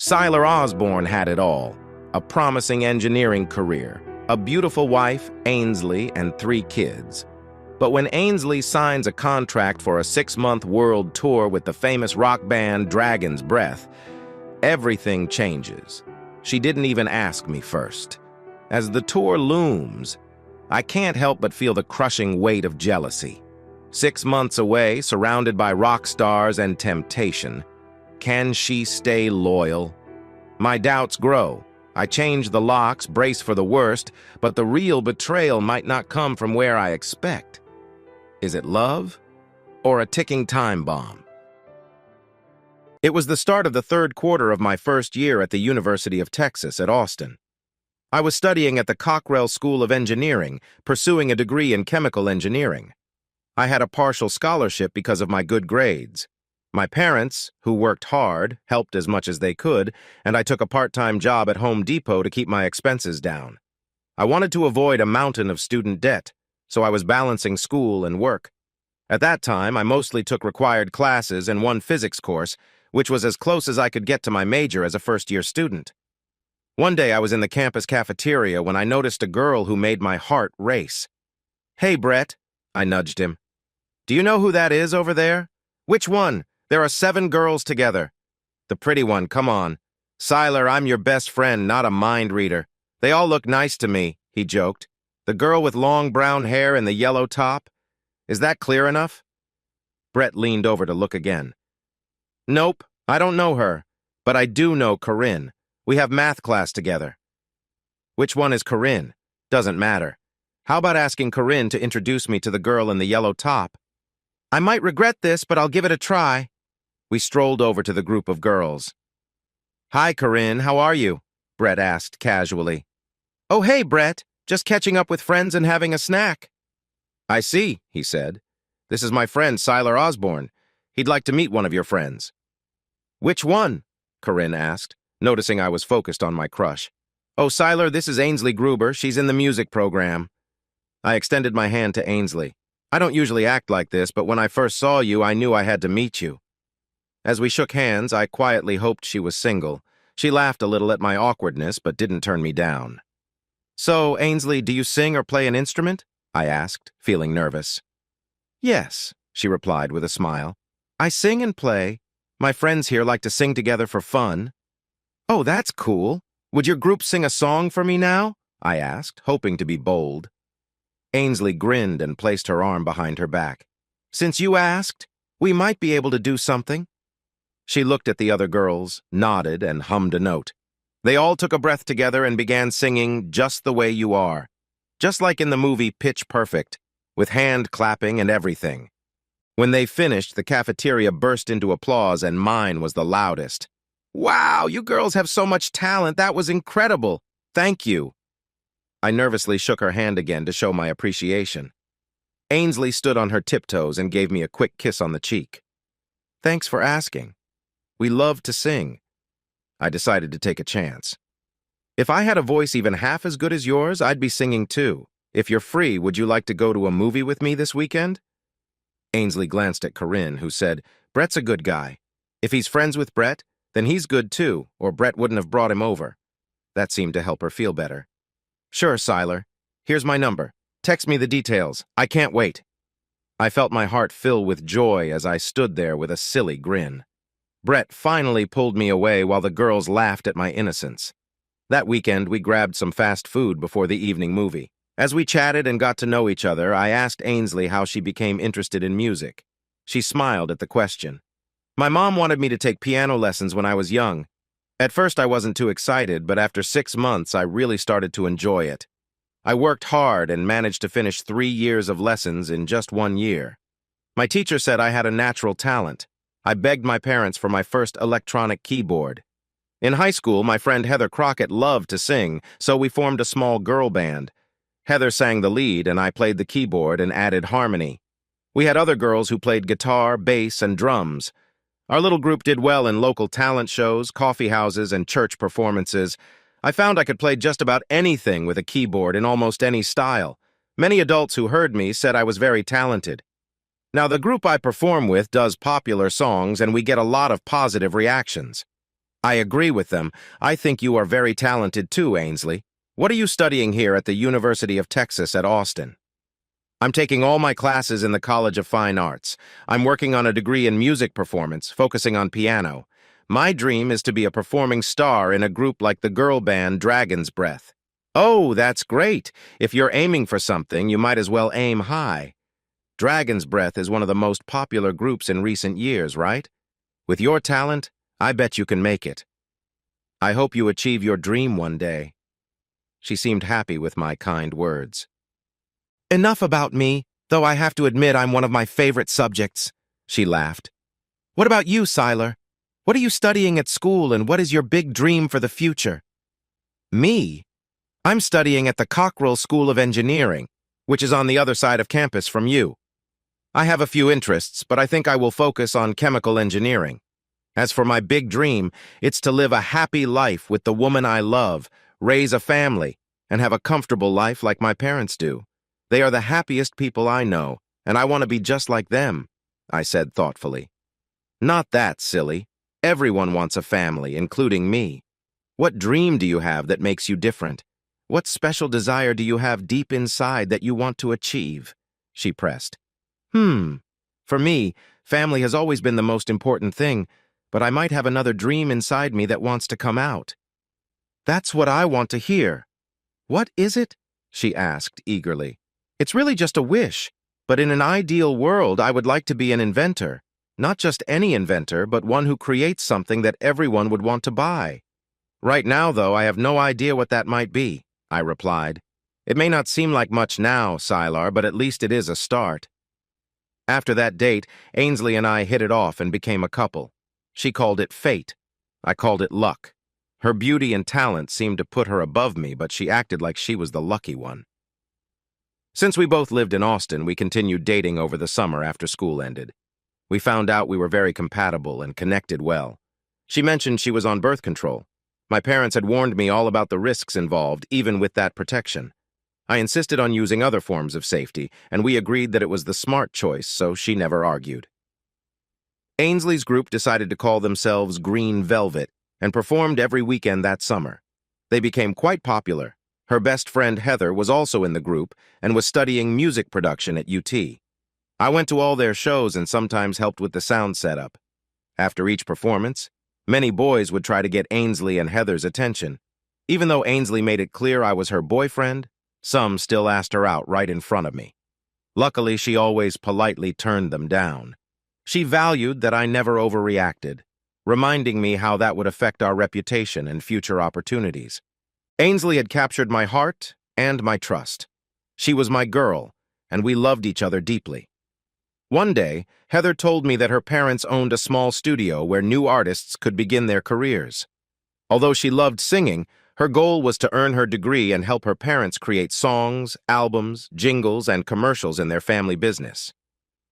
Siler Osborne had it all: a promising engineering career, a beautiful wife, Ainsley, and 3 kids. But when Ainsley signs a contract for a 6-month world tour with the famous rock band Dragon's Breath, everything changes. She didn't even ask me first. As the tour looms, I can't help but feel the crushing weight of jealousy. 6 months away, surrounded by rock stars and temptation. Can she stay loyal? My doubts grow. I change the locks, brace for the worst, but the real betrayal might not come from where I expect. Is it love or a ticking time bomb? It was the start of the 3rd quarter of my first year at the University of Texas at Austin. I was studying at the Cockrell School of Engineering, pursuing a degree in chemical engineering. I had a partial scholarship because of my good grades. My parents, who worked hard, helped as much as they could, and I took a part-time job at Home Depot to keep my expenses down. I wanted to avoid a mountain of student debt, so I was balancing school and work. At that time, I mostly took required classes and one physics course, which was as close as I could get to my major as a first-year student. One day I was in the campus cafeteria when I noticed a girl who made my heart race. "Hey, Brett," I nudged him. "Do you know who that is over there?" "Which one? There are 7 girls together." "The pretty one, come on." "Siler, I'm your best friend, not a mind reader. They all look nice to me," he joked. "The girl with long brown hair and the yellow top? Is that clear enough?" Brett leaned over to look again. "Nope, I don't know her, but I do know Corinne. We have math class together." "Which one is Corinne?" "Doesn't matter. How about asking Corinne to introduce me to the girl in the yellow top?" "I might regret this, but I'll give it a try." We strolled over to the group of girls. "Hi, Corinne, how are you?" Brett asked casually. "Oh, hey, Brett. Just catching up with friends and having a snack." "I see," he said. "This is my friend, Siler Osborne. He'd like to meet one of your friends." "Which one?" Corinne asked, noticing I was focused on my crush. "Oh, Siler, this is Ainsley Gruber. She's in the music program." I extended my hand to Ainsley. "I don't usually act like this, but when I first saw you, I knew I had to meet you." As we shook hands, I quietly hoped she was single. She laughed a little at my awkwardness, but didn't turn me down. "So, Ainsley, do you sing or play an instrument?" I asked, feeling nervous. "Yes," she replied with a smile. "I sing and play. My friends here like to sing together for fun." "Oh, that's cool. Would your group sing a song for me now?" I asked, hoping to be bold. Ainsley grinned and placed her arm behind her back. "Since you asked, we might be able to do something." She looked at the other girls, nodded, and hummed a note. They all took a breath together and began singing "Just the Way You Are," just like in the movie Pitch Perfect, with hand clapping and everything. When they finished, the cafeteria burst into applause, and mine was the loudest. "Wow, you girls have so much talent. That was incredible. Thank you." I nervously shook her hand again to show my appreciation. Ainsley stood on her tiptoes and gave me a quick kiss on the cheek. "Thanks for asking. We love to sing." I decided to take a chance. "If I had a voice even half as good as yours, I'd be singing too. If you're free, would you like to go to a movie with me this weekend?" Ainsley glanced at Corinne, who said, "Brett's a good guy. If he's friends with Brett, then he's good too, or Brett wouldn't have brought him over." That seemed to help her feel better. "Sure, Siler. Here's my number. Text me the details. I can't wait." I felt my heart fill with joy as I stood there with a silly grin. Brett finally pulled me away while the girls laughed at my innocence. That weekend, we grabbed some fast food before the evening movie. As we chatted and got to know each other, I asked Ainsley how she became interested in music. She smiled at the question. "My mom wanted me to take piano lessons when I was young. At first, I wasn't too excited, but after 6 months, I really started to enjoy it. I worked hard and managed to finish 3 years of lessons in just 1 year. My teacher said I had a natural talent. I begged my parents for my first electronic keyboard. In high school, my friend Heather Crockett loved to sing, so we formed a small girl band. Heather sang the lead, and I played the keyboard and added harmony. We had other girls who played guitar, bass, and drums. Our little group did well in local talent shows, coffee houses, and church performances. I found I could play just about anything with a keyboard in almost any style. Many adults who heard me said I was very talented. Now, the group I perform with does popular songs, and we get a lot of positive reactions. I agree with them. I think you are very talented too, Ainsley. What are you studying here at the University of Texas at Austin? I'm taking all my classes in the College of Fine Arts. I'm working on a degree in music performance, focusing on piano. My dream is to be a performing star in a group like the girl band Dragon's Breath. Oh, that's great. If you're aiming for something, you might as well aim high. Dragon's Breath is one of the most popular groups in recent years, right? With your talent, I bet you can make it. I hope you achieve your dream one day. She seemed happy with my kind words. Enough about me, though I have to admit I'm one of my favorite subjects, she laughed. What about you, Siler? What are you studying at school and what is your big dream for the future? Me? I'm studying at the Cockrell School of Engineering, which is on the other side of campus from you. I have a few interests, but I think I will focus on chemical engineering. As for my big dream, it's to live a happy life with the woman I love, raise a family, and have a comfortable life like my parents do. They are the happiest people I know, and I want to be just like them, I said thoughtfully. Not that, silly. Everyone wants a family, including me. What dream do you have that makes you different? What special desire do you have deep inside that you want to achieve? She pressed. For me, family has always been the most important thing, but I might have another dream inside me that wants to come out. That's what I want to hear. What is it? She asked eagerly. It's really just a wish, but in an ideal world, I would like to be an inventor. Not just any inventor, but one who creates something that everyone would want to buy. Right now, though, I have no idea what that might be, I replied. It may not seem like much now, Sylar, but at least it is a start. After that date, Ainsley and I hit it off and became a couple. She called it fate. I called it luck. Her beauty and talent seemed to put her above me, but she acted like she was the lucky one. Since we both lived in Austin, we continued dating over the summer after school ended. We found out we were very compatible and connected well. She mentioned she was on birth control. My parents had warned me all about the risks involved, even with that protection. I insisted on using other forms of safety, and we agreed that it was the smart choice, so she never argued. Ainsley's group decided to call themselves Green Velvet and performed every weekend that summer. They became quite popular. Her best friend Heather was also in the group and was studying music production at UT. I went to all their shows and sometimes helped with the sound setup. After each performance, many boys would try to get Ainsley and Heather's attention. Even though Ainsley made it clear I was her boyfriend, some still asked her out right in front of me. Luckily, she always politely turned them down. She valued that I never overreacted, reminding me how that would affect our reputation and future opportunities. Ainsley had captured my heart and my trust. She was my girl, and we loved each other deeply. One day, Heather told me that her parents owned a small studio where new artists could begin their careers. Although she loved singing, her goal was to earn her degree and help her parents create songs, albums, jingles, and commercials in their family business.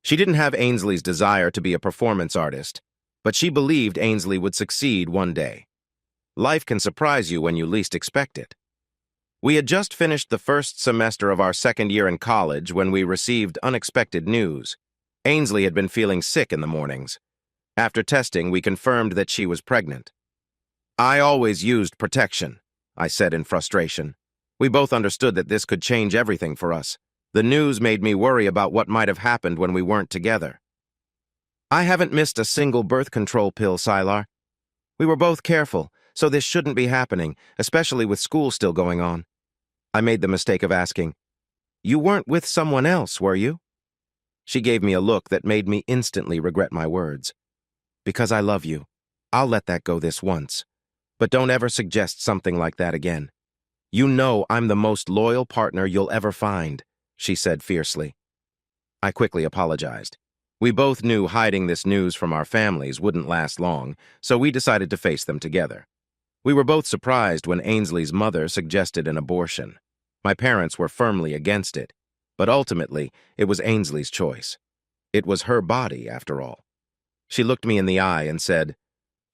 She didn't have Ainsley's desire to be a performance artist, but she believed Ainsley would succeed one day. Life can surprise you when you least expect it. We had just finished the first semester of our second year in college when we received unexpected news. Ainsley had been feeling sick in the mornings. After testing, we confirmed that she was pregnant. I always used protection, I said in frustration. We both understood that this could change everything for us. The news made me worry about what might have happened when we weren't together. I haven't missed a single birth control pill, Sylar. We were both careful, so this shouldn't be happening, especially with school still going on. I made the mistake of asking, "You weren't with someone else, were you?" She gave me a look that made me instantly regret my words. "Because I love you, I'll let that go this once. But don't ever suggest something like that again. You know I'm the most loyal partner you'll ever find," she said fiercely. I quickly apologized. We both knew hiding this news from our families wouldn't last long, so we decided to face them together. We were both surprised when Ainsley's mother suggested an abortion. My parents were firmly against it, but ultimately, it was Ainsley's choice. It was her body, after all. She looked me in the eye and said,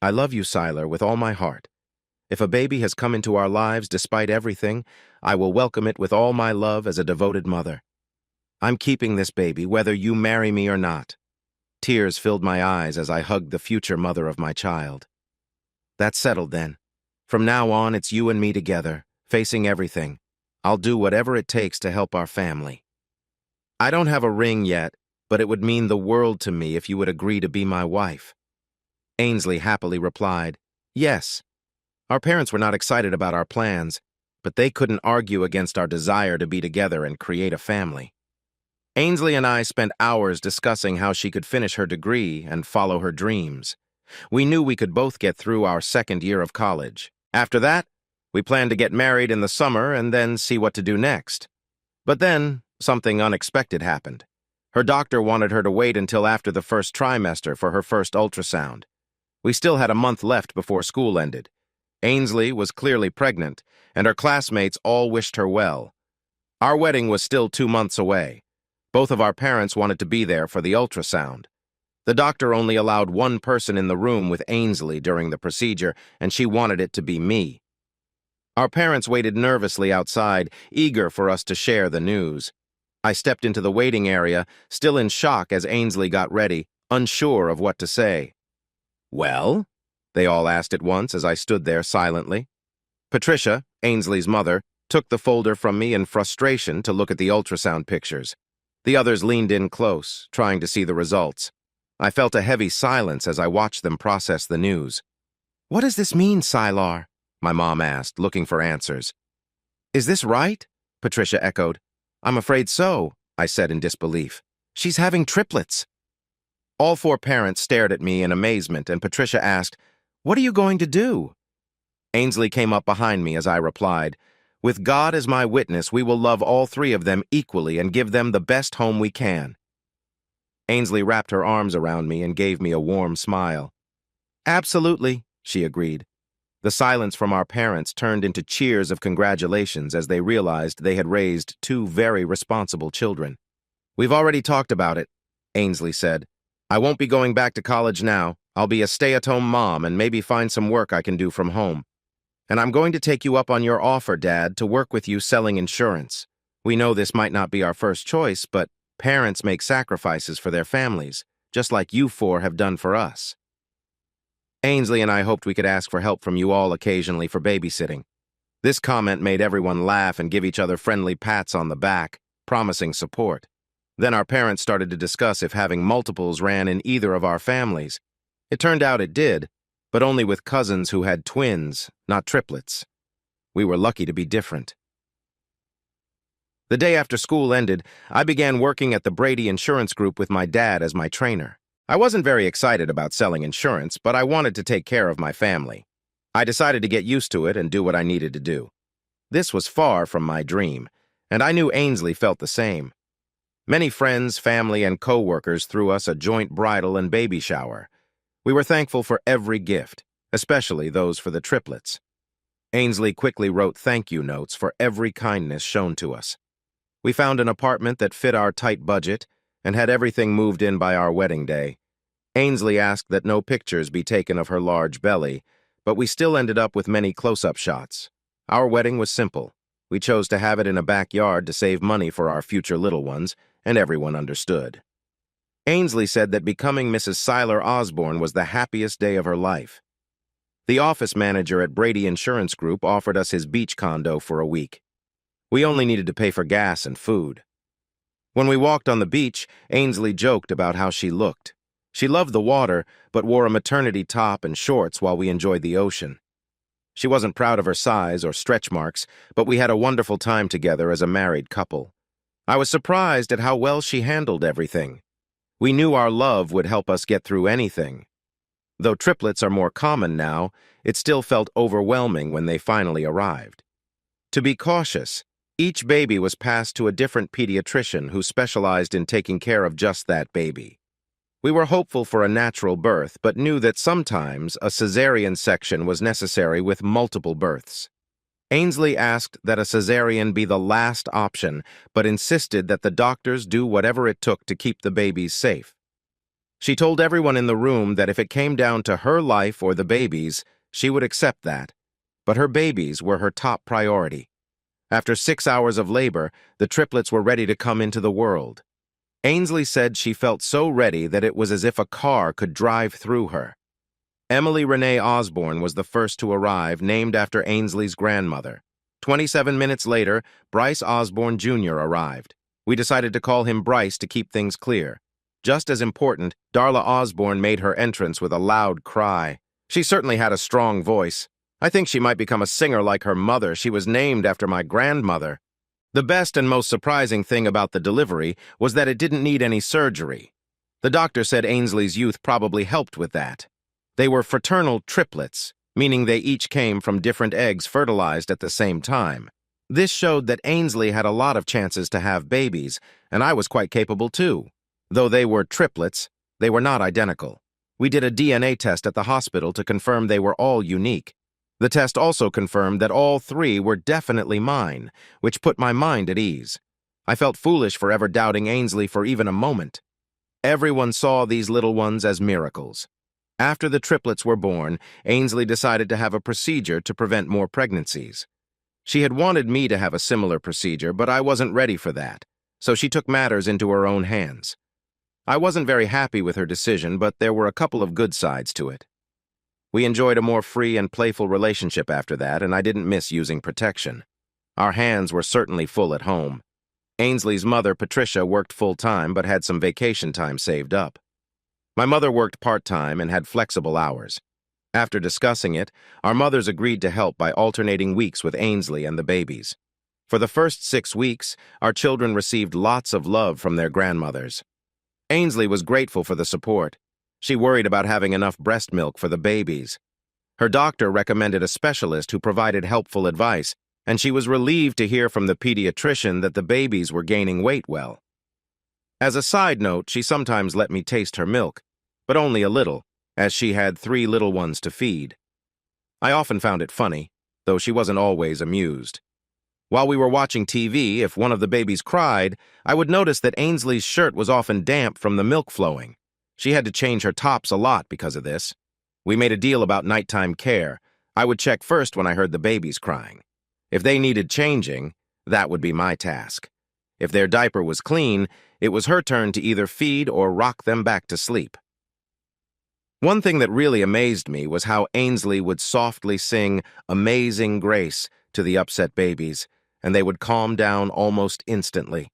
"I love you, Sylar, with all my heart. If a baby has come into our lives despite everything, I will welcome it with all my love as a devoted mother. I'm keeping this baby, whether you marry me or not." Tears filled my eyes as I hugged the future mother of my child. That's settled then. From now on, it's you and me together, facing everything. I'll do whatever it takes to help our family. I don't have a ring yet, but it would mean the world to me if you would agree to be my wife." Ainsley happily replied, "Yes." Our parents were not excited about our plans, but they couldn't argue against our desire to be together and create a family. Ainsley and I spent hours discussing how she could finish her degree and follow her dreams. We knew we could both get through our second year of college. After that, we planned to get married in the summer and then see what to do next. But then, something unexpected happened. Her doctor wanted her to wait until after the first trimester for her first ultrasound. We still had a month left before school ended. Ainsley was clearly pregnant, and her classmates all wished her well. Our wedding was still 2 months away. Both of our parents wanted to be there for the ultrasound. The doctor only allowed one person in the room with Ainsley during the procedure, and she wanted it to be me. Our parents waited nervously outside, eager for us to share the news. I stepped into the waiting area, still in shock as Ainsley got ready, unsure of what to say. "Well?" they all asked at once as I stood there silently. Patricia, Ainsley's mother, took the folder from me in frustration to look at the ultrasound pictures. The others leaned in close, trying to see the results. I felt a heavy silence as I watched them process the news. "What does this mean, Sylar?" my mom asked, looking for answers. "Is this right?" Patricia echoed. "I'm afraid so," I said in disbelief. "She's having triplets." All 4 parents stared at me in amazement, and Patricia asked, "What are you going to do?" Ainsley came up behind me as I replied, "With God as my witness, we will love all 3 of them equally and give them the best home we can." Ainsley wrapped her arms around me and gave me a warm smile. "Absolutely," she agreed. The silence from our parents turned into cheers of congratulations as they realized they had raised 2 very responsible children. "We've already talked about it," Ainsley said. "I won't be going back to college now. I'll be a stay-at-home mom and maybe find some work I can do from home. And I'm going to take you up on your offer, Dad, to work with you selling insurance. We know this might not be our first choice, but parents make sacrifices for their families, just like you 4 have done for us." Ainsley and I hoped we could ask for help from you all occasionally for babysitting. This comment made everyone laugh and give each other friendly pats on the back, promising support. Then our parents started to discuss if having multiples ran in either of our families. It turned out it did, but only with cousins who had twins, not triplets. We were lucky to be different. The day after school ended, I began working at the Brady Insurance Group with my dad as my trainer. I wasn't very excited about selling insurance, but I wanted to take care of my family. I decided to get used to it and do what I needed to do. This was far from my dream, and I knew Ainsley felt the same. Many friends, family, and co-workers threw us a joint bridal and baby shower. We were thankful for every gift, especially those for the triplets. Ainsley quickly wrote thank you notes for every kindness shown to us. We found an apartment that fit our tight budget and had everything moved in by our wedding day. Ainsley asked that no pictures be taken of her large belly, but we still ended up with many close-up shots. Our wedding was simple. We chose to have it in a backyard to save money for our future little ones, and everyone understood. Ainsley said that becoming Mrs. Sylar Osborne was the happiest day of her life. The office manager at Brady Insurance Group offered us his beach condo for a week. We only needed to pay for gas and food. When we walked on the beach, Ainsley joked about how she looked. She loved the water, but wore a maternity top and shorts while we enjoyed the ocean. She wasn't proud of her size or stretch marks, but we had a wonderful time together as a married couple. I was surprised at how well she handled everything. We knew our love would help us get through anything. Though triplets are more common now, it still felt overwhelming when they finally arrived. To be cautious, each baby was passed to a different pediatrician who specialized in taking care of just that baby. We were hopeful for a natural birth, but knew that sometimes a cesarean section was necessary with multiple births. Ainsley asked that a cesarean be the last option, but insisted that the doctors do whatever it took to keep the babies safe. She told everyone in the room that if it came down to her life or the babies, she would accept that. But her babies were her top priority. After 6 hours of labor, the triplets were ready to come into the world. Ainsley said she felt so ready that it was as if a car could drive through her. Emily Renee Osborne was the first to arrive, named after Ainsley's grandmother. 27 minutes later, Bryce Osborne Jr. arrived. We decided to call him Bryce to keep things clear. Just as important, Darla Osborne made her entrance with a loud cry. She certainly had a strong voice. I think she might become a singer like her mother. She was named after my grandmother. The best and most surprising thing about the delivery was that it didn't need any surgery. The doctor said Ainsley's youth probably helped with that. They were fraternal triplets, meaning they each came from different eggs fertilized at the same time. This showed that Ainsley had a lot of chances to have babies, and I was quite capable too. Though they were triplets, they were not identical. We did a DNA test at the hospital to confirm they were all unique. The test also confirmed that all three were definitely mine, which put my mind at ease. I felt foolish for ever doubting Ainsley for even a moment. Everyone saw these little ones as miracles. After the triplets were born, Ainsley decided to have a procedure to prevent more pregnancies. She had wanted me to have a similar procedure, but I wasn't ready for that, so she took matters into her own hands. I wasn't very happy with her decision, but there were a couple of good sides to it. We enjoyed a more free and playful relationship after that, and I didn't miss using protection. Our hands were certainly full at home. Ainsley's mother, Patricia, worked full-time but had some vacation time saved up. My mother worked part-time and had flexible hours. After discussing it, our mothers agreed to help by alternating weeks with Ainsley and the babies. For the first 6 weeks, our children received lots of love from their grandmothers. Ainsley was grateful for the support. She worried about having enough breast milk for the babies. Her doctor recommended a specialist who provided helpful advice, and she was relieved to hear from the pediatrician that the babies were gaining weight well. As a side note, she sometimes let me taste her milk, but only a little, as she had 3 little ones to feed. I often found it funny, though she wasn't always amused. While we were watching TV, if one of the babies cried, I would notice that Ainsley's shirt was often damp from the milk flowing. She had to change her tops a lot because of this. We made a deal about nighttime care. I would check first when I heard the babies crying. If they needed changing, that would be my task. If their diaper was clean, it was her turn to either feed or rock them back to sleep. One thing that really amazed me was how Ainsley would softly sing Amazing Grace to the upset babies, and they would calm down almost instantly.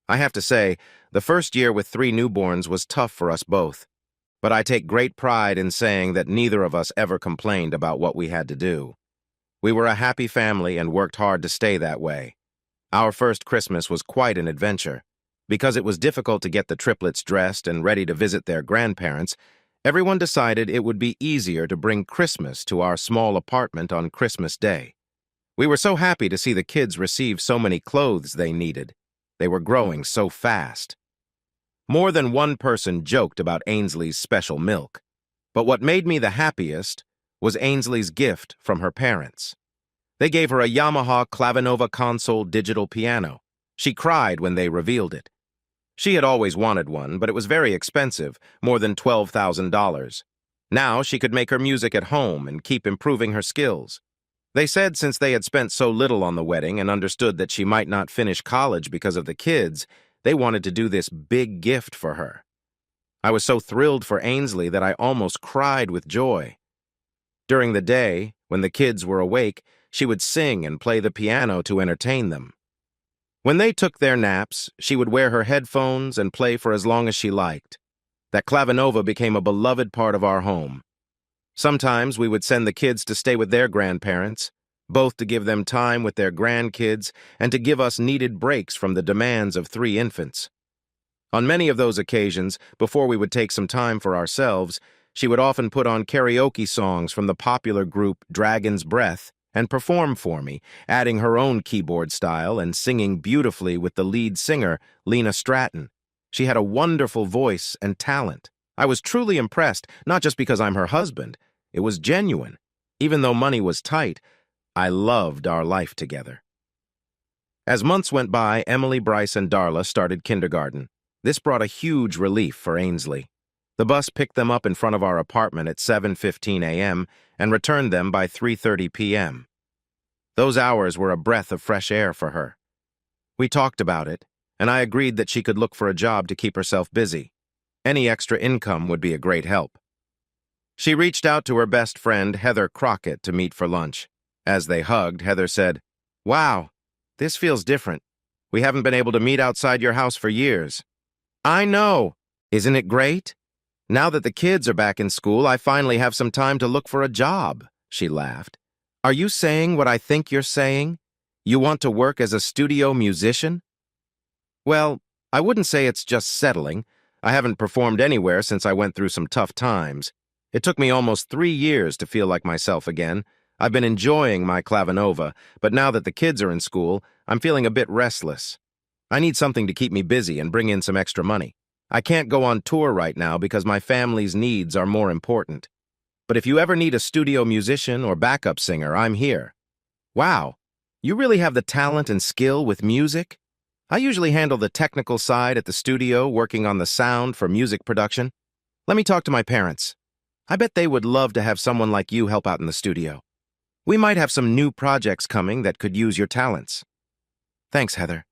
I have to say, the first year with 3 newborns was tough for us both, but I take great pride in saying that neither of us ever complained about what we had to do. We were a happy family and worked hard to stay that way. Our first Christmas was quite an adventure. Because it was difficult to get the triplets dressed and ready to visit their grandparents, everyone decided it would be easier to bring Christmas to our small apartment on Christmas Day. We were so happy to see the kids receive so many clothes they needed. They were growing so fast. More than one person joked about Ainsley's special milk, but what made me the happiest was Ainsley's gift from her parents. They gave her a Yamaha Clavinova console digital piano. She cried when they revealed it. She had always wanted one, but it was very expensive, more than $12,000. Now she could make her music at home and keep improving her skills. They said since they had spent so little on the wedding and understood that she might not finish college because of the kids, they wanted to do this big gift for her. I was so thrilled for Ainsley that I almost cried with joy. During the day, when the kids were awake, she would sing and play the piano to entertain them. When they took their naps, she would wear her headphones and play for as long as she liked. That Clavinova became a beloved part of our home. Sometimes we would send the kids to stay with their grandparents, both to give them time with their grandkids and to give us needed breaks from the demands of 3 infants. On many of those occasions, before we would take some time for ourselves, she would often put on karaoke songs from the popular group Dragon's Breath and perform for me, adding her own keyboard style and singing beautifully with the lead singer, Lena Stratton. She had a wonderful voice and talent. I was truly impressed, not just because I'm her husband. It was genuine. Even though money was tight, I loved our life together. As months went by, Emily, Bryce, and Darla started kindergarten. This brought a huge relief for Ainsley. The bus picked them up in front of our apartment at 7:15 a.m. and returned them by 3:30 p.m. Those hours were a breath of fresh air for her. We talked about it, and I agreed that she could look for a job to keep herself busy. Any extra income would be a great help. She reached out to her best friend, Heather Crockett, to meet for lunch. As they hugged, Heather said, "Wow, this feels different. We haven't been able to meet outside your house for years." "I know. Isn't it great? Now that the kids are back in school, I finally have some time to look for a job," she laughed. "Are you saying what I think you're saying? You want to work as a studio musician?" "Well, I wouldn't say it's just settling. I haven't performed anywhere since I went through some tough times. It took me almost 3 years to feel like myself again. I've been enjoying my clavinova, but now that the kids are in school, I'm feeling a bit restless. I need something to keep me busy and bring in some extra money. I can't go on tour right now because my family's needs are more important. But if you ever need a studio musician or backup singer, I'm here." "Wow, you really have the talent and skill with music?" "I usually handle the technical side at the studio, working on the sound for music production. Let me talk to my parents. I bet they would love to have someone like you help out in the studio. We might have some new projects coming that could use your talents." "Thanks, Heather.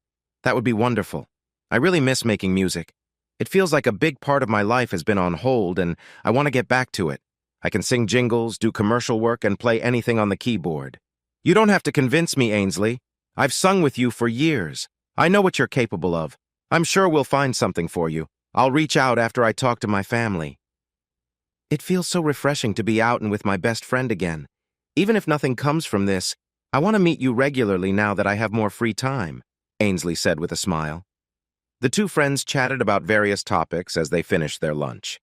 That would be wonderful. I really miss making music. It feels like a big part of my life has been on hold, and I want to get back to it. I can sing jingles, do commercial work, and play anything on the keyboard." "You don't have to convince me, Ainsley. I've sung with you for years. I know what you're capable of. I'm sure we'll find something for you. I'll reach out after I talk to my family." "It feels so refreshing to be out and with my best friend again. Even if nothing comes from this, I want to meet you regularly now that I have more free time," Ainsley said with a smile. The two friends chatted about various topics as they finished their lunch.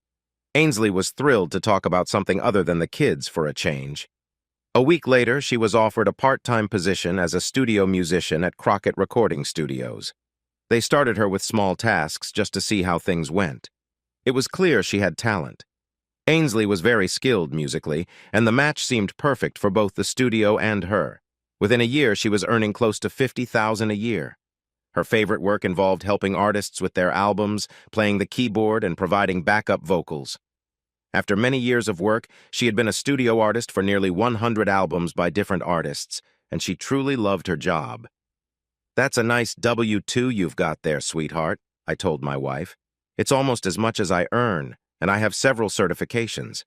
Ainsley was thrilled to talk about something other than the kids for a change. A week later, she was offered a part-time position as a studio musician at Crockett Recording Studios. They started her with small tasks just to see how things went. It was clear she had talent. Ainsley was very skilled musically, and the match seemed perfect for both the studio and her. Within a year, she was earning close to $50,000 a year. Her favorite work involved helping artists with their albums, playing the keyboard, and providing backup vocals. After many years of work, she had been a studio artist for nearly 100 albums by different artists, and she truly loved her job. "That's a nice W-2 you've got there, sweetheart," I told my wife. "It's almost as much as I earn, and I have several certifications.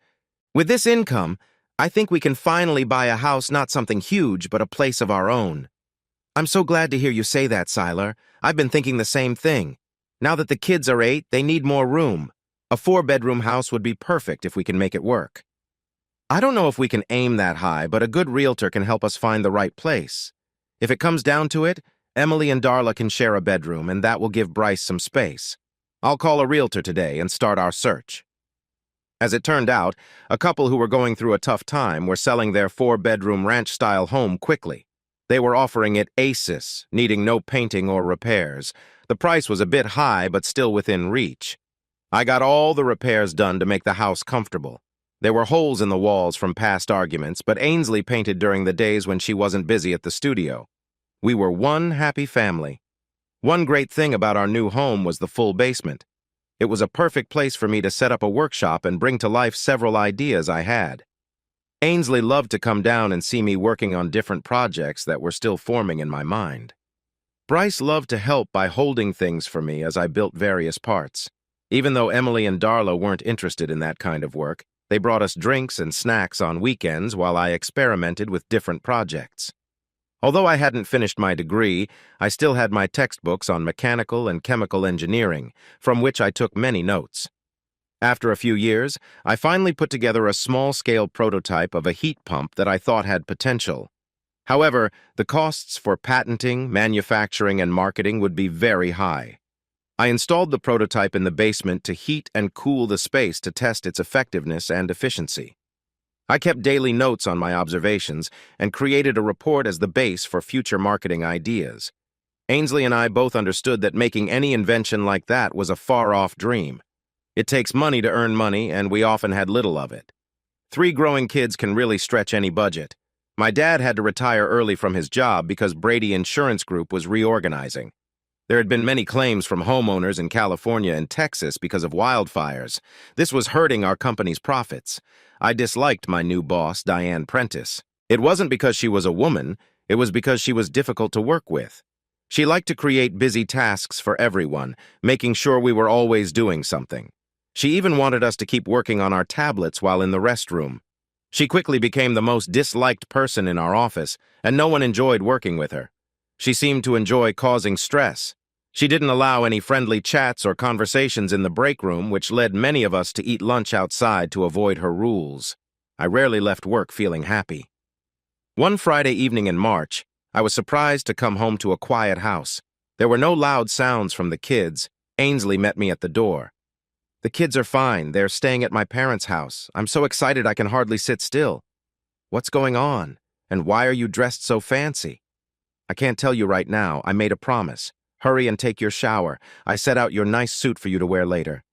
With this income, I think we can finally buy a house, not something huge, but a place of our own." "I'm so glad to hear you say that, Siler. I've been thinking the same thing. Now that the kids are 8, they need more room. A 4-bedroom house would be perfect if we can make it work." "I don't know if we can aim that high, but a good realtor can help us find the right place. If it comes down to it, Emily and Darla can share a bedroom, and that will give Bryce some space. I'll call a realtor today and start our search." As it turned out, a couple who were going through a tough time were selling their 4-bedroom ranch-style home quickly. They were offering it ACES, needing no painting or repairs. The price was a bit high, but still within reach. I got all the repairs done to make the house comfortable. There were holes in the walls from past arguments, but Ainsley painted during the days when she wasn't busy at the studio. We were one happy family. One great thing about our new home was the full basement. It was a perfect place for me to set up a workshop and bring to life several ideas I had. Ainsley loved to come down and see me working on different projects that were still forming in my mind. Bryce loved to help by holding things for me as I built various parts. Even though Emily and Darla weren't interested in that kind of work, they brought us drinks and snacks on weekends while I experimented with different projects. Although I hadn't finished my degree, I still had my textbooks on mechanical and chemical engineering, from which I took many notes. After a few years, I finally put together a small-scale prototype of a heat pump that I thought had potential. However, the costs for patenting, manufacturing, and marketing would be very high. I installed the prototype in the basement to heat and cool the space to test its effectiveness and efficiency. I kept daily notes on my observations and created a report as the base for future marketing ideas. Ainsley and I both understood that making any invention like that was a far-off dream. It takes money to earn money, and we often had little of it. 3 growing kids can really stretch any budget. My dad had to retire early from his job because Brady Insurance Group was reorganizing. There had been many claims from homeowners in California and Texas because of wildfires. This was hurting our company's profits. I disliked my new boss, Diane Prentice. It wasn't because she was a woman, it was because she was difficult to work with. She liked to create busy tasks for everyone, making sure we were always doing something. She even wanted us to keep working on our tablets while in the restroom. She quickly became the most disliked person in our office, and no one enjoyed working with her. She seemed to enjoy causing stress. She didn't allow any friendly chats or conversations in the break room, which led many of us to eat lunch outside to avoid her rules. I rarely left work feeling happy. One Friday evening in March, I was surprised to come home to a quiet house. There were no loud sounds from the kids. Ainsley met me at the door. "The kids are fine. They're staying at my parents' house. I'm so excited I can hardly sit still." "What's going on? And why are you dressed so fancy?" "I can't tell you right now. I made a promise. Hurry and take your shower. I set out your nice suit for you to wear later.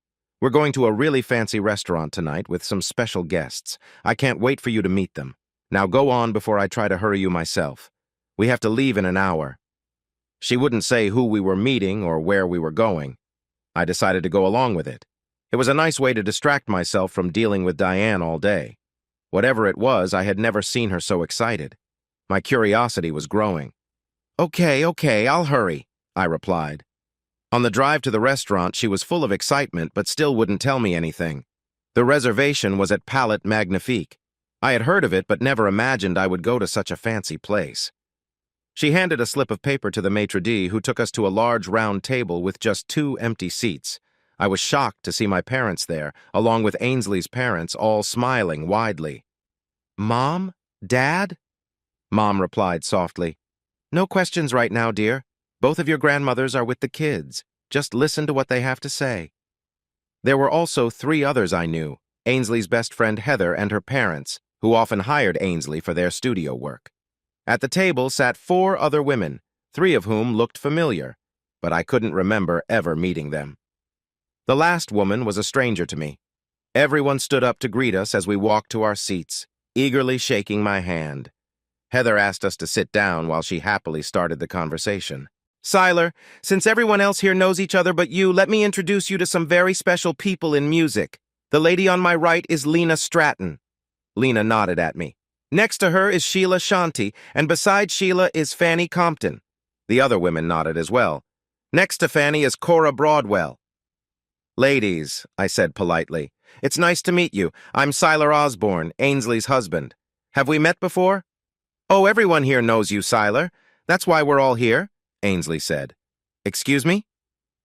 We're going to a really fancy restaurant tonight with some special guests. I can't wait for you to meet them. Now go on before I try to hurry you myself. We have to leave in an hour." She wouldn't say who we were meeting or where we were going. I decided to go along with it. It was a nice way to distract myself from dealing with Diane all day. Whatever it was, I had never seen her so excited. My curiosity was growing. Okay, I'll hurry," I replied. On the drive to the restaurant, she was full of excitement but still wouldn't tell me anything. The reservation was at Palais Magnifique. I had heard of it but never imagined I would go to such a fancy place. She handed a slip of paper to the maitre d', who took us to a large round table with just 2 empty seats. I was shocked to see my parents there, along with Ainsley's parents, all smiling widely. "Mom? Dad?" Mom replied softly. "No questions right now, dear. Both of your grandmothers are with the kids. Just listen to what they have to say." There were also 3 others I knew, Ainsley's best friend Heather and her parents, who often hired Ainsley for their studio work. At the table sat 4 other women, 3 of whom looked familiar, but I couldn't remember ever meeting them. The last woman was a stranger to me. Everyone stood up to greet us as we walked to our seats, eagerly shaking my hand. Heather asked us to sit down while she happily started the conversation. "Siler, since everyone else here knows each other but you, let me introduce you to some very special people in music. The lady on my right is Lena Stratton." Lena nodded at me. "Next to her is Sheila Shanti, and beside Sheila is Fanny Compton." The other women nodded as well. "Next to Fanny is Cora Broadwell." "Ladies," I said politely, "it's nice to meet you. I'm Siler Osborne, Ainsley's husband. Have we met before?" "Oh, everyone here knows you, Siler. That's why we're all here," Ainsley said. "Excuse me?"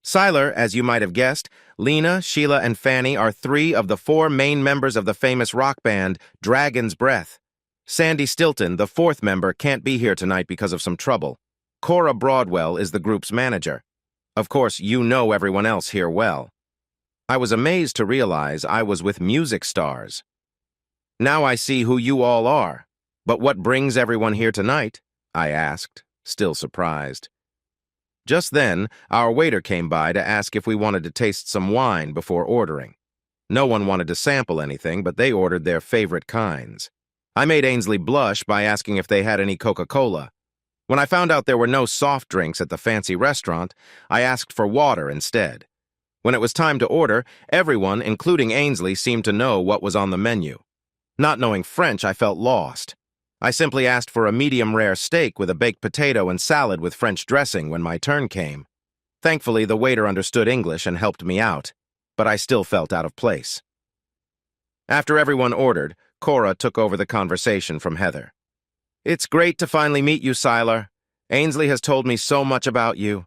Siler, as you might have guessed, Lena, Sheila, and Fanny are 3 of the 4 main members of the famous rock band Dragon's Breath. Sandy Stilton, the 4th member, can't be here tonight because of some trouble. Cora Broadwell is the group's manager. Of course, you know everyone else here well. I was amazed to realize I was with music stars. "Now I see who you all are. But what brings everyone here tonight?" I asked, still surprised. Just then, our waiter came by to ask if we wanted to taste some wine before ordering. No one wanted to sample anything, but they ordered their favorite kinds. I made Ainsley blush by asking if they had any Coca-Cola. When I found out there were no soft drinks at the fancy restaurant, I asked for water instead. When it was time to order, everyone, including Ainsley, seemed to know what was on the menu. Not knowing French, I felt lost. I simply asked for a medium-rare steak with a baked potato and salad with French dressing when my turn came. Thankfully, the waiter understood English and helped me out, but I still felt out of place. After everyone ordered, Cora took over the conversation from Heather. "It's great to finally meet you, Siler. Ainsley has told me so much about you.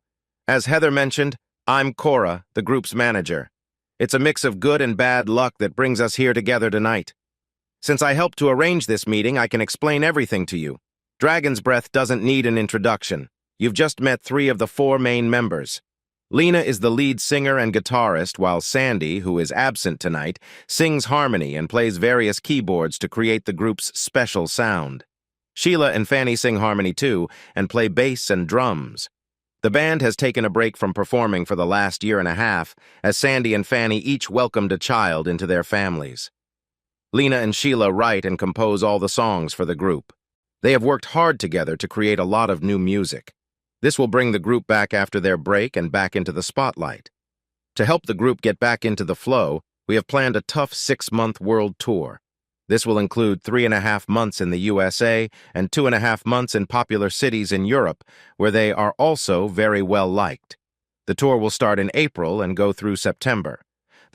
As Heather mentioned, I'm Cora, the group's manager. It's a mix of good and bad luck that brings us here together tonight. Since I helped to arrange this meeting, I can explain everything to you. Dragon's Breath doesn't need an introduction. You've just met 3 of the 4 main members. Lena is the lead singer and guitarist, while Sandy, who is absent tonight, sings harmony and plays various keyboards to create the group's special sound. Sheila and Fanny sing harmony too, and play bass and drums. The band has taken a break from performing for the last year and a half, as Sandy and Fanny each welcomed a child into their families. Lena and Sheila write and compose all the songs for the group. They have worked hard together to create a lot of new music. This will bring the group back after their break and back into the spotlight. To help the group get back into the flow, we have planned a tough 6-month world tour. This will include 3.5 months in the USA and 2.5 months in popular cities in Europe, where they are also very well liked. The tour will start in April and go through September.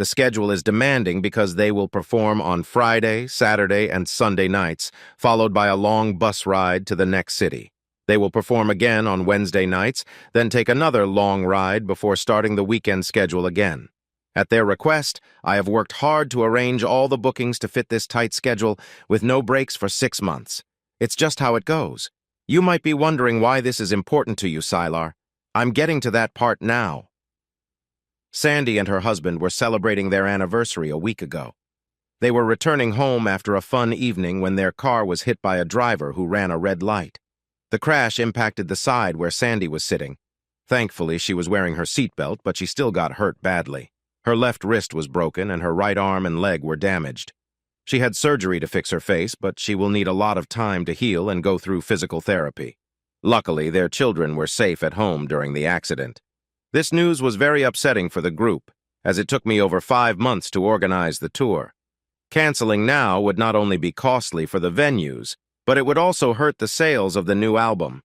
The schedule is demanding because they will perform on Friday, Saturday, and Sunday nights, followed by a long bus ride to the next city. They will perform again on Wednesday nights, then take another long ride before starting the weekend schedule again. At their request, I have worked hard to arrange all the bookings to fit this tight schedule with no breaks for 6 months. It's just how it goes. You might be wondering why this is important to you, Sylar. I'm getting to that part now. Sandy and her husband were celebrating their anniversary a week ago. They were returning home after a fun evening when their car was hit by a driver who ran a red light. The crash impacted the side where Sandy was sitting. Thankfully, she was wearing her seatbelt, but she still got hurt badly. Her left wrist was broken and her right arm and leg were damaged. She had surgery to fix her face, but she will need a lot of time to heal and go through physical therapy. Luckily, their children were safe at home during the accident. This news was very upsetting for the group, as it took me over 5 months to organize the tour. Canceling now would not only be costly for the venues, but it would also hurt the sales of the new album.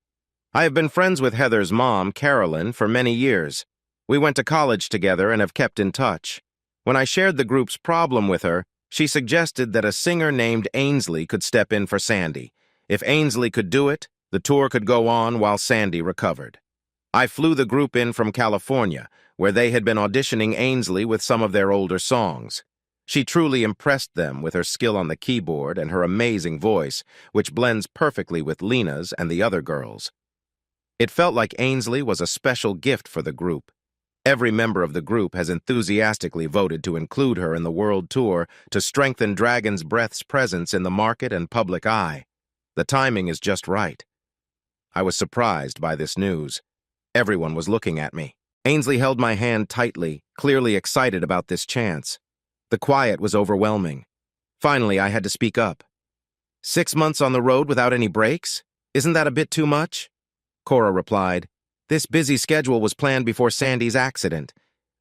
I have been friends with Heather's mom, Carolyn, for many years. We went to college together and have kept in touch. When I shared the group's problem with her, she suggested that a singer named Ainsley could step in for Sandy. If Ainsley could do it, the tour could go on while Sandy recovered. I flew the group in from California, where they had been auditioning Ainsley with some of their older songs. She truly impressed them with her skill on the keyboard and her amazing voice, which blends perfectly with Lena's and the other girls. It felt like Ainsley was a special gift for the group. Every member of the group has enthusiastically voted to include her in the world tour to strengthen Dragon's Breath's presence in the market and public eye. The timing is just right. I was surprised by this news. Everyone was looking at me. Ainsley held my hand tightly, clearly excited about this chance. The quiet was overwhelming. Finally, I had to speak up. 6 months on the road without any breaks? Isn't that a bit too much? Cora replied, "This busy schedule was planned before Sandy's accident.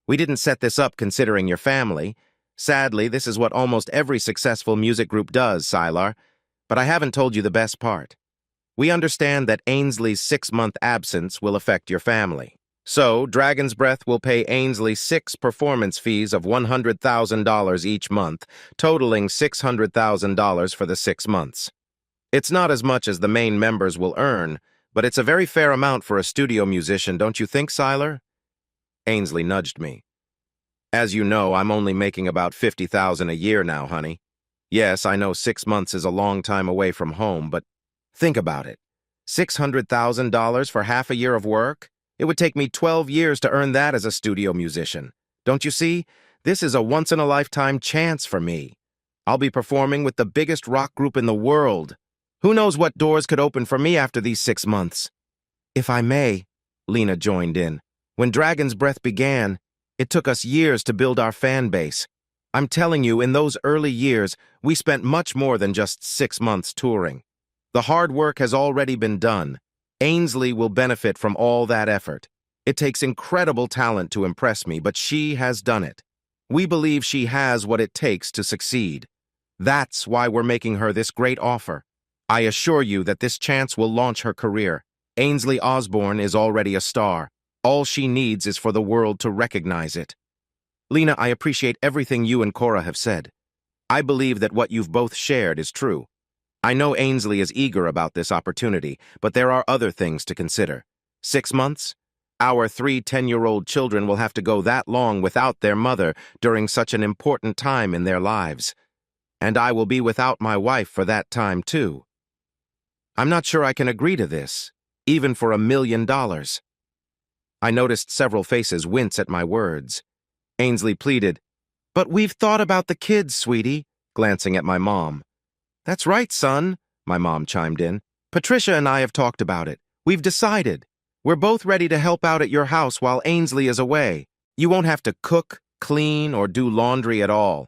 We didn't set this up considering your family. Sadly, this is what almost every successful music group does, Sylar. But I haven't told you the best part. We understand that Ainsley's 6-month absence will affect your family. So, Dragon's Breath will pay Ainsley 6 performance fees of $100,000 each month, totaling $600,000 for the 6 months. It's not as much as the main members will earn, but it's a very fair amount for a studio musician, don't you think, Sylar?" Ainsley nudged me. "As you know, I'm only making about $50,000 a year now, honey. Yes, I know 6 months is a long time away from home, but think about it. $600,000 for half a year of work? It would take me 12 years to earn that as a studio musician. Don't you see? This is a once-in-a-lifetime chance for me. I'll be performing with the biggest rock group in the world. Who knows what doors could open for me after these 6 months?" "If I may," Lena joined in, "when Dragon's Breath began, it took us years to build our fan base. I'm telling you, in those early years, we spent much more than just 6 months touring. The hard work has already been done. Ainsley will benefit from all that effort. It takes incredible talent to impress me, but she has done it. We believe she has what it takes to succeed. That's why we're making her this great offer. I assure you that this chance will launch her career. Ainsley Osborne is already a star. All she needs is for the world to recognize it." "Lena, I appreciate everything you and Cora have said. I believe that what you've both shared is true. I know Ainsley is eager about this opportunity, but there are other things to consider. 6 months? Our 3 10-year-old children will have to go that long without their mother during such an important time in their lives. And I will be without my wife for that time, too. I'm not sure I can agree to this, even for $1 million. I noticed several faces wince at my words. Ainsley pleaded, "But we've thought about the kids, sweetie," glancing at my mom. "That's right, son," my mom chimed in. "Patricia and I have talked about it. We've decided. We're both ready to help out at your house while Ainsley is away. You won't have to cook, clean, or do laundry at all.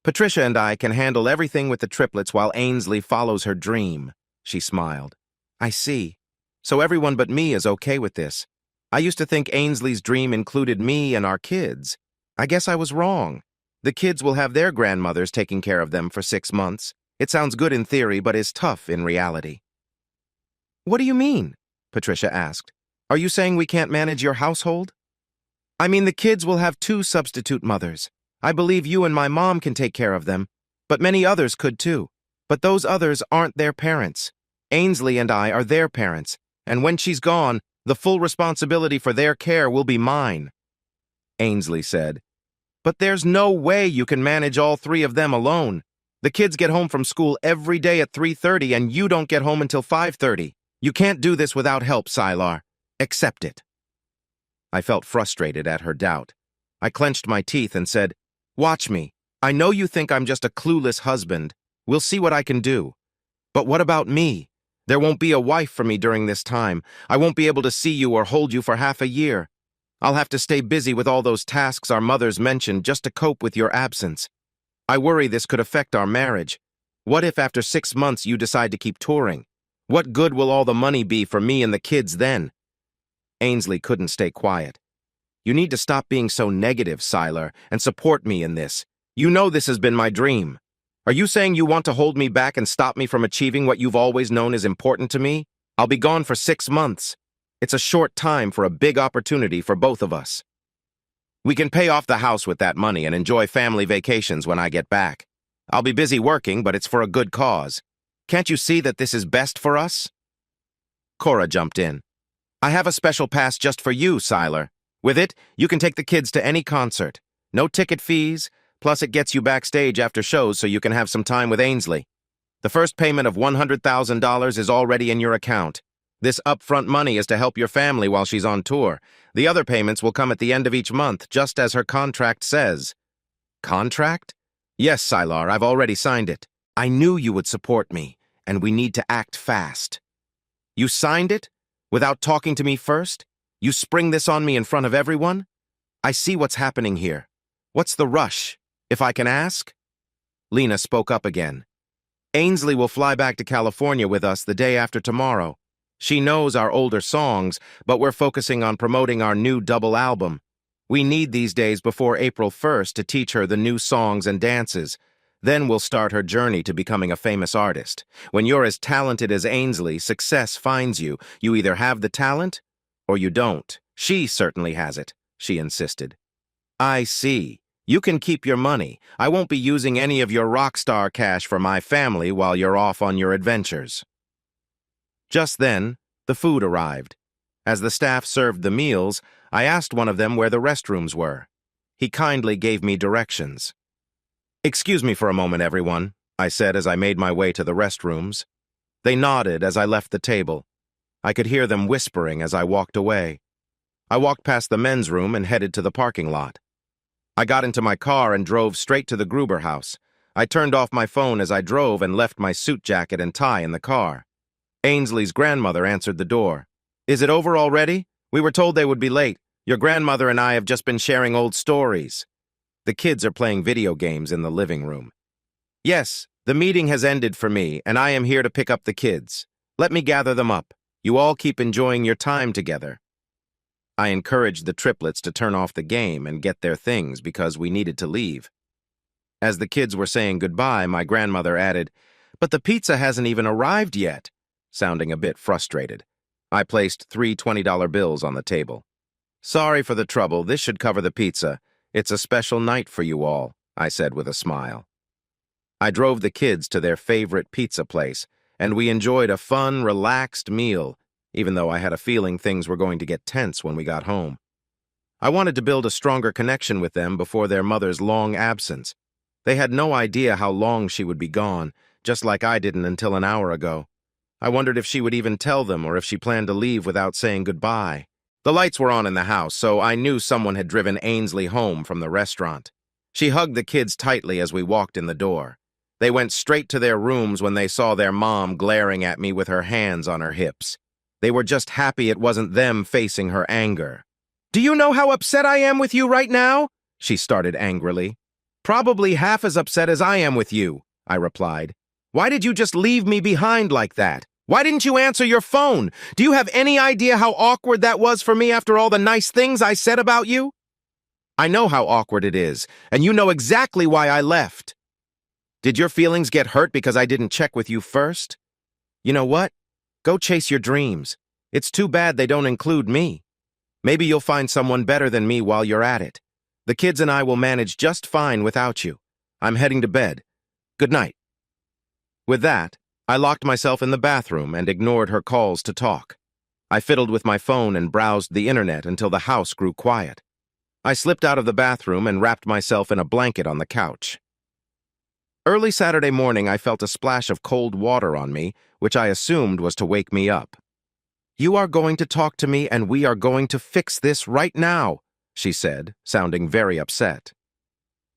Patricia and I can handle everything with the triplets while Ainsley follows her dream." She smiled. "I see. So everyone but me is okay with this. I used to think Ainsley's dream included me and our kids. I guess I was wrong. The kids will have their grandmothers taking care of them for 6 months. It sounds good in theory, but is tough in reality." "What do you mean?" Patricia asked. "Are you saying we can't manage your household?" "I mean the kids will have 2 substitute mothers. I believe you and my mom can take care of them, but many others could too. But those others aren't their parents. Ainsley and I are their parents, and when she's gone, the full responsibility for their care will be mine." Ainsley said, "But there's no way you can manage all three of them alone. The kids get home from school every day at 3:30 and you don't get home until 5:30. You can't do this without help, Sylar. Accept it." I felt frustrated at her doubt. I clenched my teeth and said, "Watch me. I know you think I'm just a clueless husband. We'll see what I can do. But what about me? There won't be a wife for me during this time. I won't be able to see you or hold you for half a year. I'll have to stay busy with all those tasks our mothers mentioned just to cope with your absence. I worry this could affect our marriage. What if after 6 months you decide to keep touring? What good will all the money be for me and the kids then?" Ainsley couldn't stay quiet. "You need to stop being so negative, Sylar, and support me in this. You know this has been my dream. Are you saying you want to hold me back and stop me from achieving what you've always known is important to me? I'll be gone for 6 months. It's a short time for a big opportunity for both of us. We can pay off the house with that money and enjoy family vacations when I get back. I'll be busy working, but it's for a good cause. Can't you see that this is best for us?" Cora jumped in. "I have a special pass just for you, Sylar. With it, you can take the kids to any concert. No ticket fees, plus it gets you backstage after shows so you can have some time with Ainsley. The first payment of $100,000 is already in your account. This upfront money is to help your family while she's on tour. The other payments will come at the end of each month, just as her contract says." "Contract?" "Yes, Sylar, I've already signed it. I knew you would support me, and we need to act fast." "You signed it? Without talking to me first? You spring this on me in front of everyone? I see what's happening here. What's the rush, if I can ask?" Lena spoke up again. "Ainsley will fly back to California with us the day after tomorrow. She knows our older songs, but we're focusing on promoting our new double album. We need these days before April 1st to teach her the new songs and dances. Then we'll start her journey to becoming a famous artist. When you're as talented as Ainsley, success finds you. You either have the talent or you don't. She certainly has it," she insisted. "I see. You can keep your money. I won't be using any of your rock star cash for my family while you're off on your adventures." Just then, the food arrived. As the staff served the meals, I asked one of them where the restrooms were. He kindly gave me directions. "Excuse me for a moment, everyone," I said as I made my way to the restrooms. They nodded as I left the table. I could hear them whispering as I walked away. I walked past the men's room and headed to the parking lot. I got into my car and drove straight to the Gruber house. I turned off my phone as I drove and left my suit jacket and tie in the car. Ainsley's grandmother answered the door. "Is it over already? We were told they would be late. Your grandmother and I have just been sharing old stories." The kids are playing video games in the living room. "Yes, the meeting has ended for me, and I am here to pick up the kids. Let me gather them up. You all keep enjoying your time together." I encouraged the triplets to turn off the game and get their things because we needed to leave. As the kids were saying goodbye, my grandmother added, "But the pizza hasn't even arrived yet," sounding a bit frustrated. I placed 3 $20 bills on the table. "Sorry for the trouble. This should cover the pizza. It's a special night for you all," I said with a smile. I drove the kids to their favorite pizza place, and we enjoyed a fun, relaxed meal, even though I had a feeling things were going to get tense when we got home. I wanted to build a stronger connection with them before their mother's long absence. They had no idea how long she would be gone, just like I didn't until an hour ago. I wondered if she would even tell them or if she planned to leave without saying goodbye. The lights were on in the house, so I knew someone had driven Ainsley home from the restaurant. She hugged the kids tightly as we walked in the door. They went straight to their rooms when they saw their mom glaring at me with her hands on her hips. They were just happy it wasn't them facing her anger. "Do you know how upset I am with you right now?" she started angrily. "Probably half as upset as I am with you," I replied. "Why did you just leave me behind like that? Why didn't you answer your phone? Do you have any idea how awkward that was for me after all the nice things I said about you?" "I know how awkward it is, and you know exactly why I left." "Did your feelings get hurt because I didn't check with you first? You know what? Go chase your dreams. It's too bad they don't include me. Maybe you'll find someone better than me while you're at it. The kids and I will manage just fine without you. I'm heading to bed. Good night." With that, I locked myself in the bathroom and ignored her calls to talk. I fiddled with my phone and browsed the internet until the house grew quiet. I slipped out of the bathroom and wrapped myself in a blanket on the couch. Early Saturday morning, I felt a splash of cold water on me, which I assumed was to wake me up. "You are going to talk to me and we are going to fix this right now," she said, sounding very upset.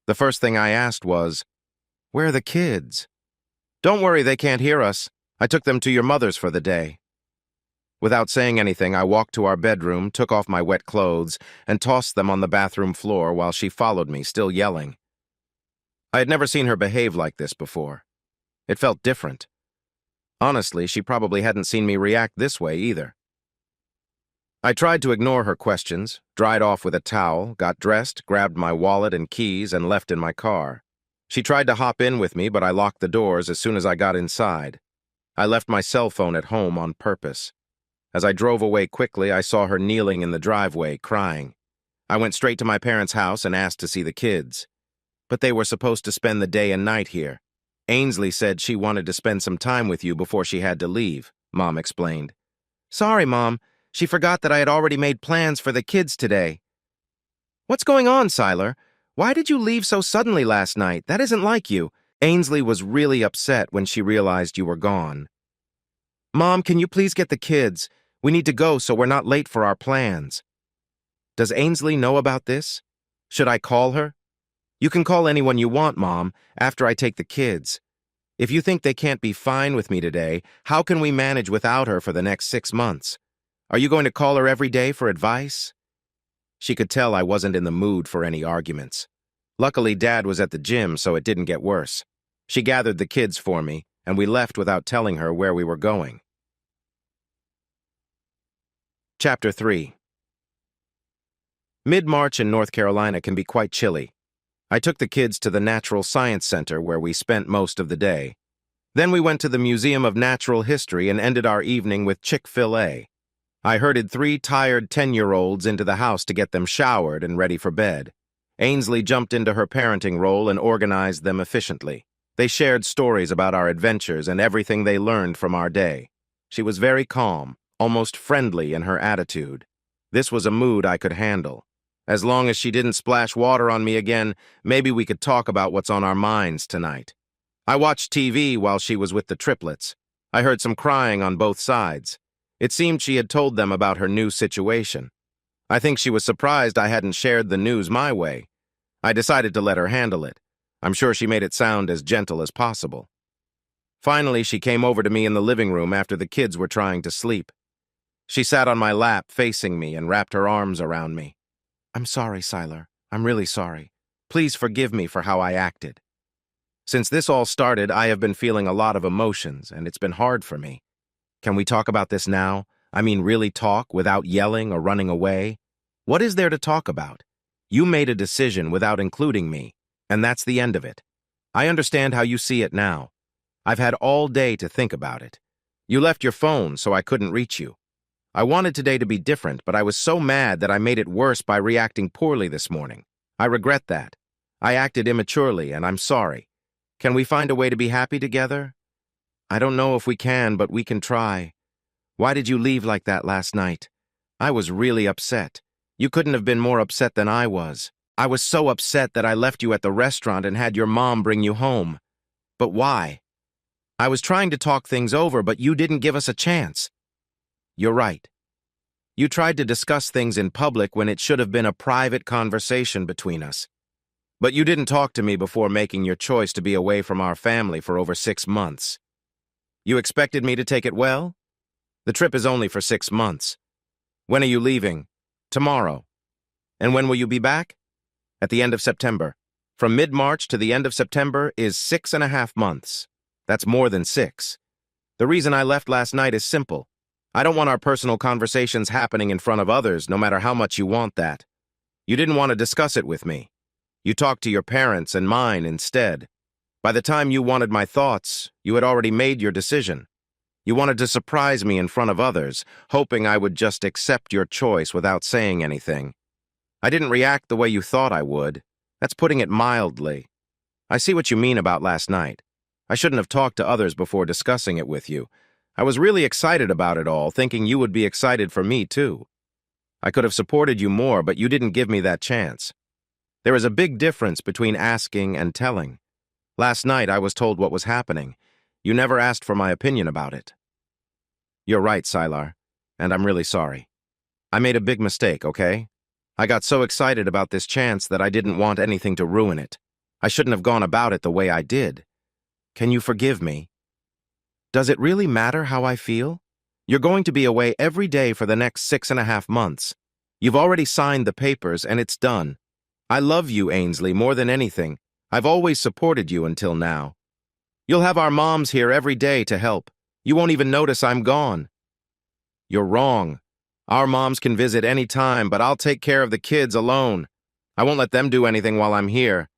The first thing I asked was, "Where are the kids?" "Don't worry, they can't hear us. I took them to your mother's for the day." Without saying anything, I walked to our bedroom, took off my wet clothes, and tossed them on the bathroom floor while she followed me, still yelling. I had never seen her behave like this before. It felt different. Honestly, she probably hadn't seen me react this way either. I tried to ignore her questions, dried off with a towel, got dressed, grabbed my wallet and keys, and left in my car. She tried to hop in with me, but I locked the doors as soon as I got inside. I left my cell phone at home on purpose. As I drove away quickly, I saw her kneeling in the driveway, crying. I went straight to my parents' house and asked to see the kids. But they were supposed to spend the day and night here. Ainsley said she wanted to spend some time with you before she had to leave, Mom explained. "Sorry, Mom. She forgot that I had already made plans for the kids today." "What's going on, Siler? Why did you leave so suddenly last night? That isn't like you." Ainsley was really upset when she realized you were gone. "Mom, can you please get the kids? We need to go so we're not late for our plans." "Does Ainsley know about this? Should I call her?" "You can call anyone you want, Mom, after I take the kids. If you think they can't be fine with me today, how can we manage without her for the next 6 months? Are you going to call her every day for advice?" She could tell I wasn't in the mood for any arguments. Luckily, Dad was at the gym, so it didn't get worse. She gathered the kids for me, and we left without telling her where we were going. Chapter 3. Mid-March in North Carolina can be quite chilly. I took the kids to the Natural Science Center where we spent most of the day. Then we went to the Museum of Natural History and ended our evening with Chick-fil-A. I herded 3 tired 10-year-olds into the house to get them showered and ready for bed. Ainsley jumped into her parenting role and organized them efficiently. They shared stories about our adventures and everything they learned from our day. She was very calm, almost friendly in her attitude. This was a mood I could handle. As long as she didn't splash water on me again, maybe we could talk about what's on our minds tonight. I watched TV while she was with the triplets. I heard some crying on both sides. It seemed she had told them about her new situation. I think she was surprised I hadn't shared the news my way. I decided to let her handle it. I'm sure she made it sound as gentle as possible. Finally, she came over to me in the living room after the kids were trying to sleep. She sat on my lap facing me and wrapped her arms around me. "I'm sorry, Siler. I'm really sorry. Please forgive me for how I acted. Since this all started, I have been feeling a lot of emotions, and it's been hard for me. Can we talk about this now? I mean, really talk without yelling or running away? What is there to talk about? You made a decision without including me, and that's the end of it. I understand how you see it now. I've had all day to think about it. You left your phone, so I couldn't reach you. I wanted today to be different, but I was so mad that I made it worse by reacting poorly this morning. I regret that. I acted immaturely, and I'm sorry. Can we find a way to be happy together? I don't know if we can, but we can try. Why did you leave like that last night? I was really upset. You couldn't have been more upset than I was. I was so upset that I left you at the restaurant and had your mom bring you home. But why? I was trying to talk things over, but you didn't give us a chance. You're right. You tried to discuss things in public when it should have been a private conversation between us. But you didn't talk to me before making your choice to be away from our family for over 6 months. You expected me to take it well? The trip is only for 6 months. When are you leaving? Tomorrow. And when will you be back? At the end of September. From mid-March to the end of September is 6.5 months. That's more than 6. The reason I left last night is simple. I don't want our personal conversations happening in front of others, no matter how much you want that. You didn't want to discuss it with me. You talked to your parents and mine instead. By the time you wanted my thoughts, you had already made your decision. You wanted to surprise me in front of others, hoping I would just accept your choice without saying anything. I didn't react the way you thought I would. That's putting it mildly. I see what you mean about last night. I shouldn't have talked to others before discussing it with you. I was really excited about it all, thinking you would be excited for me, too. I could have supported you more, but you didn't give me that chance. There is a big difference between asking and telling. Last night, I was told what was happening. You never asked for my opinion about it. You're right, Sylar, and I'm really sorry. I made a big mistake, okay? I got so excited about this chance that I didn't want anything to ruin it. I shouldn't have gone about it the way I did. Can you forgive me? Does it really matter how I feel? You're going to be away every day for the next 6.5 months. You've already signed the papers, and it's done. I love you, Ainsley, more than anything. I've always supported you until now. You'll have our moms here every day to help. You won't even notice I'm gone. You're wrong. Our moms can visit any time, but I'll take care of the kids alone. I won't let them do anything while I'm here.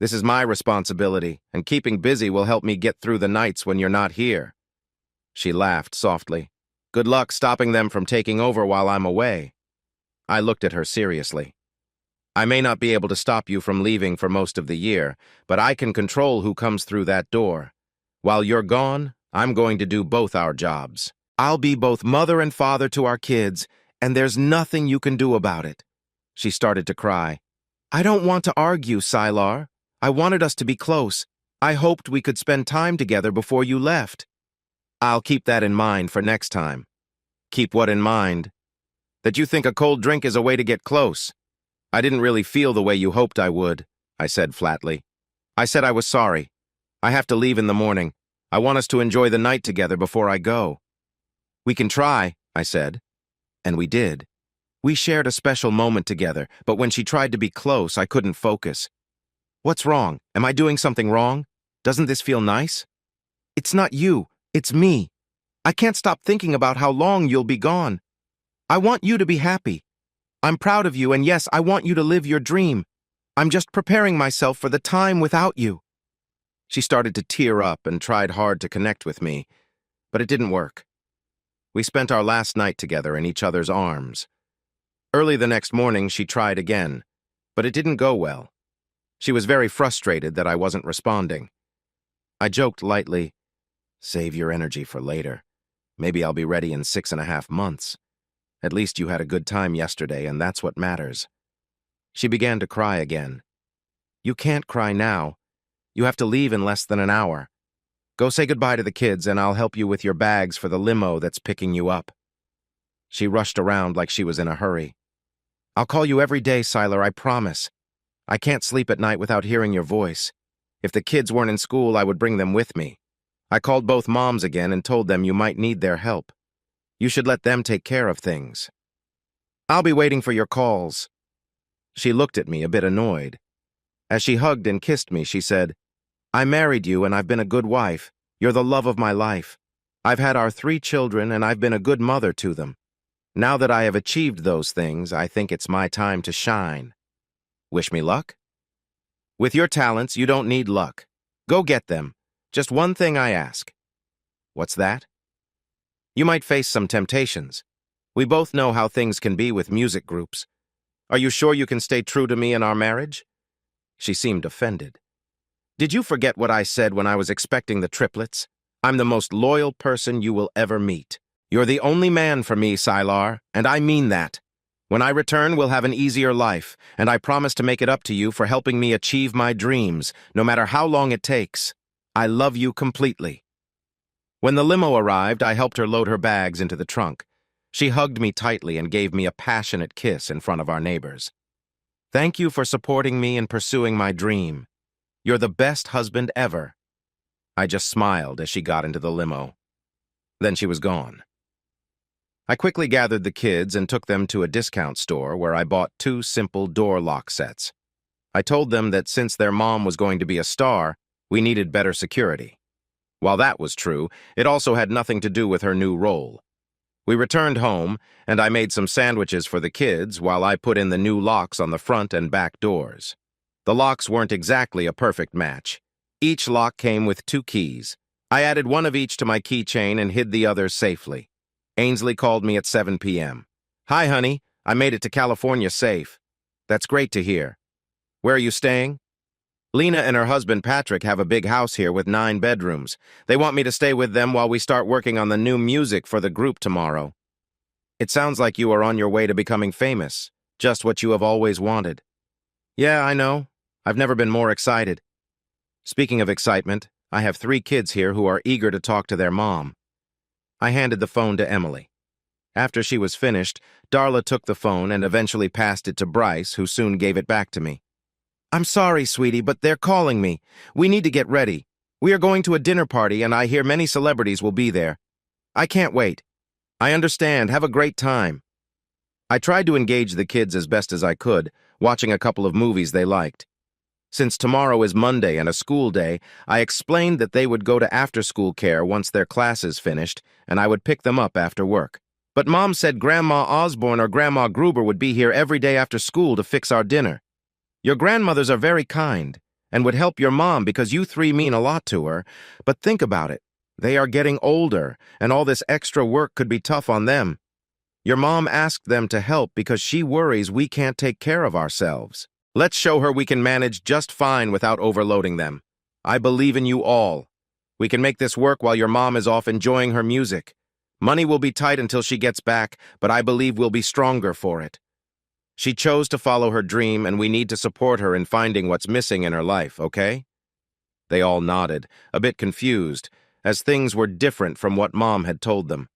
This is my responsibility, and keeping busy will help me get through the nights when you're not here. She laughed softly. Good luck stopping them from taking over while I'm away. I looked at her seriously. I may not be able to stop you from leaving for most of the year, but I can control who comes through that door. While you're gone, I'm going to do both our jobs. I'll be both mother and father to our kids, and there's nothing you can do about it. She started to cry. I don't want to argue, Sylar. I wanted us to be close. I hoped we could spend time together before you left. I'll keep that in mind for next time. Keep what in mind? That you think a cold drink is a way to get close. I didn't really feel the way you hoped I would, I said flatly. I said I was sorry. I have to leave in the morning. I want us to enjoy the night together before I go. We can try, I said. And we did. We shared a special moment together, but when she tried to be close, I couldn't focus. What's wrong? Am I doing something wrong? Doesn't this feel nice? It's not you. It's me. I can't stop thinking about how long you'll be gone. I want you to be happy. I'm proud of you, and yes, I want you to live your dream. I'm just preparing myself for the time without you. She started to tear up and tried hard to connect with me, but it didn't work. We spent our last night together in each other's arms. Early the next morning, she tried again, but it didn't go well. She was very frustrated that I wasn't responding. I joked lightly, save your energy for later. Maybe I'll be ready in 6.5 months. At least you had a good time yesterday, and that's what matters. She began to cry again. You can't cry now. You have to leave in less than an hour. Go say goodbye to the kids, and I'll help you with your bags for the limo that's picking you up. She rushed around like she was in a hurry. I'll call you every day, Sylar, I promise. I can't sleep at night without hearing your voice. If the kids weren't in school, I would bring them with me. I called both moms again and told them you might need their help. You should let them take care of things. I'll be waiting for your calls. She looked at me a bit annoyed. As she hugged and kissed me, she said, I married you and I've been a good wife. You're the love of my life. I've had our 3 children and I've been a good mother to them. Now that I have achieved those things, I think it's my time to shine. Wish me luck? With your talents, you don't need luck. Go get them. Just one thing I ask. What's that? You might face some temptations. We both know how things can be with music groups. Are you sure you can stay true to me in our marriage? She seemed offended. Did you forget what I said when I was expecting the triplets? I'm the most loyal person you will ever meet. You're the only man for me, Sylar, and I mean that. When I return, we'll have an easier life, and I promise to make it up to you for helping me achieve my dreams, no matter how long it takes. I love you completely. When the limo arrived, I helped her load her bags into the trunk. She hugged me tightly and gave me a passionate kiss in front of our neighbors. Thank you for supporting me in pursuing my dream. You're the best husband ever. I just smiled as she got into the limo. Then she was gone. I quickly gathered the kids and took them to a discount store where I bought 2 simple door lock sets. I told them that since their mom was going to be a star, we needed better security. While that was true, it also had nothing to do with her new role. We returned home, and I made some sandwiches for the kids while I put in the new locks on the front and back doors. The locks weren't exactly a perfect match. Each lock came with 2 keys. I added one of each to my keychain and hid the others safely. Ainsley called me at 7 p.m. Hi, honey. I made it to California safe. That's great to hear. Where are you staying? Lena and her husband Patrick have a big house here with 9 bedrooms. They want me to stay with them while we start working on the new music for the group tomorrow. It sounds like you are on your way to becoming famous, just what you have always wanted. Yeah, I know. I've never been more excited. Speaking of excitement, I have 3 kids here who are eager to talk to their mom. I handed the phone to Emily. After she was finished, Darla took the phone and eventually passed it to Bryce, who soon gave it back to me. I'm sorry, sweetie, but they're calling me. We need to get ready. We are going to a dinner party, and I hear many celebrities will be there. I can't wait. I understand. Have a great time. I tried to engage the kids as best as I could, watching a couple of movies they liked. Since tomorrow is Monday and a school day, I explained that they would go to after-school care once their classes finished, and I would pick them up after work. But Mom said Grandma Osborne or Grandma Gruber would be here every day after school to fix our dinner. Your grandmothers are very kind and would help your mom because you 3 mean a lot to her, but think about it. They are getting older, and all this extra work could be tough on them. Your mom asked them to help because she worries we can't take care of ourselves. Let's show her we can manage just fine without overloading them. I believe in you all. We can make this work while your mom is off enjoying her music. Money will be tight until she gets back, but I believe we'll be stronger for it. She chose to follow her dream, and we need to support her in finding what's missing in her life, okay? They all nodded, a bit confused, as things were different from what Mom had told them.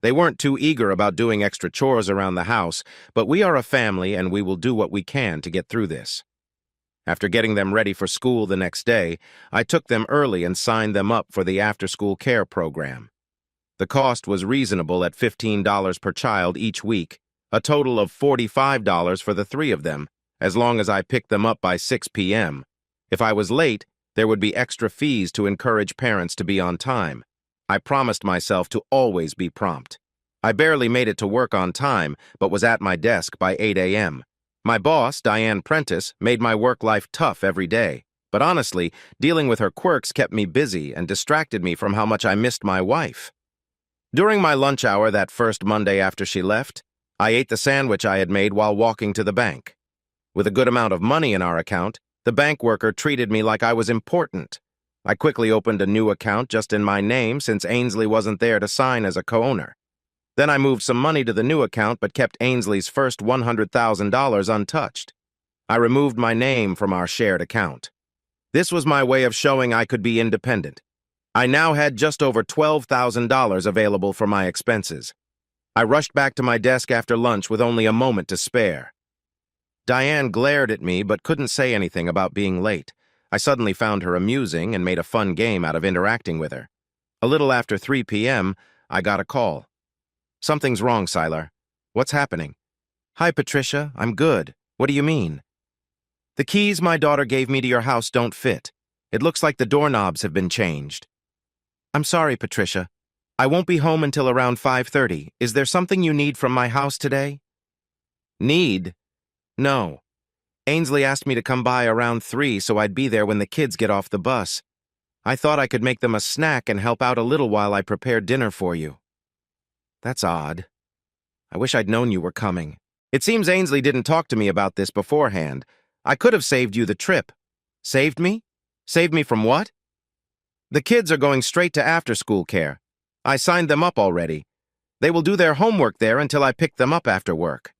They weren't too eager about doing extra chores around the house, but we are a family and we will do what we can to get through this. After getting them ready for school the next day, I took them early and signed them up for the after-school care program. The cost was reasonable at $15 per child each week, a total of $45 for the 3 of them, as long as I picked them up by 6 p.m. If I was late, there would be extra fees to encourage parents to be on time. I promised myself to always be prompt. I barely made it to work on time, but was at my desk by 8 a.m. My boss, Diane Prentice, made my work life tough every day. But honestly, dealing with her quirks kept me busy and distracted me from how much I missed my wife. During my lunch hour that first Monday after she left, I ate the sandwich I had made while walking to the bank. With a good amount of money in our account, the bank worker treated me like I was important. I quickly opened a new account just in my name since Ainsley wasn't there to sign as a co-owner. Then I moved some money to the new account but kept Ainsley's first $100,000 untouched. I removed my name from our shared account. This was my way of showing I could be independent. I now had just over $12,000 available for my expenses. I rushed back to my desk after lunch with only a moment to spare. Diane glared at me but couldn't say anything about being late. I suddenly found her amusing and made a fun game out of interacting with her. A little after 3 p.m., I got a call. Something's wrong, Sylar. What's happening? Hi, Patricia. I'm good. What do you mean? The keys my daughter gave me to your house don't fit. It looks like the doorknobs have been changed. I'm sorry, Patricia. I won't be home until around 5:30. Is there something you need from my house today? Need? No. Ainsley asked me to come by around 3 so I'd be there when the kids get off the bus. I thought I could make them a snack and help out a little while I prepare dinner for you. That's odd. I wish I'd known you were coming. It seems Ainsley didn't talk to me about this beforehand. I could have saved you the trip. Saved me? Saved me from what? The kids are going straight to after-school care. I signed them up already. They will do their homework there until I pick them up after work.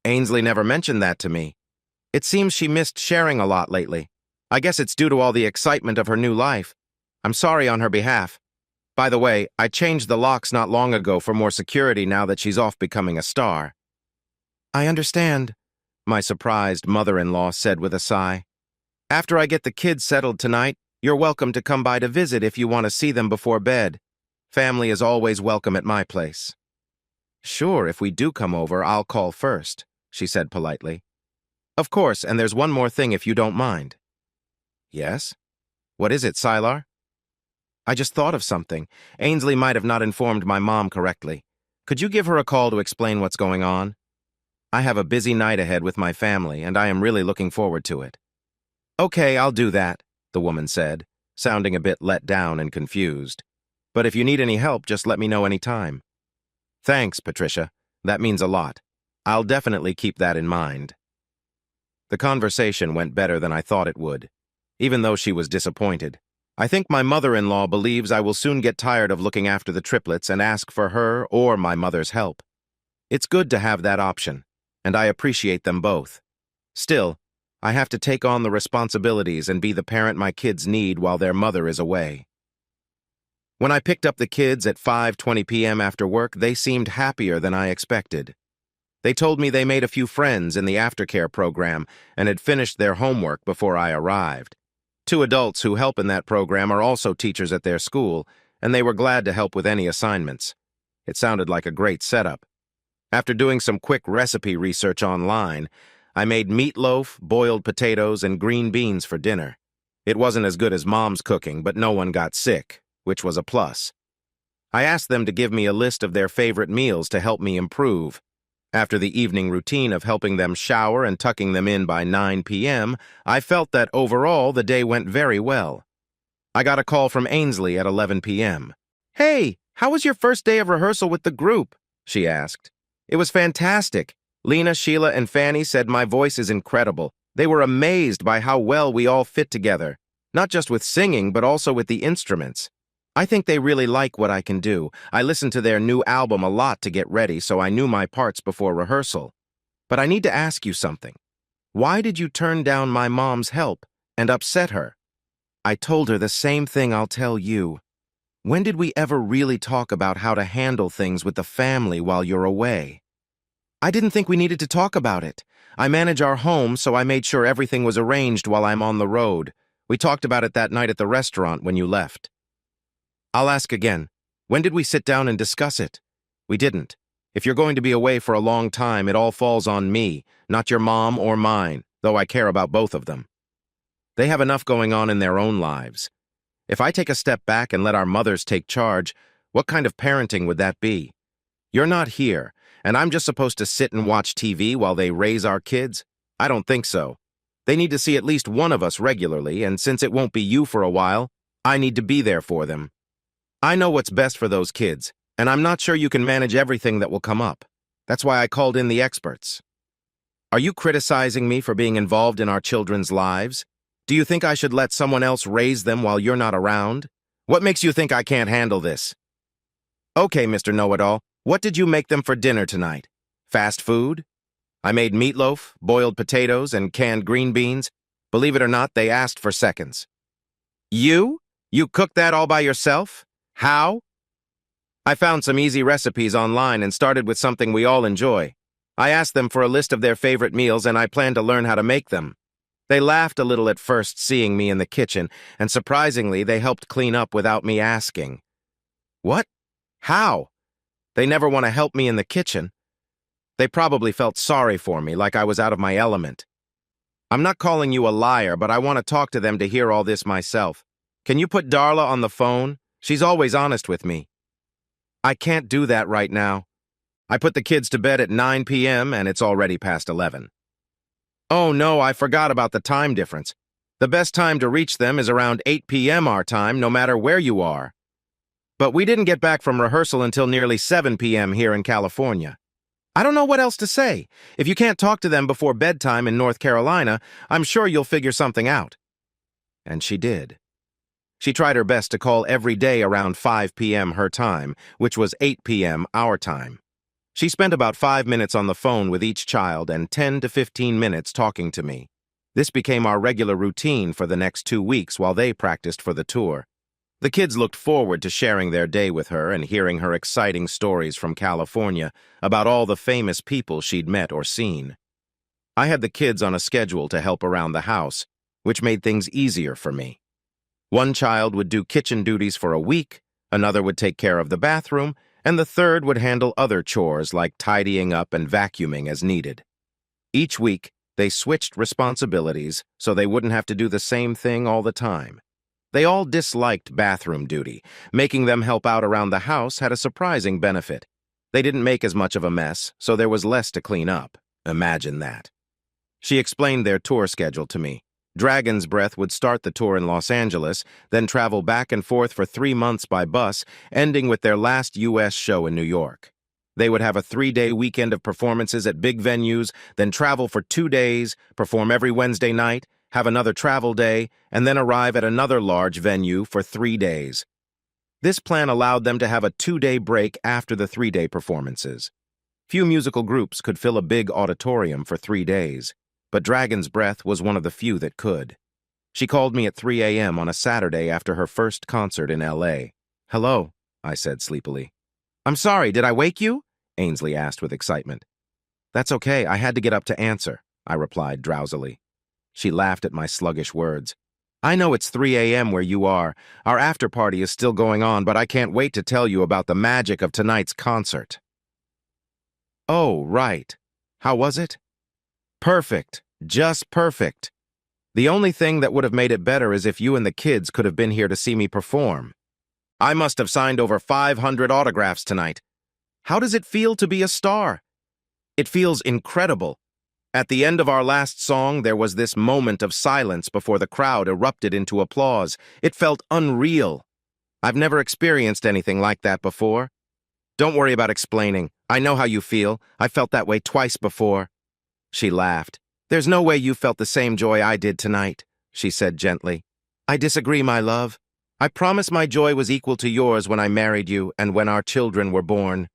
Ainsley never mentioned that to me. It seems she missed sharing a lot lately. I guess it's due to all the excitement of her new life. I'm sorry on her behalf. By the way, I changed the locks not long ago for more security now that she's off becoming a star. I understand, my surprised mother-in-law said with a sigh. After I get the kids settled tonight, you're welcome to come by to visit if you want to see them before bed. Family is always welcome at my place. Sure, if we do come over, I'll call first, she said politely. Of course, and there's one more thing if you don't mind. Yes? What is it, Sylar? I just thought of something. Ainsley might have not informed my mom correctly. Could you give her a call to explain what's going on? I have a busy night ahead with my family, and I am really looking forward to it. Okay, I'll do that, the woman said, sounding a bit let down and confused. But if you need any help, just let me know any time. Thanks, Patricia. That means a lot. I'll definitely keep that in mind. The conversation went better than I thought it would, even though she was disappointed. I think my mother-in-law believes I will soon get tired of looking after the triplets and ask for her or my mother's help. It's good to have that option, and I appreciate them both. Still, I have to take on the responsibilities and be the parent my kids need while their mother is away. When I picked up the kids at 5:20 p.m. after work, they seemed happier than I expected. They told me they made a few friends in the aftercare program and had finished their homework before I arrived. 2 adults who help in that program are also teachers at their school, and they were glad to help with any assignments. It sounded like a great setup. After doing some quick recipe research online, I made meatloaf, boiled potatoes, and green beans for dinner. It wasn't as good as Mom's cooking, but no one got sick, which was a plus. I asked them to give me a list of their favorite meals to help me improve. After the evening routine of helping them shower and tucking them in by 9 p.m., I felt that overall the day went very well. I got a call from Ainsley at 11 p.m. "Hey, how was your first day of rehearsal with the group?" she asked. "It was fantastic. Lena, Sheila, and Fanny said my voice is incredible. They were amazed by how well we all fit together, not just with singing, but also with the instruments. I think they really like what I can do. I listened to their new album a lot to get ready, so I knew my parts before rehearsal. But I need to ask you something. Why did you turn down my mom's help and upset her?" I told her the same thing I'll tell you. When did we ever really talk about how to handle things with the family while you're away? I didn't think we needed to talk about it. I manage our home, so I made sure everything was arranged while I'm on the road. We talked about it that night at the restaurant when you left. I'll ask again. When did we sit down and discuss it? We didn't. If you're going to be away for a long time, it all falls on me, not your mom or mine, though I care about both of them. They have enough going on in their own lives. If I take a step back and let our mothers take charge, what kind of parenting would that be? You're not here, and I'm just supposed to sit and watch TV while they raise our kids? I don't think so. They need to see at least one of us regularly, and since it won't be you for a while, I need to be there for them. I know what's best for those kids, and I'm not sure you can manage everything that will come up. That's why I called in the experts. Are you criticizing me for being involved in our children's lives? Do you think I should let someone else raise them while you're not around? What makes you think I can't handle this? Okay, Mr. Know-It-All, what did you make them for dinner tonight? Fast food? I made meatloaf, boiled potatoes, and canned green beans. Believe it or not, they asked for seconds. You? You cooked that all by yourself? How? I found some easy recipes online and started with something we all enjoy. I asked them for a list of their favorite meals and I plan to learn how to make them. They laughed a little at first seeing me in the kitchen, and surprisingly, they helped clean up without me asking. What? How? They never want to help me in the kitchen. They probably felt sorry for me, like I was out of my element. I'm not calling you a liar, but I want to talk to them to hear all this myself. Can you put Darla on the phone? She's always honest with me. I can't do that right now. I put the kids to bed at 9 p.m. and it's already past 11. Oh no, I forgot about the time difference. The best time to reach them is around 8 p.m. our time, no matter where you are. But we didn't get back from rehearsal until nearly 7 p.m. here in California. I don't know what else to say. If you can't talk to them before bedtime in North Carolina, I'm sure you'll figure something out. And she did. She tried her best to call every day around 5 p.m. her time, which was 8 p.m. our time. She spent about 5 minutes on the phone with each child and 10 to 15 minutes talking to me. This became our regular routine for the next 2 weeks while they practiced for the tour. The kids looked forward to sharing their day with her and hearing her exciting stories from California about all the famous people she'd met or seen. I had the kids on a schedule to help around the house, which made things easier for me. One child would do kitchen duties for a week, another would take care of the bathroom, and the third would handle other chores like tidying up and vacuuming as needed. Each week, they switched responsibilities so they wouldn't have to do the same thing all the time. They all disliked bathroom duty. Making them help out around the house had a surprising benefit. They didn't make as much of a mess, so there was less to clean up. Imagine that. She explained their tour schedule to me. Dragon's Breath would start the tour in Los Angeles, then travel back and forth for 3 months by bus, ending with their last U.S. show in New York. They would have a 3-day weekend of performances at big venues, then travel for 2 days, perform every Wednesday night, have another travel day, and then arrive at another large venue for 3 days. This plan allowed them to have a 2-day break after the 3-day performances. Few musical groups could fill a big auditorium for 3 days, but Dragon's Breath was one of the few that could. She called me at 3 a.m. on a Saturday after her first concert in L.A. "Hello," I said sleepily. "I'm sorry, did I wake you?" Ainsley asked with excitement. "That's okay, I had to get up to answer," I replied drowsily. She laughed at my sluggish words. "I know it's 3 a.m. where you are. Our after-party is still going on, but I can't wait to tell you about the magic of tonight's concert." "Oh, right. How was it?" "Perfect. Just perfect. The only thing that would have made it better is if you and the kids could have been here to see me perform. I must have signed over 500 autographs tonight. How does it feel to be a star?" "It feels incredible. At the end of our last song, there was this moment of silence before the crowd erupted into applause. It felt unreal. I've never experienced anything like that before. Don't worry about explaining. I know how you feel. I felt that way twice before." She laughed. "There's no way you felt the same joy I did tonight," she said gently. "I disagree, my love. I promise my joy was equal to yours when I married you and when our children were born."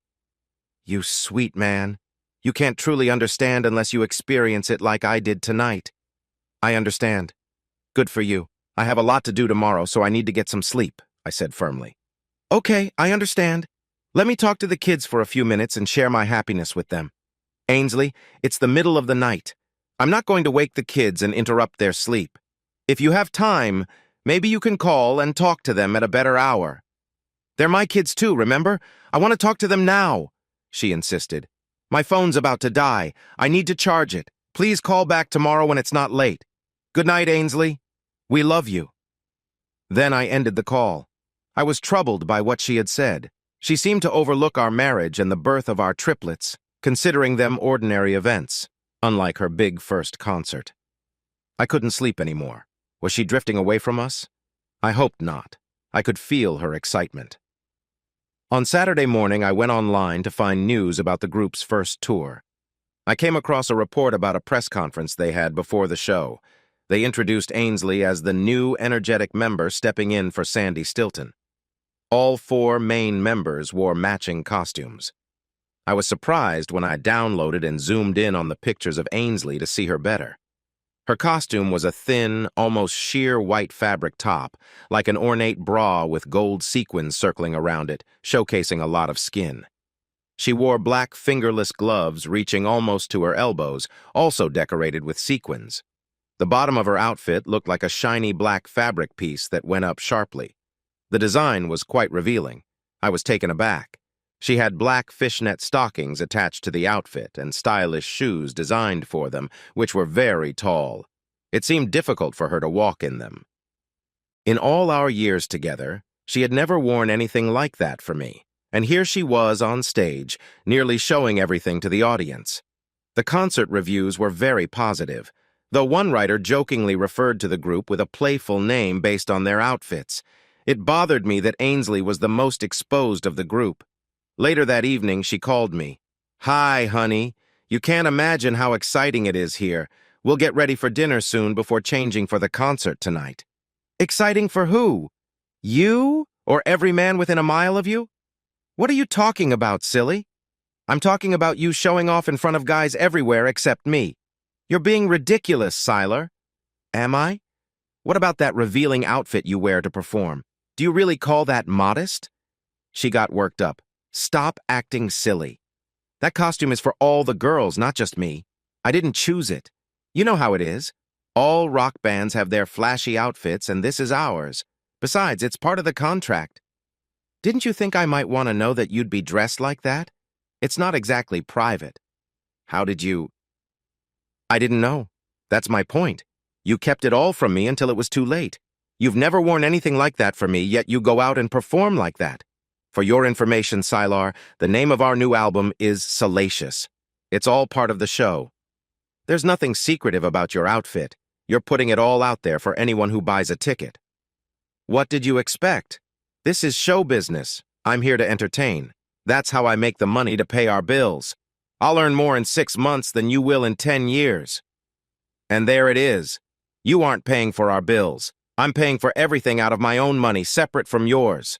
"You sweet man. You can't truly understand unless you experience it like I did tonight." "I understand. Good for you. I have a lot to do tomorrow, so I need to get some sleep," I said firmly. "Okay, I understand. Let me talk to the kids for a few minutes and share my happiness with them. Ainsley, it's the middle of the night. I'm not going to wake the kids and interrupt their sleep. If you have time, maybe you can call and talk to them at a better hour." "They're my kids too, remember? I want to talk to them now," she insisted. "My phone's about to die. I need to charge it. Please call back tomorrow when it's not late. Good night, Ainsley. We love you." Then I ended the call. I was troubled by what she had said. She seemed to overlook our marriage and the birth of our triplets, considering them ordinary events, unlike her big first concert. I couldn't sleep anymore. Was she drifting away from us? I hoped not. I could feel her excitement. On Saturday morning, I went online to find news about the group's first tour. I came across a report about a press conference they had before the show. They introduced Ainsley as the new energetic member stepping in for Sandy Stilton. All 4 main members wore matching costumes. I was surprised when I downloaded and zoomed in on the pictures of Ainsley to see her better. Her costume was a thin, almost sheer white fabric top, like an ornate bra with gold sequins circling around it, showcasing a lot of skin. She wore black fingerless gloves reaching almost to her elbows, also decorated with sequins. The bottom of her outfit looked like a shiny black fabric piece that went up sharply. The design was quite revealing. I was taken aback. She had black fishnet stockings attached to the outfit and stylish shoes designed for them, which were very tall. It seemed difficult for her to walk in them. In all our years together, she had never worn anything like that for me, and here she was on stage, nearly showing everything to the audience. The concert reviews were very positive, though one writer jokingly referred to the group with a playful name based on their outfits. It bothered me that Ainsley was the most exposed of the group. Later that evening, she called me. "Hi, honey. You can't imagine how exciting it is here. We'll get ready for dinner soon before changing for the concert tonight." "Exciting for who? You? Or every man within a mile of you?" "What are you talking about, silly?" "I'm talking about you showing off in front of guys everywhere except me. You're being ridiculous, Siler." "Am I? What about that revealing outfit you wear to perform? Do you really call that modest?" She got worked up. "Stop acting silly. That costume is for all the girls, not just me. I didn't choose it. You know how it is. All rock bands have their flashy outfits, and this is ours. Besides, it's part of the contract. Didn't you think I might want to know that you'd be dressed like that? It's not exactly private." "How did you—" "I didn't know. That's my point. You kept it all from me until it was too late. You've never worn anything like that for me, yet you go out and perform like that. For your information, Sylar, the name of our new album is Salacious. It's all part of the show. There's nothing secretive about your outfit. You're putting it all out there for anyone who buys a ticket." "What did you expect? This is show business. I'm here to entertain. That's how I make the money to pay our bills. I'll earn more in 6 months than you will in 10 years. And there it is. You aren't paying for our bills. I'm paying for everything out of my own money, separate from yours.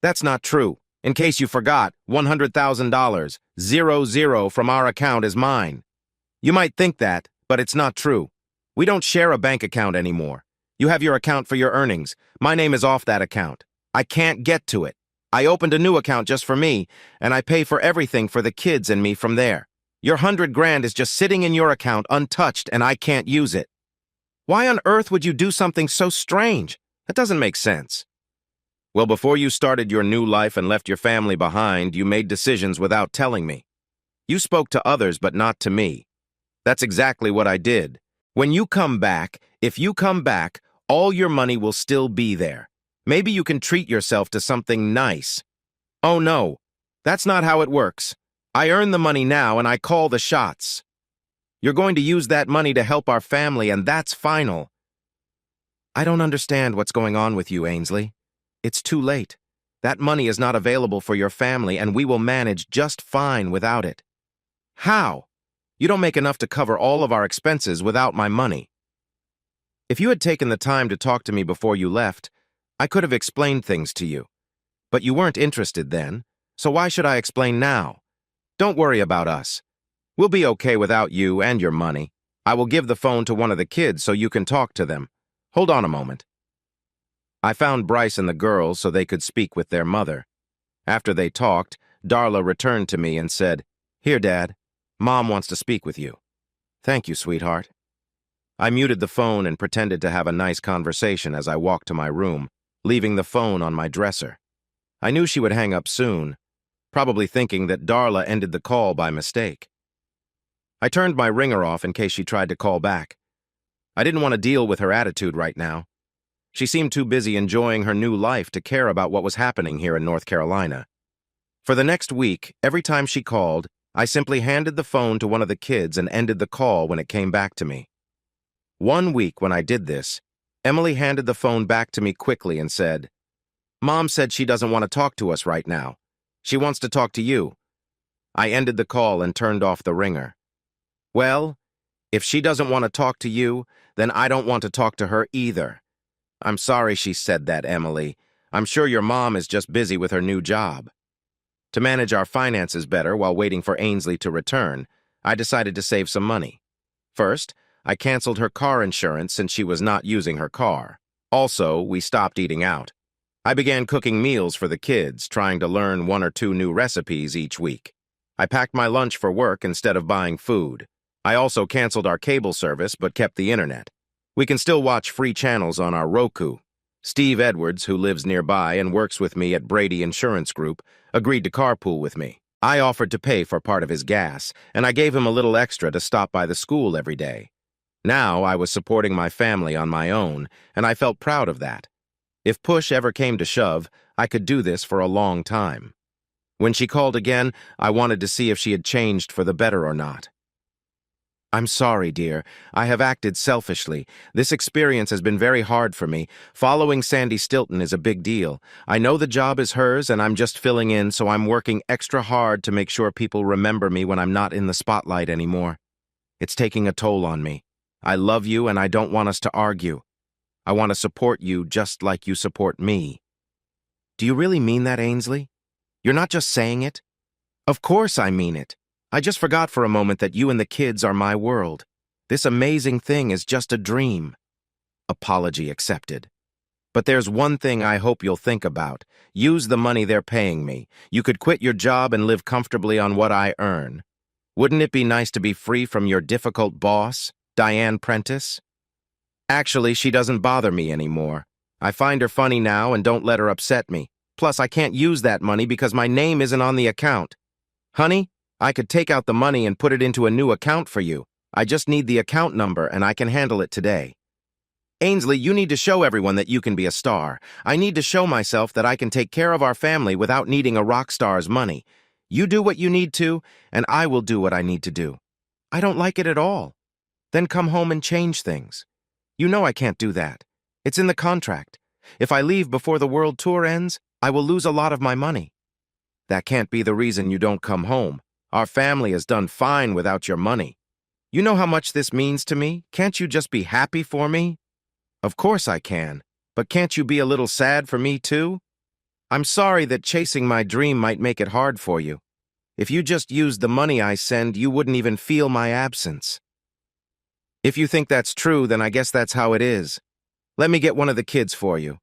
That's not true. In case you forgot, $100,000, 00 from our account is mine. You might think that, but it's not true. We don't share a bank account anymore. You have your account for your earnings. My name is off that account. I can't get to it. I opened a new account just for me, and I pay for everything for the kids and me from there. Your 100 grand is just sitting in your account untouched, and I can't use it. Why on earth would you do something so strange? That doesn't make sense. Well, before you started your new life and left your family behind, you made decisions without telling me. You spoke to others, but not to me. That's exactly what I did. When you come back, if you come back, all your money will still be there. Maybe you can treat yourself to something nice. Oh no, that's not how it works. I earn the money now and I call the shots. You're going to use that money to help our family, and that's final. I don't understand what's going on with you, Ainsley. It's too late. That money is not available for your family, and we will manage just fine without it. How? You don't make enough to cover all of our expenses without my money. If you had taken the time to talk to me before you left, I could have explained things to you. But you weren't interested then, so why should I explain now? Don't worry about us. We'll be okay without you and your money. I will give the phone to one of the kids so you can talk to them. Hold on a moment. I found Bryce and the girls so they could speak with their mother. After they talked, Darla returned to me and said, "Here, Dad. Mom wants to speak with you." "Thank you, sweetheart." I muted the phone and pretended to have a nice conversation as I walked to my room, leaving the phone on my dresser. I knew she would hang up soon, probably thinking that Darla ended the call by mistake. I turned my ringer off in case she tried to call back. I didn't want to deal with her attitude right now. She seemed too busy enjoying her new life to care about what was happening here in North Carolina. For the next week, every time she called, I simply handed the phone to one of the kids and ended the call when it came back to me. One week when I did this, Emily handed the phone back to me quickly and said, "Mom said she doesn't want to talk to us right now. She wants to talk to you." I ended the call and turned off the ringer. Well, if she doesn't want to talk to you, then I don't want to talk to her either. "I'm sorry she said that, Emily. I'm sure your mom is just busy with her new job." To manage our finances better while waiting for Ainsley to return, I decided to save some money. First, I canceled her car insurance since she was not using her car. Also, we stopped eating out. I began cooking meals for the kids, trying to learn 1 or 2 new recipes each week. I packed my lunch for work instead of buying food. I also canceled our cable service but kept the internet. We can still watch free channels on our Roku. Steve Edwards, who lives nearby and works with me at Brady Insurance Group, agreed to carpool with me. I offered to pay for part of his gas, and I gave him a little extra to stop by the school every day. Now I was supporting my family on my own, and I felt proud of that. If push ever came to shove, I could do this for a long time. When she called again, I wanted to see if she had changed for the better or not. "I'm sorry, dear. I have acted selfishly. This experience has been very hard for me. Following Sandy Stilton is a big deal. I know the job is hers and I'm just filling in, so I'm working extra hard to make sure people remember me when I'm not in the spotlight anymore. It's taking a toll on me. I love you and I don't want us to argue. I want to support you just like you support me." "Do you really mean that, Ainsley? You're not just saying it?" "Of course I mean it. I just forgot for a moment that you and the kids are my world. This amazing thing is just a dream." Apology accepted. "But there's one thing I hope you'll think about. Use the money they're paying me. You could quit your job and live comfortably on what I earn. Wouldn't it be nice to be free from your difficult boss, Diane Prentice?" Actually, she doesn't bother me anymore. I find her funny now and don't let her upset me. Plus, I can't use that money because my name isn't on the account. "Honey, I could take out the money and put it into a new account for you. I just need the account number and I can handle it today." "Ainsley, you need to show everyone that you can be a star. I need to show myself that I can take care of our family without needing a rock star's money. You do what you need to, and I will do what I need to do." "I don't like it at all." "Then come home and change things." "You know I can't do that. It's in the contract. If I leave before the world tour ends, I will lose a lot of my money." That can't be the reason you don't come home. Our family has done fine without your money. You know how much this means to me? Can't you just be happy for me? Of course I can, but can't you be a little sad for me too? I'm sorry that chasing my dream might make it hard for you. If you just used the money I send, you wouldn't even feel my absence. If you think that's true, then I guess that's how it is. Let me get one of the kids for you.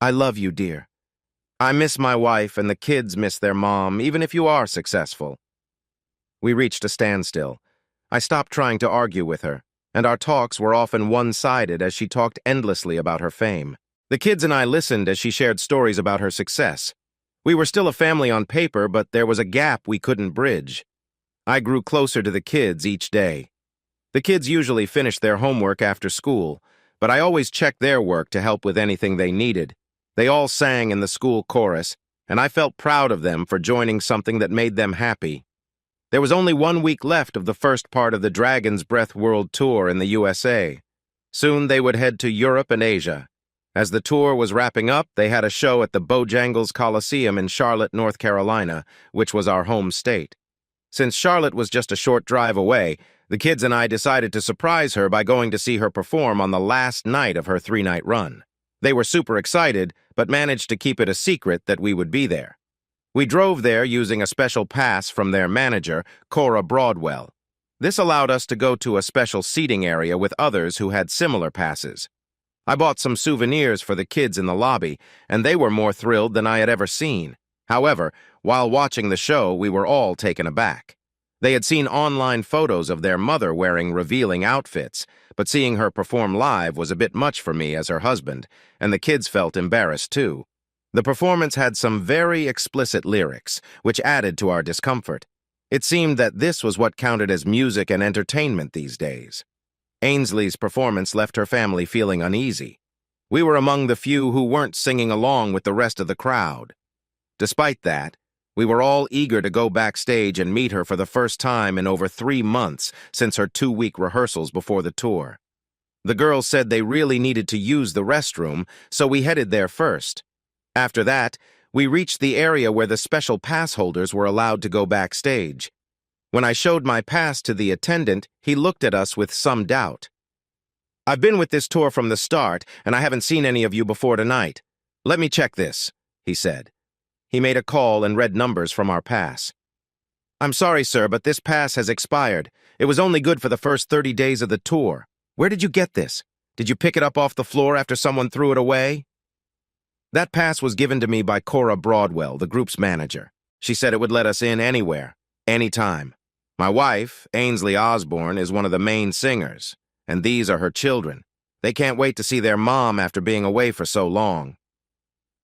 I love you, dear. I miss my wife, and the kids miss their mom, even if you are successful. We reached a standstill. I stopped trying to argue with her, and our talks were often one-sided as she talked endlessly about her fame. The kids and I listened as she shared stories about her success. We were still a family on paper, but there was a gap we couldn't bridge. I grew closer to the kids each day. The kids usually finished their homework after school, but I always checked their work to help with anything they needed. They all sang in the school chorus, and I felt proud of them for joining something that made them happy. There was only 1 week left of the first part of the Dragon's Breath World Tour in the USA. Soon they would head to Europe and Asia. As the tour was wrapping up, they had a show at the Bojangles Coliseum in Charlotte, North Carolina, which was our home state. Since Charlotte was just a short drive away, the kids and I decided to surprise her by going to see her perform on the last night of her 3-night run. They were super excited, but managed to keep it a secret that we would be there. We drove there using a special pass from their manager, Cora Broadwell. This allowed us to go to a special seating area with others who had similar passes. I bought some souvenirs for the kids in the lobby, and they were more thrilled than I had ever seen. However, while watching the show, we were all taken aback. They had seen online photos of their mother wearing revealing outfits, but seeing her perform live was a bit much for me as her husband, and the kids felt embarrassed too. The performance had some very explicit lyrics, which added to our discomfort. It seemed that this was what counted as music and entertainment these days. Ainsley's performance left her family feeling uneasy. We were among the few who weren't singing along with the rest of the crowd. Despite that, we were all eager to go backstage and meet her for the first time in over 3 months since her 2-week rehearsals before the tour. The girls said they really needed to use the restroom, so we headed there first. After that, we reached the area where the special pass holders were allowed to go backstage. When I showed my pass to the attendant, he looked at us with some doubt. "I've been with this tour from the start, and I haven't seen any of you before tonight. Let me check this," he said. He made a call and read numbers from our pass. "I'm sorry, sir, but this pass has expired. It was only good for the first 30 days of the tour. Where did you get this? Did you pick it up off the floor after someone threw it away?" That pass was given to me by Cora Broadwell, the group's manager. She said it would let us in anywhere, anytime. My wife, Ainsley Osborne, is one of the main singers, and these are her children. They can't wait to see their mom after being away for so long.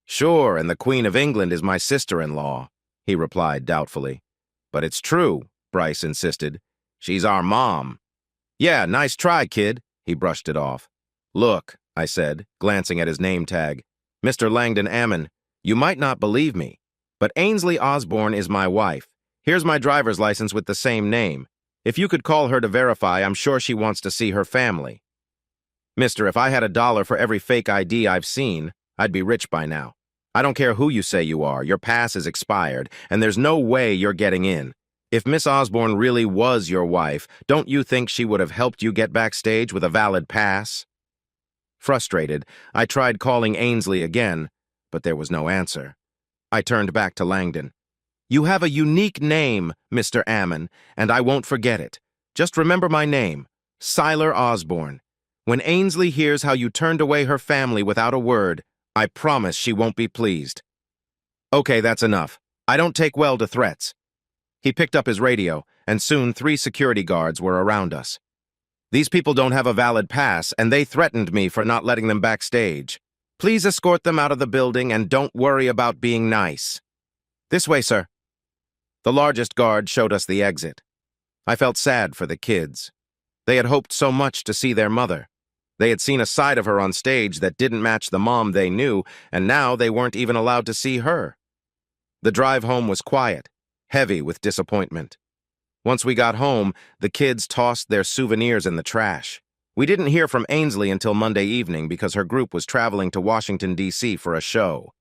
"Sure, and the Queen of England is my sister-in-law," he replied doubtfully. "But it's true," Bryce insisted. "She's our mom." "Yeah, nice try, kid," he brushed it off. "Look," I said, glancing at his name tag, "Mr. Langdon Ammon, you might not believe me, but Ainsley Osborne is my wife. Here's my driver's license with the same name. If you could call her to verify, I'm sure she wants to see her family." "Mister, if I had $1 for every fake ID I've seen, I'd be rich by now. I don't care who you say you are, your pass is expired, and there's no way you're getting in. If Miss Osborne really was your wife, don't you think she would have helped you get backstage with a valid pass?" Frustrated, I tried calling Ainsley again, but there was no answer. I turned back to Langdon. "You have a unique name, Mr. Ammon, and I won't forget it. Just remember my name, Siler Osborne. When Ainsley hears how you turned away her family without a word, I promise she won't be pleased." "Okay, that's enough. I don't take well to threats." He picked up his radio, and soon 3 security guards were around us. "These people don't have a valid pass, and they threatened me for not letting them backstage. Please escort them out of the building and don't worry about being nice." "This way, sir." The largest guard showed us the exit. I felt sad for the kids. They had hoped so much to see their mother. They had seen a side of her on stage that didn't match the mom they knew, and now they weren't even allowed to see her. The drive home was quiet, heavy with disappointment. Once we got home, the kids tossed their souvenirs in the trash. We didn't hear from Ainsley until Monday evening because her group was traveling to Washington, D.C. for a show.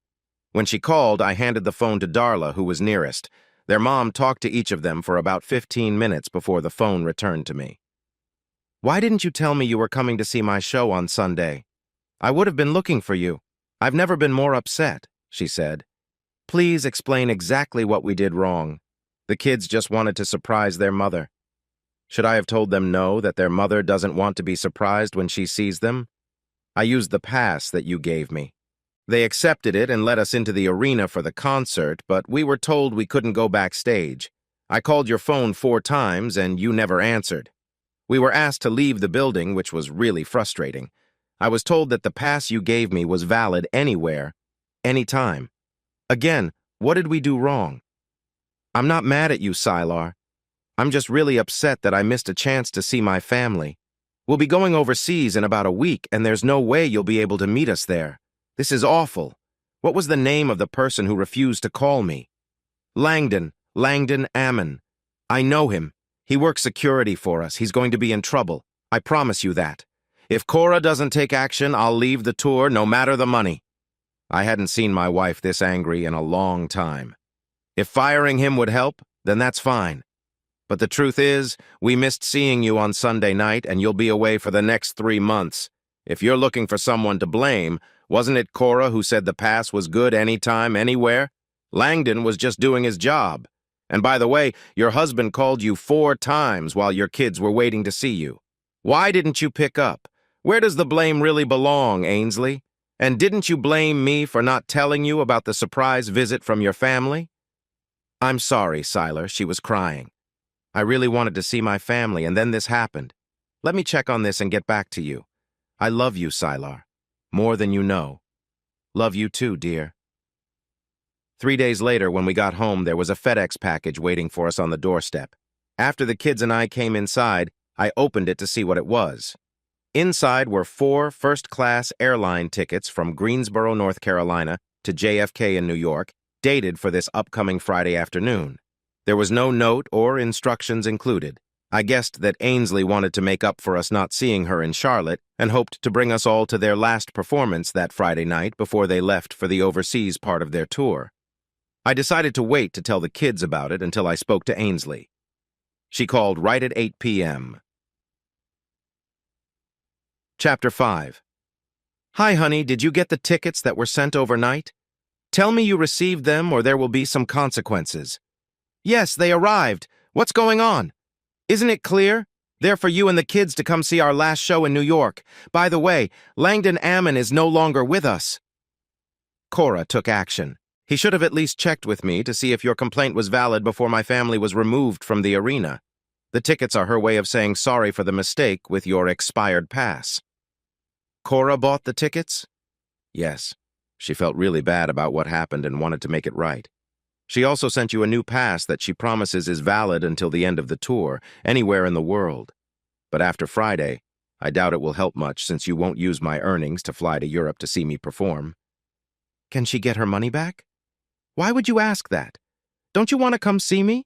When she called, I handed the phone to Darla, who was nearest. Their mom talked to each of them for about 15 minutes before the phone returned to me. "Why didn't you tell me you were coming to see my show on Sunday? I would have been looking for you. I've never been more upset," she said. "Please explain exactly what we did wrong. The kids just wanted to surprise their mother." Should I have told them no, that their mother doesn't want to be surprised when she sees them? I used the pass that you gave me. They accepted it and let us into the arena for the concert, but we were told we couldn't go backstage. I called your phone 4 times and you never answered. We were asked to leave the building, which was really frustrating. I was told that the pass you gave me was valid anywhere, anytime. Again, what did we do wrong? I'm not mad at you, Sylar. I'm just really upset that I missed a chance to see my family. We'll be going overseas in about a week, and there's no way you'll be able to meet us there. This is awful. What was the name of the person who refused to call me? Langdon Ammon. I know him. He works security for us. He's going to be in trouble. I promise you that. If Cora doesn't take action, I'll leave the tour, no matter the money. I hadn't seen my wife this angry in a long time. If firing him would help, then that's fine. But the truth is, we missed seeing you on Sunday night, and you'll be away for the next 3 months. If you're looking for someone to blame, wasn't it Cora who said the pass was good anytime, anywhere? Langdon was just doing his job. And by the way, your husband called you 4 times while your kids were waiting to see you. Why didn't you pick up? Where does the blame really belong, Ainsley? And didn't you blame me for not telling you about the surprise visit from your family? I'm sorry, Sylar, she was crying. I really wanted to see my family, and then this happened. Let me check on this and get back to you. I love you, Sylar. More than you know. Love you too, dear. 3 days later, when we got home, there was a FedEx package waiting for us on the doorstep. After the kids and I came inside, I opened it to see what it was. Inside were 4 first-class airline tickets from Greensboro, North Carolina to JFK in New York, dated for this upcoming Friday afternoon. There was no note or instructions included. I guessed that Ainsley wanted to make up for us not seeing her in Charlotte and hoped to bring us all to their last performance that Friday night before they left for the overseas part of their tour. I decided to wait to tell the kids about it until I spoke to Ainsley. She called right at 8 p.m. Chapter 5. Hi, honey, did you get the tickets that were sent overnight? Tell me you received them or there will be some consequences. Yes, they arrived. What's going on? Isn't it clear? They're for you and the kids to come see our last show in New York. By the way, Langdon Ammon is no longer with us. Cora took action. He should have at least checked with me to see if your complaint was valid before my family was removed from the arena. The tickets are her way of saying sorry for the mistake with your expired pass. Cora bought the tickets? Yes. She felt really bad about what happened and wanted to make it right. She also sent you a new pass that she promises is valid until the end of the tour, anywhere in the world. But after Friday, I doubt it will help much since you won't use my earnings to fly to Europe to see me perform. Can she get her money back? Why would you ask that? Don't you want to come see me?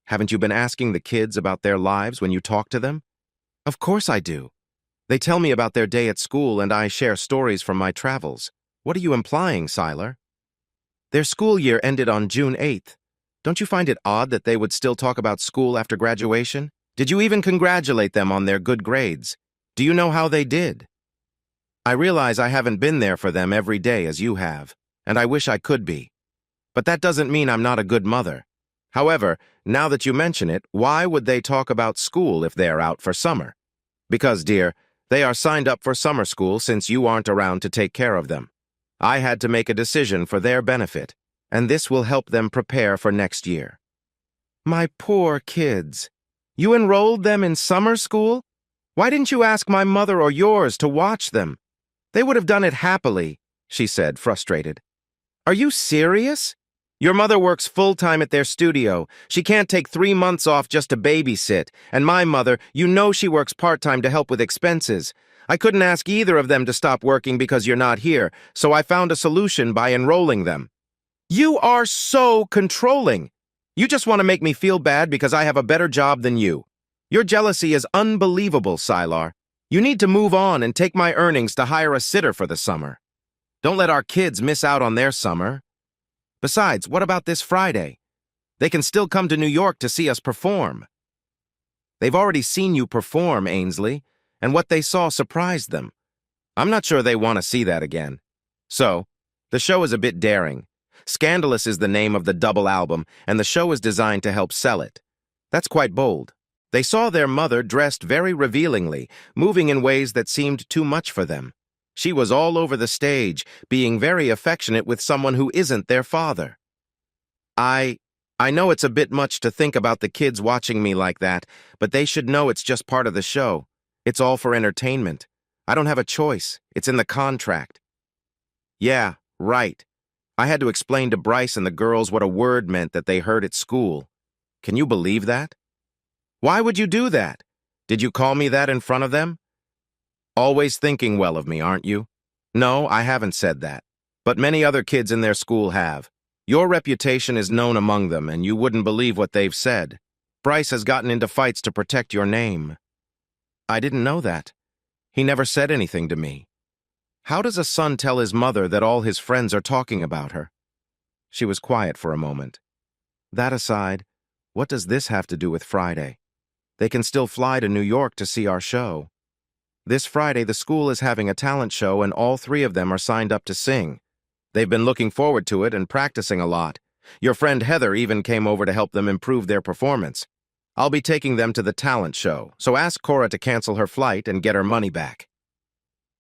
Haven't you been asking the kids about their lives when you talk to them? Of course I do. They tell me about their day at school and I share stories from my travels. What are you implying, Sylar? Their school year ended on June 8th. Don't you find it odd that they would still talk about school after graduation? Did you even congratulate them on their good grades? Do you know how they did? I realize I haven't been there for them every day as you have, and I wish I could be. But that doesn't mean I'm not a good mother. However, now that you mention it, why would they talk about school if they're out for summer? Because, dear, they are signed up for summer school since you aren't around to take care of them. I had to make a decision for their benefit, and this will help them prepare for next year. My poor kids. You enrolled them in summer school? Why didn't you ask my mother or yours to watch them? They would have done it happily, she said, frustrated. Are you serious? Your mother works full-time at their studio. She can't take 3 months off just to babysit. And my mother, you know she works part-time to help with expenses. I couldn't ask either of them to stop working because you're not here, so I found a solution by enrolling them. You are so controlling. You just want to make me feel bad because I have a better job than you. Your jealousy is unbelievable, Sylar. You need to move on and take my earnings to hire a sitter for the summer. Don't let our kids miss out on their summer. Besides, what about this Friday? They can still come to New York to see us perform. They've already seen you perform, Ainsley, and what they saw surprised them. I'm not sure they want to see that again. So, the show is a bit daring. Scandalous is the name of the double album, and the show is designed to help sell it. That's quite bold. They saw their mother dressed very revealingly, moving in ways that seemed too much for them. She was all over the stage, being very affectionate with someone who isn't their father. I know it's a bit much to think about the kids watching me like that, but they should know it's just part of the show. It's all for entertainment. I don't have a choice. It's in the contract. Yeah, right. I had to explain to Bryce and the girls what a word meant that they heard at school. Can you believe that? Why would you do that? Did you call me that in front of them? Always thinking well of me, aren't you? No, I haven't said that. But many other kids in their school have. Your reputation is known among them, and you wouldn't believe what they've said. Bryce has gotten into fights to protect your name. I didn't know that. He never said anything to me. How does a son tell his mother that all his friends are talking about her? She was quiet for a moment. That aside, what does this have to do with Friday? They can still fly to New York to see our show. This Friday, the school is having a talent show, and all three of them are signed up to sing. They've been looking forward to it and practicing a lot. Your friend Heather even came over to help them improve their performance. I'll be taking them to the talent show, so ask Cora to cancel her flight and get her money back.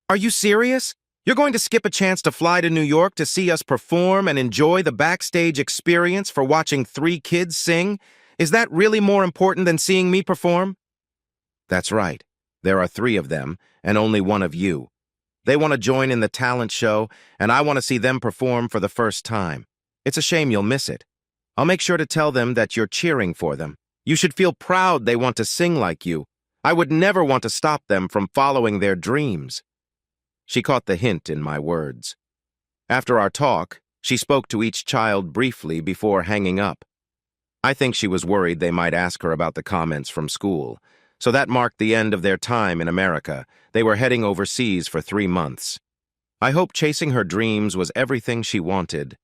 Are you serious? You're going to skip a chance to fly to New York to see us perform and enjoy the backstage experience for watching three kids sing? Is that really more important than seeing me perform? That's right. There are three of them, and only one of you. They want to join in the talent show, and I want to see them perform for the first time. It's a shame you'll miss it. I'll make sure to tell them that you're cheering for them. You should feel proud they want to sing like you. I would never want to stop them from following their dreams. She caught the hint in my words. After our talk, she spoke to each child briefly before hanging up. I think she was worried they might ask her about the comments from school. So that marked the end of their time in America. They were heading overseas for 3 months. I hope chasing her dreams was everything she wanted.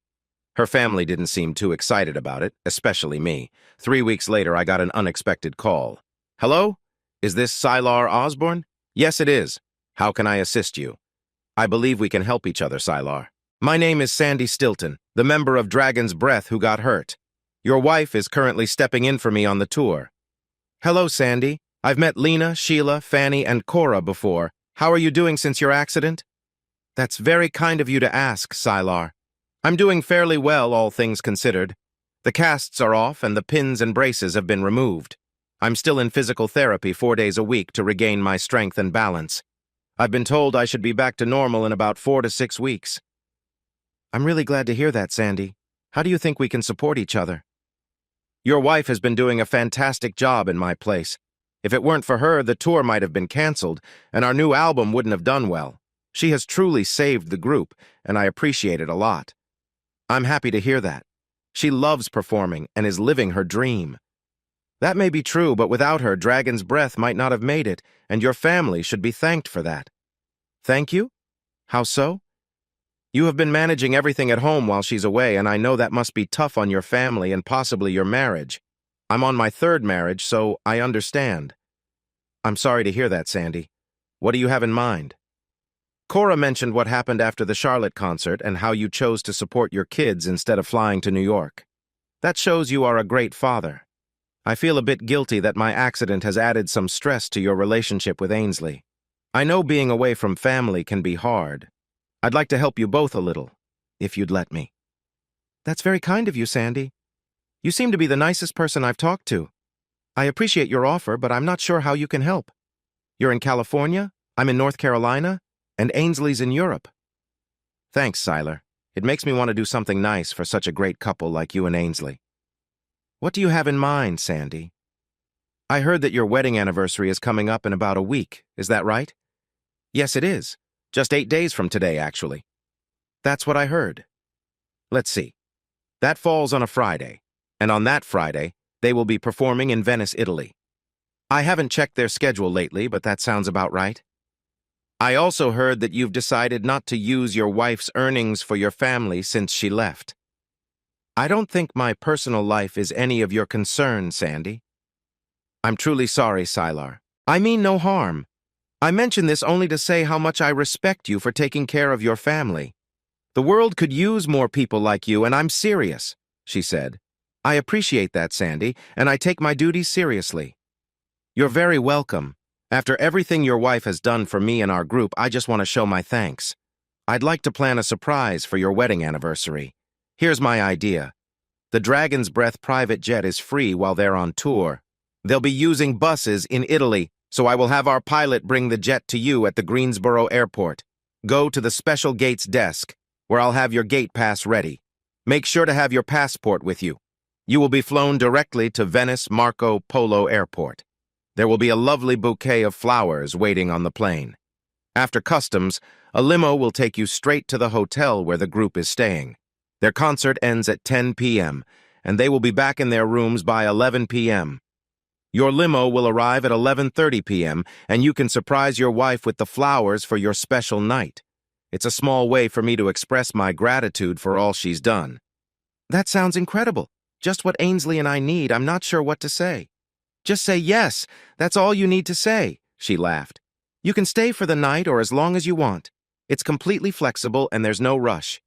Her family didn't seem too excited about it, especially me. 3 weeks later, I got an unexpected call. Hello? Is this Sylar Osborne? Yes, it is. How can I assist you? I believe we can help each other, Sylar. My name is Sandy Stilton, the member of Dragon's Breath who got hurt. Your wife is currently stepping in for me on the tour. Hello, Sandy. I've met Lena, Sheila, Fanny, and Cora before. How are you doing since your accident? That's very kind of you to ask, Sylar. I'm doing fairly well, all things considered. The casts are off and the pins and braces have been removed. I'm still in physical therapy 4 days a week to regain my strength and balance. I've been told I should be back to normal in about 4 to 6 weeks. I'm really glad to hear that, Sandy. How do you think we can support each other? Your wife has been doing a fantastic job in my place. If it weren't for her, the tour might have been canceled, and our new album wouldn't have done well. She has truly saved the group, and I appreciate it a lot. I'm happy to hear that. She loves performing and is living her dream. That may be true, but without her, Dragon's Breath might not have made it, and your family should be thanked for that. Thank you? How so? You have been managing everything at home while she's away, and I know that must be tough on your family and possibly your marriage. I'm on my 3rd marriage, so I understand. I'm sorry to hear that, Sandy. What do you have in mind? Cora mentioned what happened after the Charlotte concert and how you chose to support your kids instead of flying to New York. That shows you are a great father. I feel a bit guilty that my accident has added some stress to your relationship with Ainsley. I know being away from family can be hard. I'd like to help you both a little, if you'd let me. That's very kind of you, Sandy. You seem to be the nicest person I've talked to. I appreciate your offer, but I'm not sure how you can help. You're in California, I'm in North Carolina, and Ainsley's in Europe. Thanks, Sylar. It makes me want to do something nice for such a great couple like you and Ainsley. What do you have in mind, Sandy? I heard that your wedding anniversary is coming up in about a week. Is that right? Yes, it is. Just 8 days from today, actually. That's what I heard. Let's see. That falls on a Friday, and on that Friday, they will be performing in Venice, Italy. I haven't checked their schedule lately, but that sounds about right. I also heard that you've decided not to use your wife's earnings for your family since she left. I don't think my personal life is any of your concern, Sandy. I'm truly sorry, Sylar. I mean no harm. I mention this only to say how much I respect you for taking care of your family. The world could use more people like you, and I'm serious, she said. I appreciate that, Sandy, and I take my duties seriously. You're very welcome. After everything your wife has done for me and our group, I just want to show my thanks. I'd like to plan a surprise for your wedding anniversary. Here's my idea. The Dragon's Breath private jet is free while they're on tour. They'll be using buses in Italy, so I will have our pilot bring the jet to you at the Greensboro Airport. Go to the special gates desk, where I'll have your gate pass ready. Make sure to have your passport with you. You will be flown directly to Venice Marco Polo Airport. There will be a lovely bouquet of flowers waiting on the plane. After customs, a limo will take you straight to the hotel where the group is staying. Their concert ends at 10 p.m., and they will be back in their rooms by 11 p.m. Your limo will arrive at 11:30 p.m., and you can surprise your wife with the flowers for your special night. It's a small way for me to express my gratitude for all she's done. That sounds incredible. Just what Ainsley and I need. I'm not sure what to say. Just say yes. That's all you need to say, she laughed. You can stay for the night or as long as you want. It's completely flexible and there's no rush.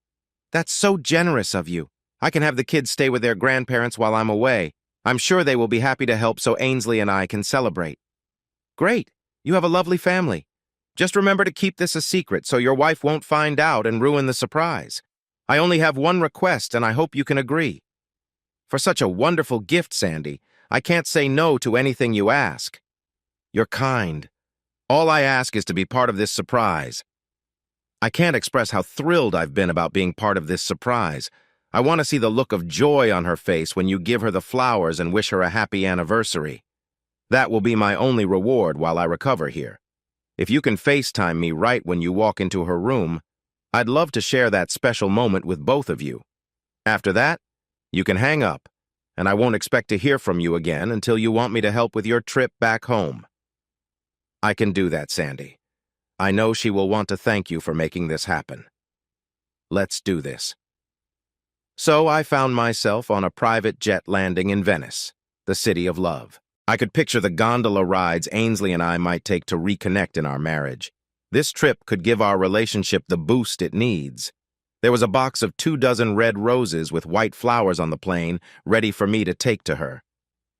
That's so generous of you. I can have the kids stay with their grandparents while I'm away. I'm sure they will be happy to help so Ainsley and I can celebrate. Great. You have a lovely family. Just remember to keep this a secret so your wife won't find out and ruin the surprise. I only have one request and I hope you can agree. For such a wonderful gift, Sandy, I can't say no to anything you ask. You're kind. All I ask is to be part of this surprise. I can't express how thrilled I've been about being part of this surprise. I want to see the look of joy on her face when you give her the flowers and wish her a happy anniversary. That will be my only reward while I recover here. If you can FaceTime me right when you walk into her room, I'd love to share that special moment with both of you. After that, you can hang up, and I won't expect to hear from you again until you want me to help with your trip back home. I can do that, Sandy. I know she will want to thank you for making this happen. Let's do this. So I found myself on a private jet landing in Venice, the city of love. I could picture the gondola rides Ainsley and I might take to reconnect in our marriage. This trip could give our relationship the boost it needs. There was a box of 24 red roses with white flowers on the plane, ready for me to take to her.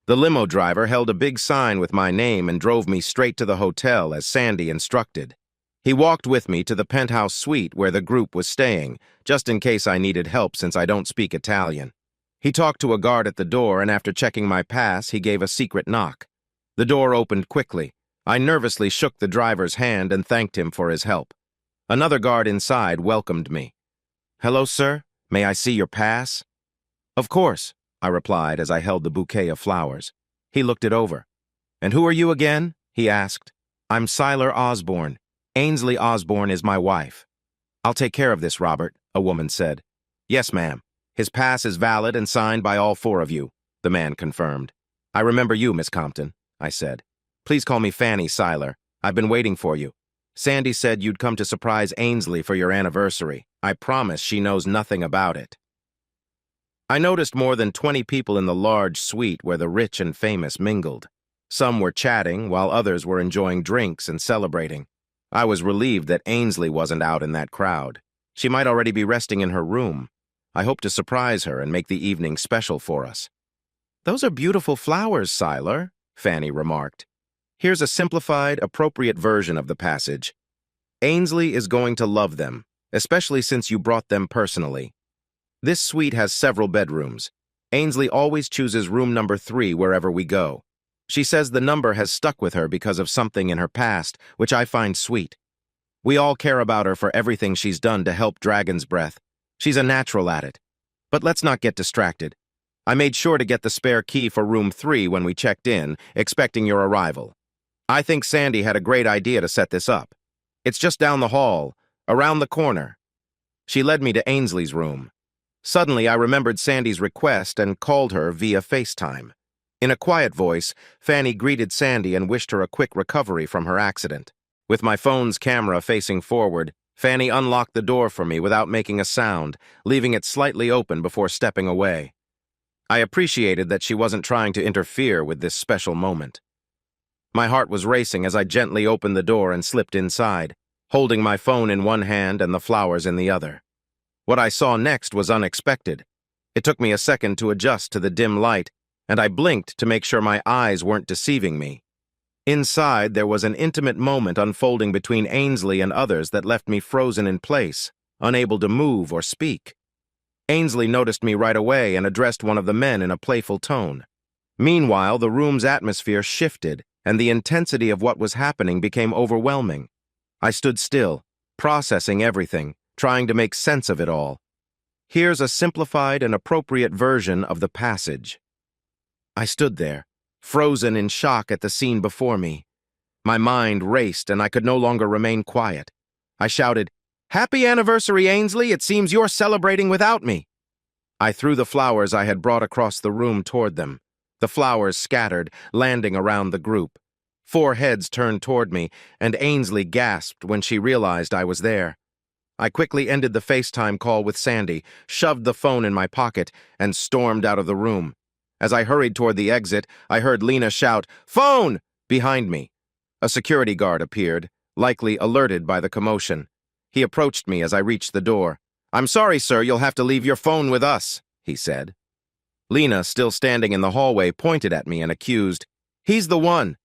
The limo driver held a big sign with my name and drove me straight to the hotel as Sandy instructed. He walked with me to the penthouse suite where the group was staying, just in case I needed help since I don't speak Italian. He talked to a guard at the door, and after checking my pass, he gave a secret knock. The door opened quickly. I nervously shook the driver's hand and thanked him for his help. Another guard inside welcomed me. "Hello, sir. May I see your pass?" "Of course," I replied as I held the bouquet of flowers. He looked it over. "And who are you again?" he asked. "I'm Sylar Osborne. Ainsley Osborne is my wife." "I'll take care of this, Robert," a woman said. "Yes, ma'am. His pass is valid and signed by all four of you," the man confirmed. "I remember you, Miss Compton," I said. "Please call me Fanny Sylar. I've been waiting for you. Sandy said you'd come to surprise Ainsley for your anniversary. I promise she knows nothing about it." I noticed more than 20 people in the large suite where the rich and famous mingled. Some were chatting, while others were enjoying drinks and celebrating. I was relieved that Ainsley wasn't out in that crowd. She might already be resting in her room. I hope to surprise her and make the evening special for us. "Those are beautiful flowers, Sylar," Fanny remarked. Here's a simplified, appropriate version of the passage. Ainsley is going to love them, especially since you brought them personally. This suite has several bedrooms. Ainsley always chooses room number 3 wherever we go. She says the number has stuck with her because of something in her past, which I find sweet. We all care about her for everything she's done to help Dragon's Breath. She's a natural at it. But let's not get distracted. I made sure to get the spare key for room 3 when we checked in, expecting your arrival. I think Sandy had a great idea to set this up. It's just down the hall, around the corner. She led me to Ainsley's room. Suddenly, I remembered Sandy's request and called her via FaceTime. In a quiet voice, Fanny greeted Sandy and wished her a quick recovery from her accident. With my phone's camera facing forward, Fanny unlocked the door for me without making a sound, leaving it slightly open before stepping away. I appreciated that she wasn't trying to interfere with this special moment. My heart was racing as I gently opened the door and slipped inside, holding my phone in one hand and the flowers in the other. What I saw next was unexpected. It took me a second to adjust to the dim light, and I blinked to make sure my eyes weren't deceiving me. Inside, there was an intimate moment unfolding between Ainsley and others that left me frozen in place, unable to move or speak. Ainsley noticed me right away and addressed one of the men in a playful tone. Meanwhile, the room's atmosphere shifted, and the intensity of what was happening became overwhelming. I stood still, processing everything, trying to make sense of it all. Here's a simplified and appropriate version of the passage. I stood there, frozen in shock at the scene before me. My mind raced, and I could no longer remain quiet. I shouted, "Happy anniversary, Ainsley! It seems you're celebrating without me!" I threw the flowers I had brought across the room toward them. The flowers scattered, landing around the group. 4 heads turned toward me, and Ainsley gasped when she realized I was there. I quickly ended the FaceTime call with Sandy, shoved the phone in my pocket, and stormed out of the room. As I hurried toward the exit, I heard Lena shout, "Phone!" behind me. A security guard appeared, likely alerted by the commotion. He approached me as I reached the door. "I'm sorry, sir, you'll have to leave your phone with us," he said. Lena, still standing in the hallway, pointed at me and accused, "He's the one.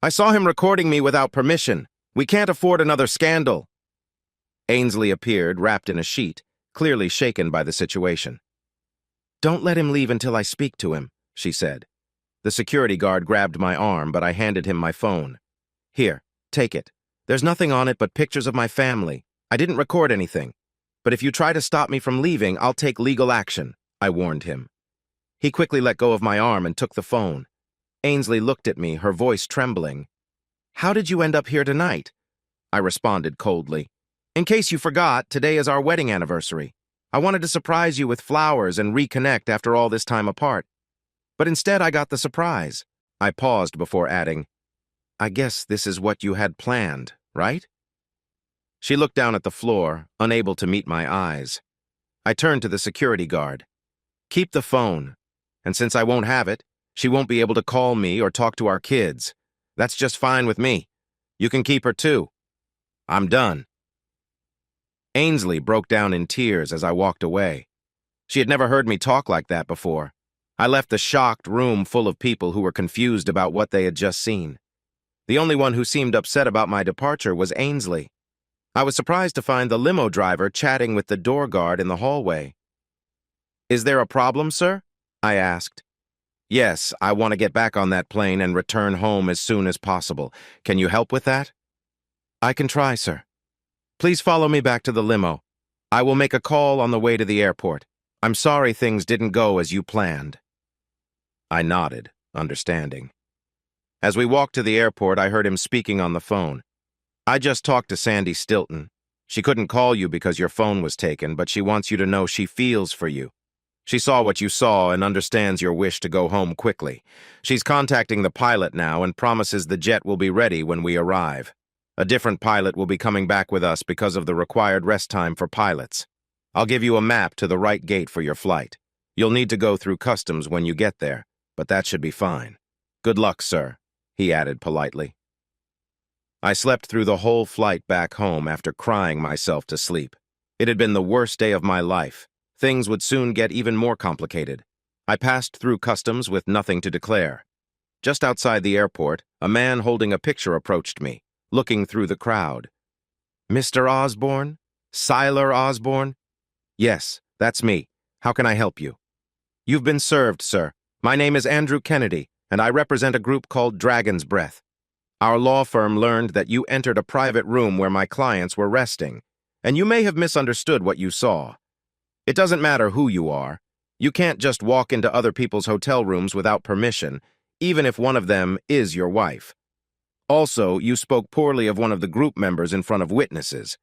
I saw him recording me without permission. We can't afford another scandal." Ainsley appeared, wrapped in a sheet, clearly shaken by the situation. "Don't let him leave until I speak to him," she said. The security guard grabbed my arm, but I handed him my phone. "Here, take it. There's nothing on it but pictures of my family. I didn't record anything. But if you try to stop me from leaving, I'll take legal action," I warned him. He quickly let go of my arm and took the phone. Ainsley looked at me, her voice trembling. "How did you end up here tonight?" I responded coldly. "In case you forgot, today is our wedding anniversary. I wanted to surprise you with flowers and reconnect after all this time apart. But instead I got the surprise." I paused before adding, "I guess this is what you had planned, right?" She looked down at the floor, unable to meet my eyes. I turned to the security guard. "Keep the phone. And since I won't have it, she won't be able to call me or talk to our kids. That's just fine with me. You can keep her too. I'm done." Ainsley broke down in tears as I walked away. She had never heard me talk like that before. I left the shocked room full of people who were confused about what they had just seen. The only one who seemed upset about my departure was Ainsley. I was surprised to find the limo driver chatting with the door guard in the hallway. "Is there a problem, sir?" I asked. "Yes, I want to get back on that plane and return home as soon as possible. Can you help with that?" "I can try, sir. Please follow me back to the limo. I will make a call on the way to the airport. I'm sorry things didn't go as you planned." I nodded, understanding. As we walked to the airport, I heard him speaking on the phone. "I just talked to Sandy Stilton. She couldn't call you because your phone was taken, but she wants you to know she feels for you. She saw what you saw and understands your wish to go home quickly. She's contacting the pilot now and promises the jet will be ready when we arrive. A different pilot will be coming back with us because of the required rest time for pilots. I'll give you a map to the right gate for your flight. You'll need to go through customs when you get there, but that should be fine. Good luck, sir," he added politely. I slept through the whole flight back home after crying myself to sleep. It had been the worst day of my life. Things would soon get even more complicated. I passed through customs with nothing to declare. Just outside the airport, a man holding a picture approached me, looking through the crowd. "Mr. Osborne? Siler Osborne?" "Yes, that's me. How can I help you?" "You've been served, sir. My name is Andrew Kennedy, and I represent a group called Dragon's Breath. Our law firm learned that you entered a private room where my clients were resting, and you may have misunderstood what you saw. It doesn't matter who you are. You can't just walk into other people's hotel rooms without permission, even if one of them is your wife. Also, you spoke poorly of one of the group members in front of witnesses."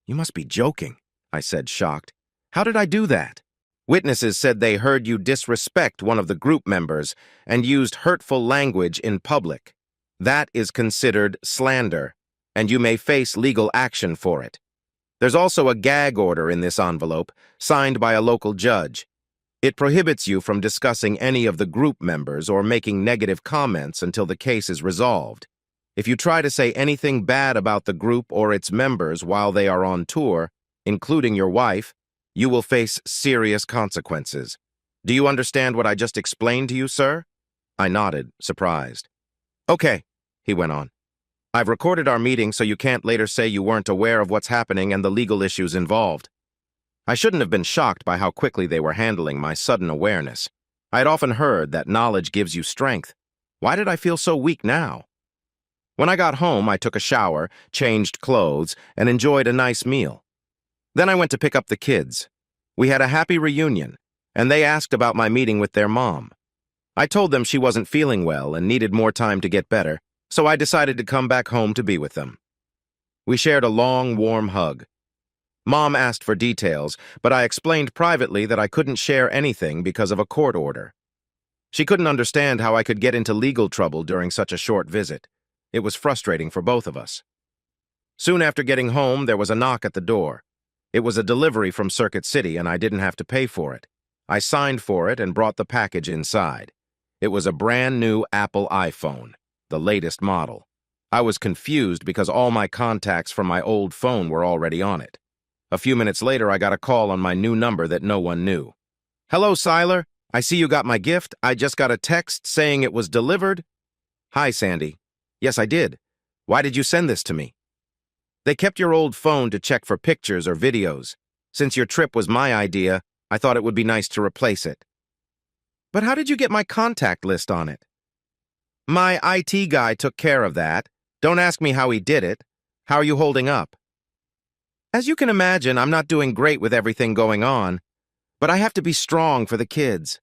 "You must be joking," I said, shocked. "How did I do that?" "Witnesses said they heard you disrespect one of the group members and used hurtful language in public. That is considered slander, and you may face legal action for it." There's also a gag order in this envelope, signed by a local judge. It prohibits you from discussing any of the group members or making negative comments until the case is resolved. If you try to say anything bad about the group or its members while they are on tour, including your wife, you will face serious consequences. Do you understand what I just explained to you, sir? I nodded, surprised. Okay, he went on. I've recorded our meeting so you can't later say you weren't aware of what's happening and the legal issues involved. I shouldn't have been shocked by how quickly they were handling my sudden awareness. I had often heard that knowledge gives you strength. Why did I feel so weak now? When I got home, I took a shower, changed clothes, and enjoyed a nice meal. Then I went to pick up the kids. We had a happy reunion, and they asked about my meeting with their mom. I told them she wasn't feeling well and needed more time to get better, so I decided to come back home to be with them. We shared a long, warm hug. Mom asked for details, but I explained privately that I couldn't share anything because of a court order. She couldn't understand how I could get into legal trouble during such a short visit. It was frustrating for both of us. Soon after getting home, there was a knock at the door. It was a delivery from Circuit City, and I didn't have to pay for it. I signed for it and brought the package inside. It was a brand new Apple iPhone, the latest model. I was confused because all my contacts from my old phone were already on it. A few minutes later, I got a call on my new number that no one knew. Hello, Siler. I see you got my gift. I just got a text saying it was delivered. Hi, Sandy. Yes, I did. Why did you send this to me? They kept your old phone to check for pictures or videos. Since your trip was my idea, I thought it would be nice to replace it. But how did you get my contact list on it? My IT guy took care of that. Don't ask me how he did it. How are you holding up? As you can imagine, I'm not doing great with everything going on, but I have to be strong for the kids.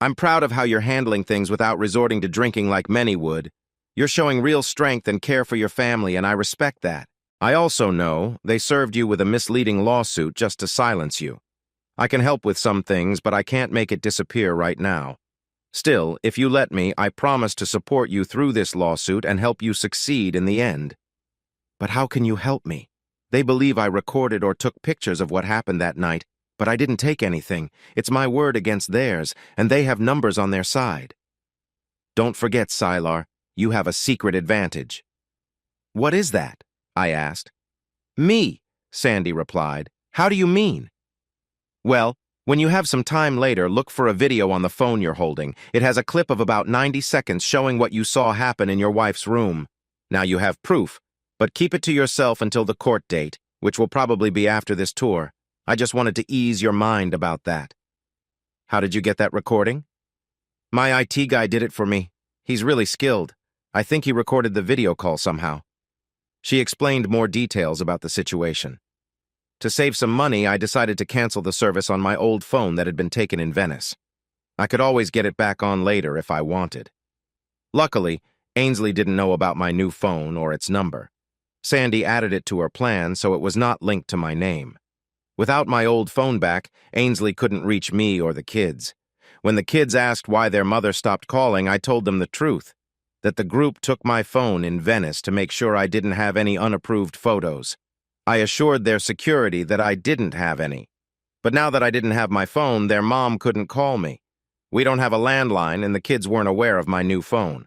I'm proud of how you're handling things without resorting to drinking like many would. You're showing real strength and care for your family, and I respect that. I also know they served you with a misleading lawsuit just to silence you. I can help with some things, but I can't make it disappear right now. Still, if you let me, I promise to support you through this lawsuit and help you succeed in the end. But how can you help me? They believe I recorded or took pictures of what happened that night, but I didn't take anything. It's my word against theirs, and they have numbers on their side. Don't forget, Sylar, you have a secret advantage. What is that? I asked. Me, Sandy replied. How do you mean? Well, when you have some time later, look for a video on the phone you're holding. It has a clip of about 90 seconds showing what you saw happen in your wife's room. Now you have proof, but keep it to yourself until the court date, which will probably be after this tour. I just wanted to ease your mind about that. How did you get that recording? My IT guy did it for me. He's really skilled. I think he recorded the video call somehow. She explained more details about the situation. To save some money, I decided to cancel the service on my old phone that had been taken in Venice. I could always get it back on later if I wanted. Luckily, Ainsley didn't know about my new phone or its number. Sandy added it to her plan, so it was not linked to my name. Without my old phone back, Ainsley couldn't reach me or the kids. When the kids asked why their mother stopped calling, I told them the truth, that the group took my phone in Venice to make sure I didn't have any unapproved photos. I assured their security that I didn't have any. But now that I didn't have my phone, their mom couldn't call me. We don't have a landline, and the kids weren't aware of my new phone.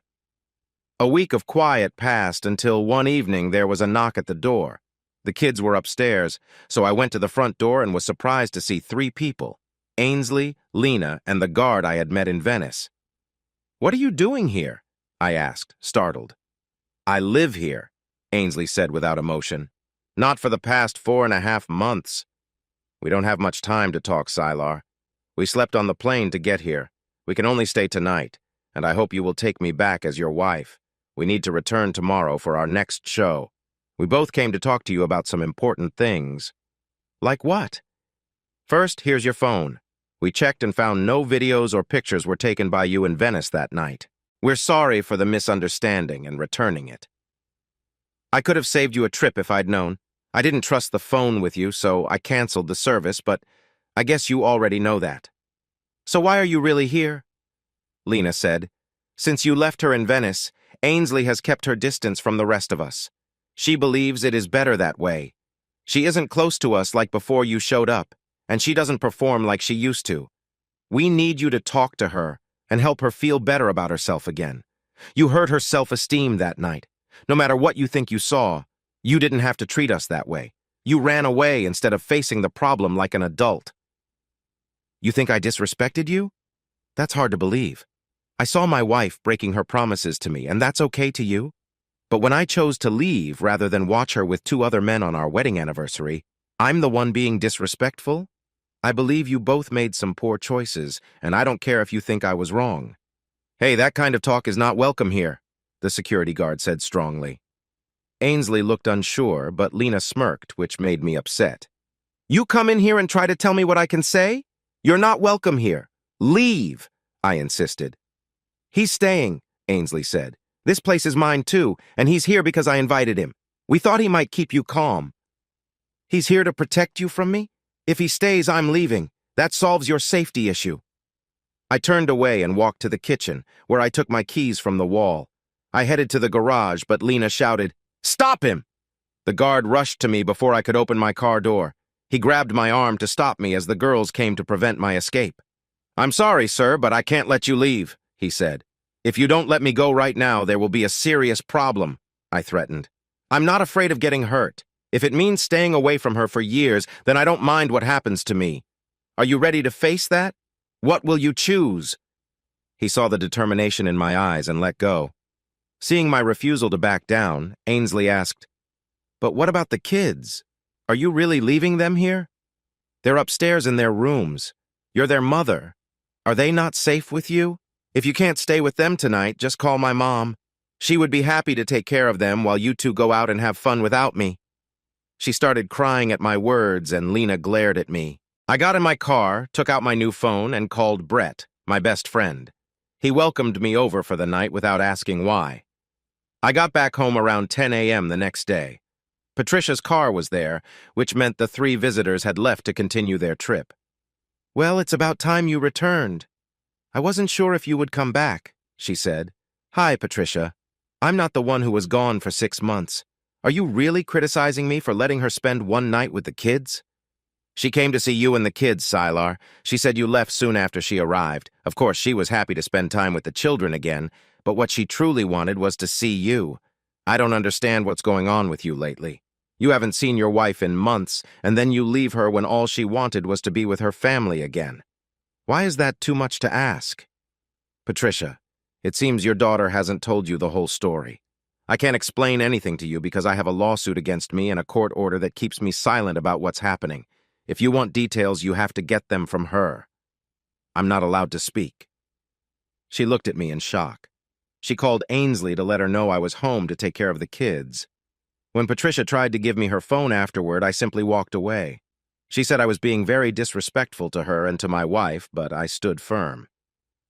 A week of quiet passed until one evening there was a knock at the door. The kids were upstairs, so I went to the front door and was surprised to see 3 people, Ainsley, Lena, and the guard I had met in Venice. "What are you doing here?" I asked, startled. "I live here," Ainsley said without emotion. "Not for the past 4.5 months. We don't have much time to talk, Sylar. We slept on the plane to get here. We can only stay tonight, and I hope you will take me back as your wife. We need to return tomorrow for our next show. We both came to talk to you about some important things." "Like what?" "First, here's your phone. We checked and found no videos or pictures were taken by you in Venice that night. We're sorry for the misunderstanding and returning it. I could have saved you a trip if I'd known. I didn't trust the phone with you, so I canceled the service, but I guess you already know that." "So why are you really here?" Lena said. "Since you left her in Venice, Ainsley has kept her distance from the rest of us. She believes it is better that way. She isn't close to us like before you showed up, and she doesn't perform like she used to. We need you to talk to her and help her feel better about herself again. You hurt her self-esteem that night. No matter what you think you saw, you didn't have to treat us that way. You ran away instead of facing the problem like an adult. You think I disrespected you? That's hard to believe. I saw my wife breaking her promises to me, and that's okay to you? But when I chose to leave rather than watch her with 2 other men on our wedding anniversary, I'm the one being disrespectful? I believe you both made some poor choices, and I don't care if you think I was wrong. Hey, that kind of talk is not welcome here, the security guard said strongly. Ainsley looked unsure, but Lena smirked, which made me upset. You come in here and try to tell me what I can say? You're not welcome here. Leave, I insisted. He's staying, Ainsley said. This place is mine too, and he's here because I invited him. We thought he might keep you calm. He's here to protect you from me? If he stays, I'm leaving. That solves your safety issue. I turned away and walked to the kitchen, where I took my keys from the wall. I headed to the garage, but Lena shouted, "Stop him!" The guard rushed to me before I could open my car door. He grabbed my arm to stop me as the girls came to prevent my escape. "I'm sorry, sir, but I can't let you leave," he said. "If you don't let me go right now, there will be a serious problem," I threatened. "I'm not afraid of getting hurt. If it means staying away from her for years, then I don't mind what happens to me. Are you ready to face that? What will you choose?" He saw the determination in my eyes and let go. Seeing my refusal to back down, Ainsley asked, "But what about the kids? Are you really leaving them here? They're upstairs in their rooms. You're their mother. Are they not safe with you? If you can't stay with them tonight, just call my mom. She would be happy to take care of them while you 2 go out and have fun without me." She started crying at my words, and Lena glared at me. I got in my car, took out my new phone, and called Brett, my best friend. He welcomed me over for the night without asking why. I got back home around 10 a.m. the next day. Patricia's car was there, which meant the 3 visitors had left to continue their trip. "Well, it's about time you returned. I wasn't sure if you would come back," she said. "Hi, Patricia. I'm not the one who was gone for 6 months. Are you really criticizing me for letting her spend one night with the kids?" "She came to see you and the kids, Sylar. She said you left soon after she arrived. Of course, she was happy to spend time with the children again, but what she truly wanted was to see you. I don't understand what's going on with you lately. You haven't seen your wife in months, and then you leave her when all she wanted was to be with her family again. Why is that too much to ask?" "Patricia, it seems your daughter hasn't told you the whole story. I can't explain anything to you because I have a lawsuit against me and a court order that keeps me silent about what's happening. If you want details, you have to get them from her. I'm not allowed to speak." She looked at me in shock. She called Ainsley to let her know I was home to take care of the kids. When Patricia tried to give me her phone afterward, I simply walked away. She said I was being very disrespectful to her and to my wife, but I stood firm.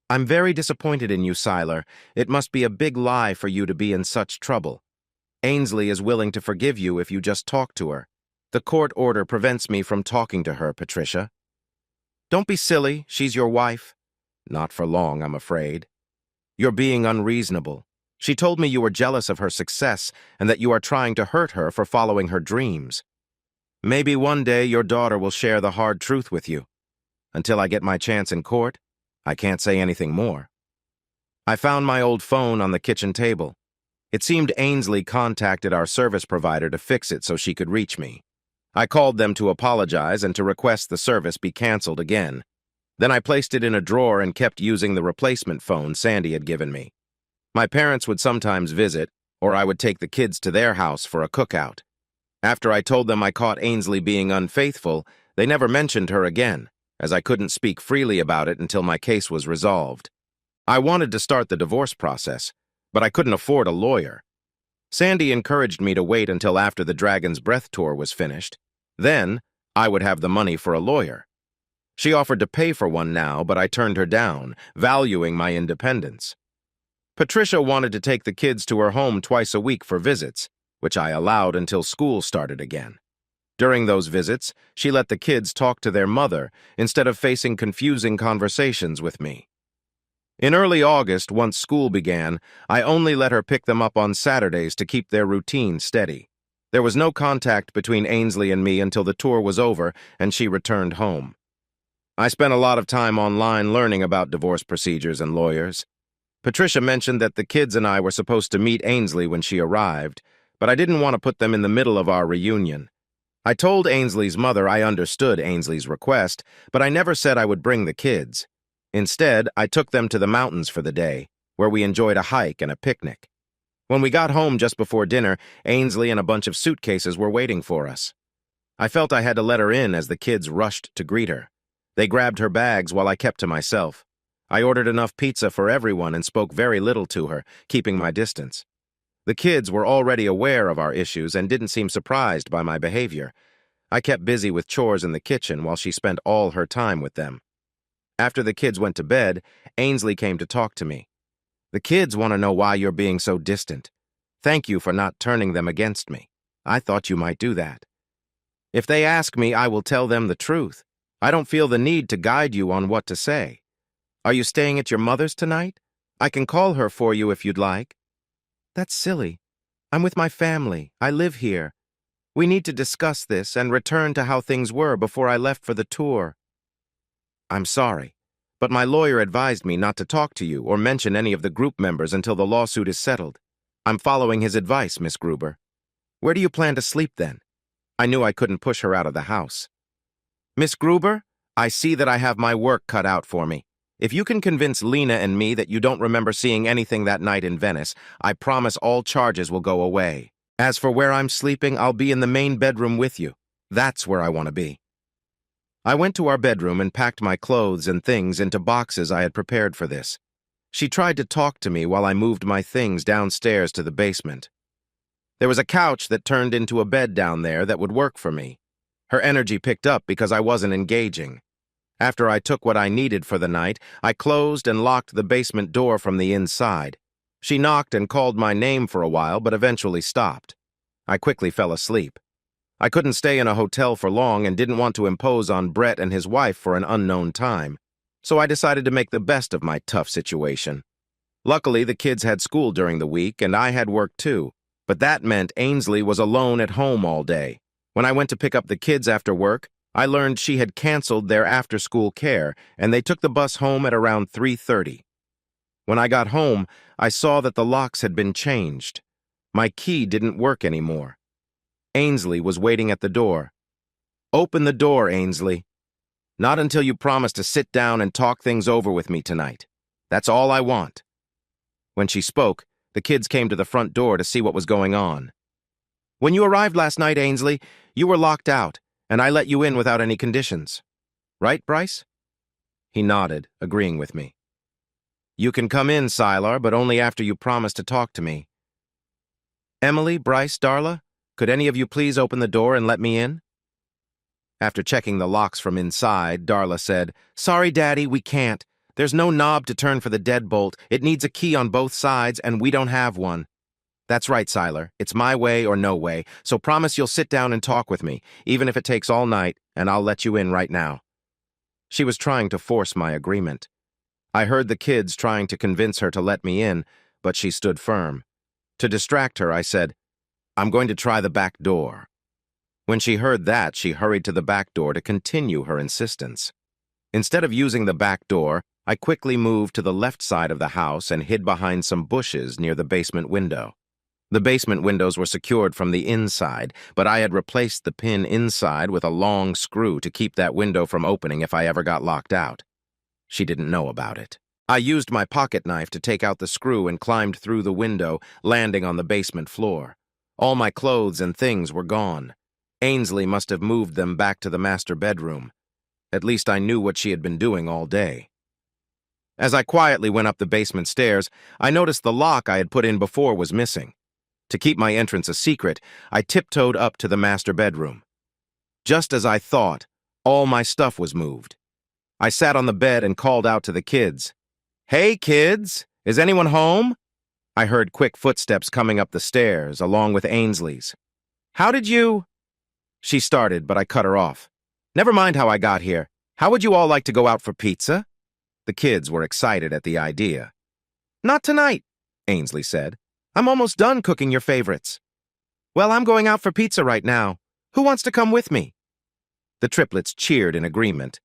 "I'm very disappointed in you, Sylar. It must be a big lie for you to be in such trouble. Ainsley is willing to forgive you if you just talk to her. The court order prevents me from talking to her, Patricia." "Don't be silly. She's your wife." "Not for long, I'm afraid." "You're being unreasonable. She told me you were jealous of her success and that you are trying to hurt her for following her dreams. Maybe one day your daughter will share the hard truth with you. Until I get my chance in court, I can't say anything more." I found my old phone on the kitchen table. It seemed Ainsley contacted our service provider to fix it so she could reach me. I called them to apologize and to request the service be canceled again. Then I placed it in a drawer and kept using the replacement phone Sandy had given me. My parents would sometimes visit, or I would take the kids to their house for a cookout. After I told them I caught Ainsley being unfaithful, they never mentioned her again, as I couldn't speak freely about it until my case was resolved. I wanted to start the divorce process, but I couldn't afford a lawyer. Sandy encouraged me to wait until after the Dragon's Breath tour was finished. Then, I would have the money for a lawyer. She offered to pay for one now, but I turned her down, valuing my independence. Patricia wanted to take the kids to her home twice a week for visits, which I allowed until school started again. During those visits, she let the kids talk to their mother instead of facing confusing conversations with me. In early August, once school began, I only let her pick them up on Saturdays to keep their routine steady. There was no contact between Ainsley and me until the tour was over and she returned home. I spent a lot of time online learning about divorce procedures and lawyers. Patricia mentioned that the kids and I were supposed to meet Ainsley when she arrived, but I didn't want to put them in the middle of our reunion. I told Ainsley's mother I understood Ainsley's request, but I never said I would bring the kids. Instead, I took them to the mountains for the day, where we enjoyed a hike and a picnic. When we got home just before dinner, Ainsley and a bunch of suitcases were waiting for us. I felt I had to let her in as the kids rushed to greet her. They grabbed her bags while I kept to myself. I ordered enough pizza for everyone and spoke very little to her, keeping my distance. The kids were already aware of our issues and didn't seem surprised by my behavior. I kept busy with chores in the kitchen while she spent all her time with them. After the kids went to bed, Ainsley came to talk to me. "The kids want to know why you're being so distant. Thank you for not turning them against me. I thought you might do that. If they ask me, I will tell them the truth. I don't feel the need to guide you on what to say. Are you staying at your mother's tonight? I can call her for you if you'd like." "That's silly. I'm with my family. I live here. We need to discuss this and return to how things were before I left for the tour." "I'm sorry, but my lawyer advised me not to talk to you or mention any of the group members until the lawsuit is settled. I'm following his advice, Miss Gruber. Where do you plan to sleep then?" I knew I couldn't push her out of the house. "Miss Gruber, I see that I have my work cut out for me. If you can convince Lena and me that you don't remember seeing anything that night in Venice, I promise all charges will go away. As for where I'm sleeping, I'll be in the main bedroom with you. That's where I want to be." I went to our bedroom and packed my clothes and things into boxes I had prepared for this. She tried to talk to me while I moved my things downstairs to the basement. There was a couch that turned into a bed down there that would work for me. Her energy picked up because I wasn't engaging. After I took what I needed for the night, I closed and locked the basement door from the inside. She knocked and called my name for a while, but eventually stopped. I quickly fell asleep. I couldn't stay in a hotel for long and didn't want to impose on Brett and his wife for an unknown time, so I decided to make the best of my tough situation. Luckily, the kids had school during the week, and I had work too, but that meant Ainsley was alone at home all day. When I went to pick up the kids after work, I learned she had canceled their after-school care, and they took the bus home at around 3:30. When I got home, I saw that the locks had been changed. My key didn't work anymore. Ainsley was waiting at the door. "Open the door, Ainsley. Not until you promise to sit down and talk things over with me tonight. That's all I want." When she spoke, the kids came to the front door to see what was going on. "When you arrived last night, Ainsley, you were locked out, and I let you in without any conditions. Right, Bryce?" He nodded, agreeing with me. "You can come in, Sylar, but only after you promise to talk to me. Emily, Bryce, Darla, could any of you please open the door and let me in?" After checking the locks from inside, Darla said, "Sorry, Daddy, we can't. There's no knob to turn for the deadbolt. It needs a key on both sides, and we don't have one." "That's right, Sylar. It's my way or no way, so promise you'll sit down and talk with me, even if it takes all night, and I'll let you in right now." She was trying to force my agreement. I heard the kids trying to convince her to let me in, but she stood firm. To distract her, I said, "I'm going to try the back door." When she heard that, she hurried to the back door to continue her insistence. Instead of using the back door, I quickly moved to the left side of the house and hid behind some bushes near the basement window. The basement windows were secured from the inside, but I had replaced the pin inside with a long screw to keep that window from opening if I ever got locked out. She didn't know about it. I used my pocket knife to take out the screw and climbed through the window, landing on the basement floor. All my clothes and things were gone. Ainsley must have moved them back to the master bedroom. At least I knew what she had been doing all day. As I quietly went up the basement stairs, I noticed the lock I had put in before was missing. To keep my entrance a secret, I tiptoed up to the master bedroom. Just as I thought, all my stuff was moved. I sat on the bed and called out to the kids. "Hey, kids, is anyone home?" I heard quick footsteps coming up the stairs, along with Ainsley's. "How did you—" She started, but I cut her off. "Never mind how I got here. How would you all like to go out for pizza?" The kids were excited at the idea. "Not tonight," Ainsley said. "I'm almost done cooking your favorites." Well, I'm going out for pizza right now. Who wants to come with me? The triplets cheered in agreement.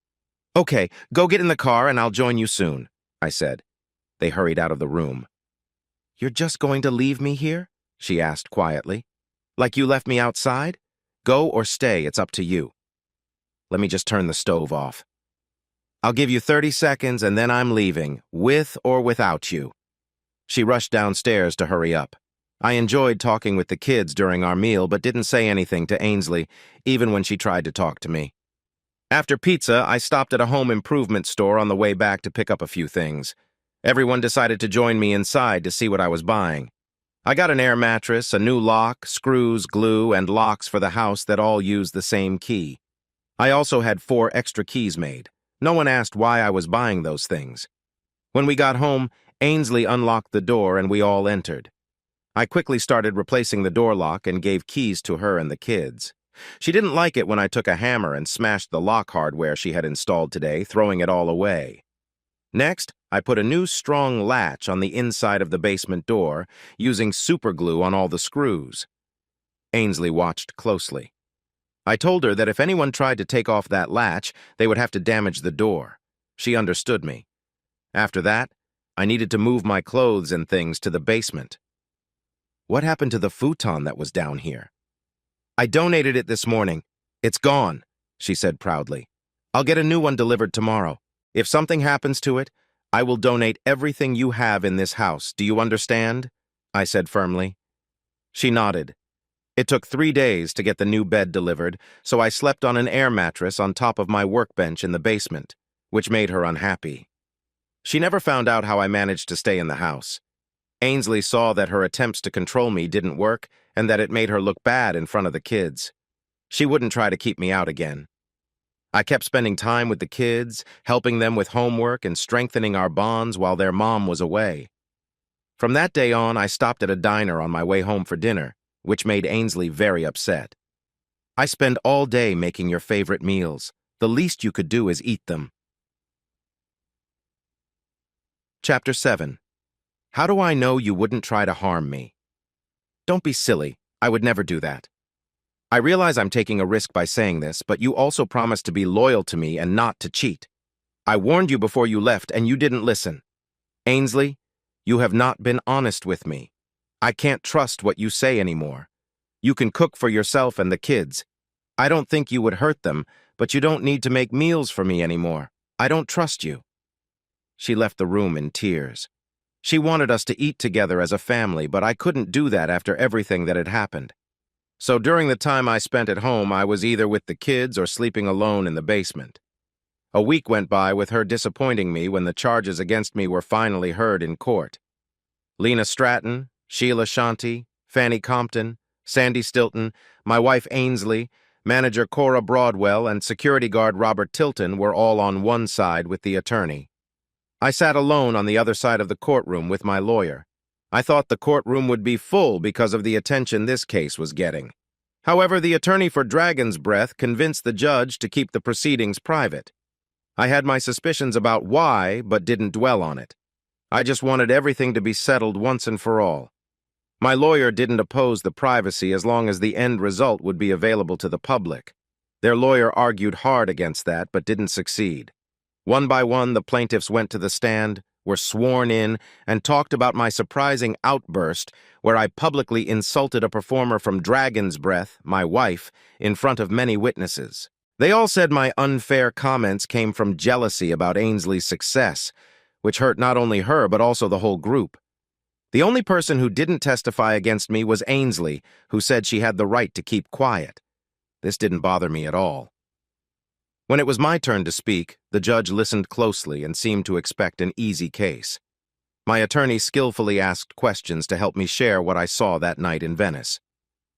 Okay, go get in the car and I'll join you soon, I said. They hurried out of the room. You're just going to leave me here? She asked quietly. Like you left me outside? Go or stay, it's up to you. Let me just turn the stove off. I'll give you 30 seconds and then I'm leaving, with or without you. She rushed downstairs to hurry up. I enjoyed talking with the kids during our meal but didn't say anything to Ainsley, even when she tried to talk to me. After pizza, I stopped at a home improvement store on the way back to pick up a few things. Everyone decided to join me inside to see what I was buying. I got an air mattress, a new lock, screws, glue, and locks for the house that all use the same key. I also had 4 extra keys made. No one asked why I was buying those things. When we got home, Ainsley unlocked the door and we all entered. I quickly started replacing the door lock and gave keys to her and the kids. She didn't like it when I took a hammer and smashed the lock hardware she had installed today, throwing it all away. Next, I put a new strong latch on the inside of the basement door, using super glue on all the screws. Ainsley watched closely. I told her that if anyone tried to take off that latch, they would have to damage the door. She understood me. After that, I needed to move my clothes and things to the basement. What happened to the futon that was down here? I donated it this morning. It's gone, she said proudly. I'll get a new one delivered tomorrow. If something happens to it, I will donate everything you have in this house. Do you understand? I said firmly. She nodded. It took 3 days to get the new bed delivered, so I slept on an air mattress on top of my workbench in the basement, which made her unhappy. She never found out how I managed to stay in the house. Ainsley saw that her attempts to control me didn't work and that it made her look bad in front of the kids. She wouldn't try to keep me out again. I kept spending time with the kids, helping them with homework and strengthening our bonds while their mom was away. From that day on, I stopped at a diner on my way home for dinner, which made Ainsley very upset. I spend all day making your favorite meals. The least you could do is eat them. Chapter 7. How do I know you wouldn't try to harm me? Don't be silly. I would never do that. I realize I'm taking a risk by saying this, but you also promised to be loyal to me and not to cheat. I warned you before you left, and you didn't listen. Ainsley, you have not been honest with me. I can't trust what you say anymore. You can cook for yourself and the kids. I don't think you would hurt them, but you don't need to make meals for me anymore. I don't trust you. She left the room in tears. She wanted us to eat together as a family, but I couldn't do that after everything that had happened. So during the time I spent at home, I was either with the kids or sleeping alone in the basement. A week went by with her disappointing me when the charges against me were finally heard in court. Lena Stratton, Sheila Shanti, Fanny Compton, Sandy Stilton, my wife Ainsley, manager Cora Broadwell, and security guard Robert Tilton were all on one side with the attorney. I sat alone on the other side of the courtroom with my lawyer. I thought the courtroom would be full because of the attention this case was getting. However, the attorney for Dragon's Breath convinced the judge to keep the proceedings private. I had my suspicions about why, but didn't dwell on it. I just wanted everything to be settled once and for all. My lawyer didn't oppose the privacy as long as the end result would be available to the public. Their lawyer argued hard against that, but didn't succeed. One by one, the plaintiffs went to the stand, were sworn in, and talked about my surprising outburst where I publicly insulted a performer from Dragon's Breath, my wife, in front of many witnesses. They all said my unfair comments came from jealousy about Ainsley's success, which hurt not only her but also the whole group. The only person who didn't testify against me was Ainsley, who said she had the right to keep quiet. This didn't bother me at all. When it was my turn to speak, the judge listened closely and seemed to expect an easy case. My attorney skillfully asked questions to help me share what I saw that night in Venice.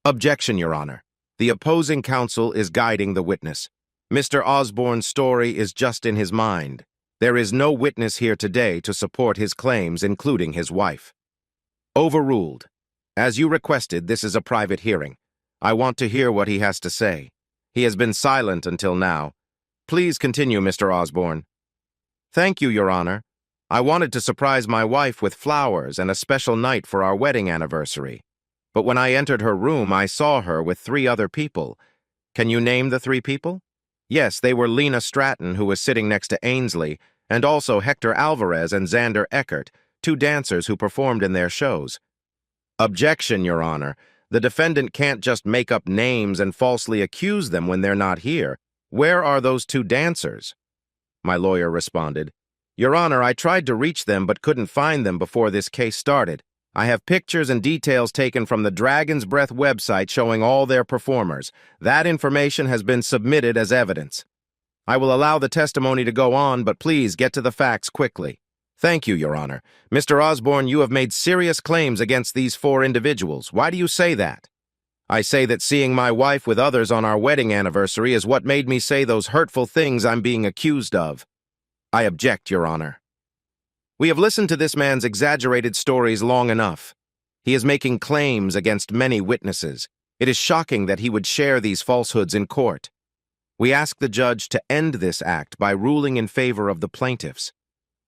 Objection, Your Honor. The opposing counsel is guiding the witness. Mr. Osborne's story is just in his mind. There is no witness here today to support his claims, including his wife. Overruled. As you requested, this is a private hearing. I want to hear what he has to say. He has been silent until now. Please continue, Mr. Osborne. Thank you, Your Honor. I wanted to surprise my wife with flowers and a special night for our wedding anniversary. But when I entered her room, I saw her with 3 other people. Can you name the 3 people? Yes, they were Lena Stratton, who was sitting next to Ainsley, and also Hector Alvarez and Xander Eckert, 2 dancers who performed in their shows. Objection, Your Honor. The defendant can't just make up names and falsely accuse them when they're not here. Where are those 2 dancers? My lawyer responded, Your Honor, I tried to reach them but couldn't find them before this case started. I have pictures and details taken from the Dragon's Breath website showing all their performers. That information has been submitted as evidence. I will allow the testimony to go on, but please get to the facts quickly. Thank you, Your Honor. Mr. Osborne, you have made serious claims against these 4 individuals. Why do you say that? I say that seeing my wife with others on our wedding anniversary is what made me say those hurtful things I'm being accused of. I object, Your Honor. We have listened to this man's exaggerated stories long enough. He is making claims against many witnesses. It is shocking that he would share these falsehoods in court. We ask the judge to end this act by ruling in favor of the plaintiffs.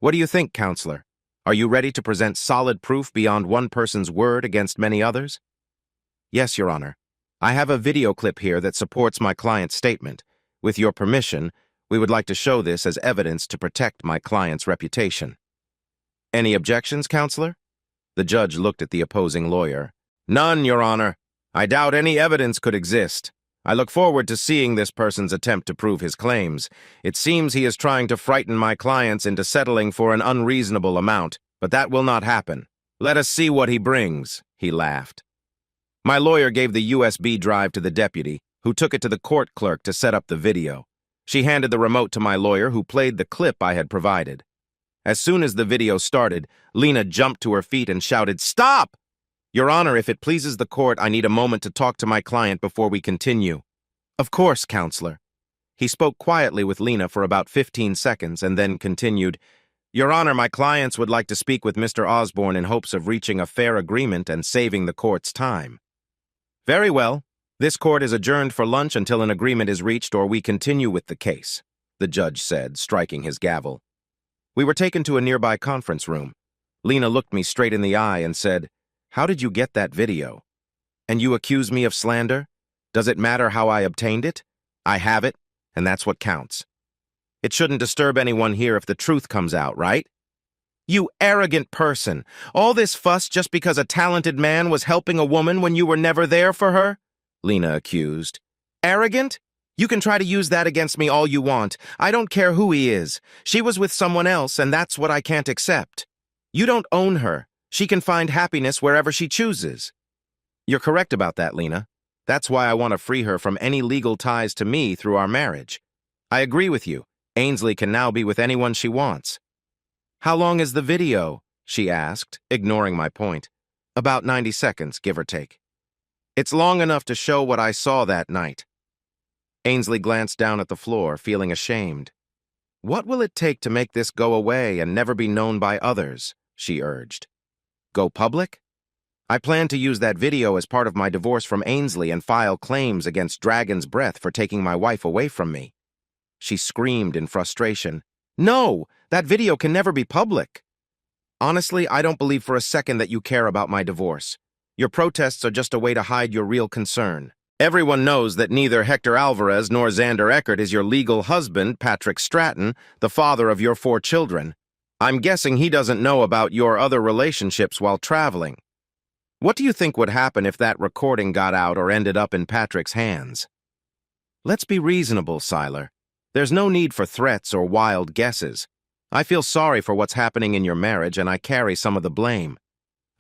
What do you think, Counselor? Are you ready to present solid proof beyond one person's word against many others? Yes, Your Honor. I have a video clip here that supports my client's statement. With your permission, we would like to show this as evidence to protect my client's reputation. Any objections, Counselor? The judge looked at the opposing lawyer. None, Your Honor. I doubt any evidence could exist. I look forward to seeing this person's attempt to prove his claims. It seems he is trying to frighten my clients into settling for an unreasonable amount, but that will not happen. Let us see what he brings, he laughed. My lawyer gave the USB drive to the deputy, who took it to the court clerk to set up the video. She handed the remote to my lawyer, who played the clip I had provided. As soon as the video started, Lena jumped to her feet and shouted, Stop! Your Honor, if it pleases the court, I need a moment to talk to my client before we continue. Of course, Counselor. He spoke quietly with Lena for about 15 seconds and then continued, Your Honor, my clients would like to speak with Mr. Osborne in hopes of reaching a fair agreement and saving the court's time. Very well. This court is adjourned for lunch until an agreement is reached or we continue with the case, the judge said, striking his gavel. We were taken to a nearby conference room. Lena looked me straight in the eye and said, How did you get that video? And you accuse me of slander? Does it matter how I obtained it? I have it, and that's what counts. It shouldn't disturb anyone here if the truth comes out, right? You arrogant person! All this fuss just because a talented man was helping a woman when you were never there for her? Lena accused. Arrogant? You can try to use that against me all you want. I don't care who he is. She was with someone else, and that's what I can't accept. You don't own her. She can find happiness wherever she chooses. You're correct about that, Lena. That's why I want to free her from any legal ties to me through our marriage. I agree with you. Ainsley can now be with anyone she wants. How long is the video? She asked, ignoring my point. About 90 seconds, give or take. It's long enough to show what I saw that night. Ainsley glanced down at the floor, feeling ashamed. What will it take to make this go away and never be known by others? She urged. Go public? I plan to use that video as part of my divorce from Ainsley and file claims against Dragon's Breath for taking my wife away from me. She screamed in frustration. No, that video can never be public. Honestly, I don't believe for a second that you care about my divorce. Your protests are just a way to hide your real concern. Everyone knows that neither Hector Alvarez nor Xander Eckert is your legal husband, Patrick Stratton, the father of your 4 children. I'm guessing he doesn't know about your other relationships while traveling. What do you think would happen if that recording got out or ended up in Patrick's hands? Let's be reasonable, Siler. There's no need for threats or wild guesses. I feel sorry for what's happening in your marriage, and I carry some of the blame.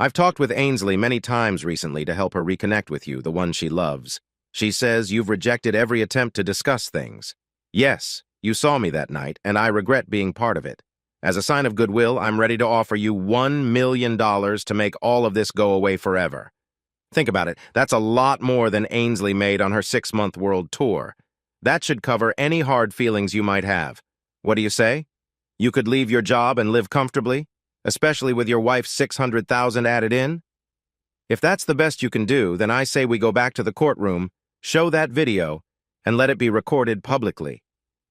I've talked with Ainsley many times recently to help her reconnect with you, the one she loves. She says you've rejected every attempt to discuss things. Yes, you saw me that night, and I regret being part of it. As a sign of goodwill, I'm ready to offer you $1 million to make all of this go away forever. Think about it. That's a lot more than Ainsley made on her 6-month world tour. That should cover any hard feelings you might have. What do you say? You could leave your job and live comfortably, especially with your wife's $600,000 added in? If that's the best you can do, then I say we go back to the courtroom, show that video, and let it be recorded publicly.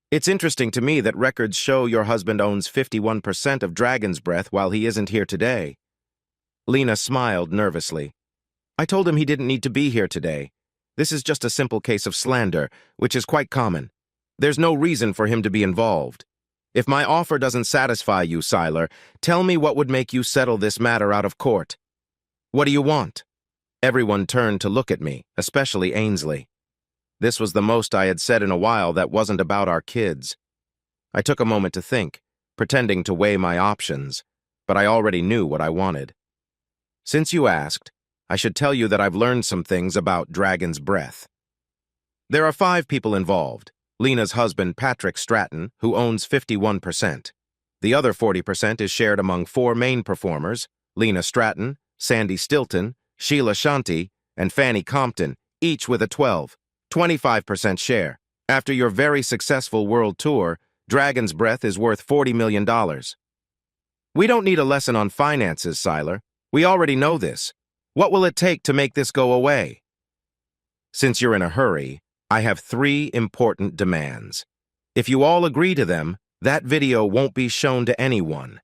It's interesting to me that records show your husband owns 51% of Dragon's Breath while he isn't here today. Lena smiled nervously. I told him he didn't need to be here today. This is just a simple case of slander, which is quite common. There's no reason for him to be involved. If my offer doesn't satisfy you, Siler, tell me what would make you settle this matter out of court. What do you want? Everyone turned to look at me, especially Ainsley. This was the most I had said in a while that wasn't about our kids. I took a moment to think, pretending to weigh my options, but I already knew what I wanted. Since you asked, I should tell you that I've learned some things about Dragon's Breath. There are 5 people involved. Lena's husband, Patrick Stratton, who owns 51%. The other 40% is shared among 4 main performers, Lena Stratton, Sandy Stilton, Sheila Shanti, and Fanny Compton, each with a 25% share. After your very successful world tour, Dragon's Breath is worth $40 million. We don't need a lesson on finances, Siler. We already know this. What will it take to make this go away? Since you're in a hurry, I have 3 important demands. If you all agree to them, that video won't be shown to anyone.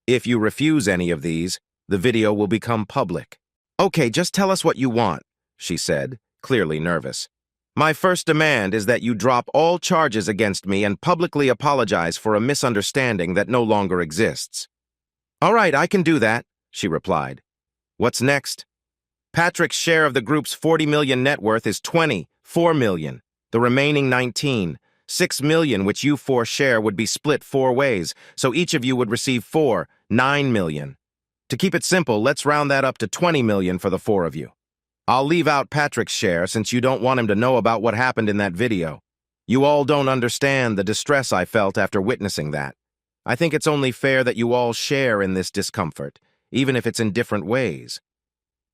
If you refuse any of these, the video will become public. Okay, just tell us what you want, she said, clearly nervous. My first demand is that you drop all charges against me and publicly apologize for a misunderstanding that no longer exists. All right, I can do that, she replied. What's next? Patrick's share of the group's $40 million net worth is $24 million. The remaining 19, $6 million which you 4 share would be split 4 ways, so each of you would receive $9 million. To keep it simple, let's round that up to $20 million for the 4 of you. I'll leave out Patrick's share since you don't want him to know about what happened in that video. You all don't understand the distress I felt after witnessing that. I think it's only fair that you all share in this discomfort, even if it's in different ways.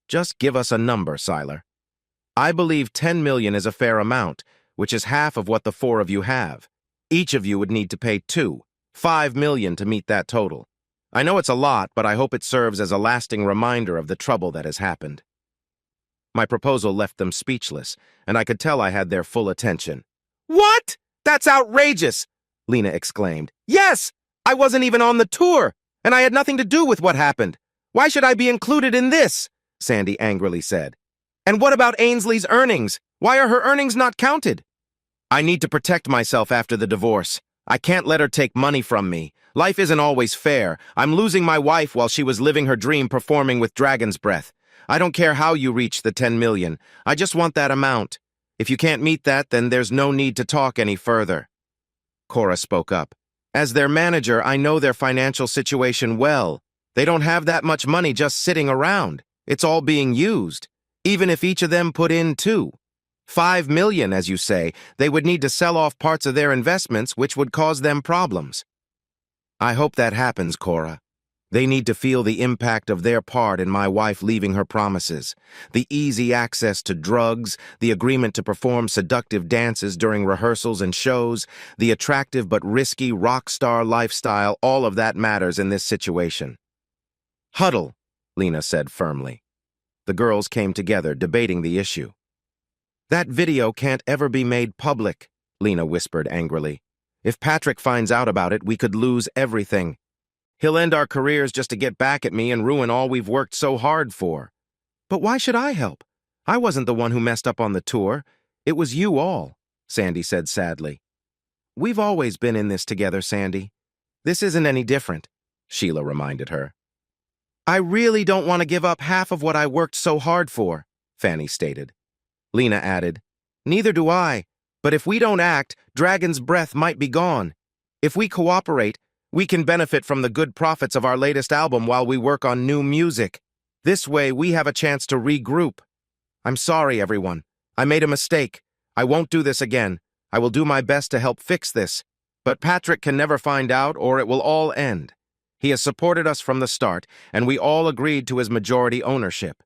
Just give us a number, Siler. I believe $10 million is a fair amount, which is half of what the 4 of you have. Each of you would need to pay $5 million to meet that total. I know it's a lot, but I hope it serves as a lasting reminder of the trouble that has happened. My proposal left them speechless, and I could tell I had their full attention. What? That's outrageous! Lena exclaimed. Yes! I wasn't even on the tour, and I had nothing to do with what happened. Why should I be included in this? Sandy angrily said. And what about Ainsley's earnings? Why are her earnings not counted? I need to protect myself after the divorce. I can't let her take money from me. Life isn't always fair. I'm losing my wife while she was living her dream performing with Dragon's Breath. I don't care how you reach the $10 million. I just want that amount. If you can't meet that, then there's no need to talk any further. Cora spoke up. As their manager, I know their financial situation well. They don't have that much money just sitting around. It's all being used. Even if each of them put in $5 million, as you say, they would need to sell off parts of their investments, which would cause them problems. I hope that happens, Cora. They need to feel the impact of their part in my wife leaving her promises, the easy access to drugs, the agreement to perform seductive dances during rehearsals and shows, the attractive but risky rock star lifestyle. All of that matters in this situation. Huddle, Lena said firmly. The girls came together, debating the issue. That video can't ever be made public, Lena whispered angrily. If Patrick finds out about it, we could lose everything. He'll end our careers just to get back at me and ruin all we've worked so hard for. But why should I help? I wasn't the one who messed up on the tour. It was you all, Sandy said sadly. We've always been in this together, Sandy. This isn't any different, Sheila reminded her. I really don't want to give up half of what I worked so hard for, Fanny stated. Lena added, Neither do I, but if we don't act, Dragon's Breath might be gone. If we cooperate, we can benefit from the good profits of our latest album while we work on new music. This way, we have a chance to regroup. I'm sorry, everyone. I made a mistake. I won't do this again. I will do my best to help fix this. But Patrick can never find out, or it will all end. He has supported us from the start, and we all agreed to his majority ownership.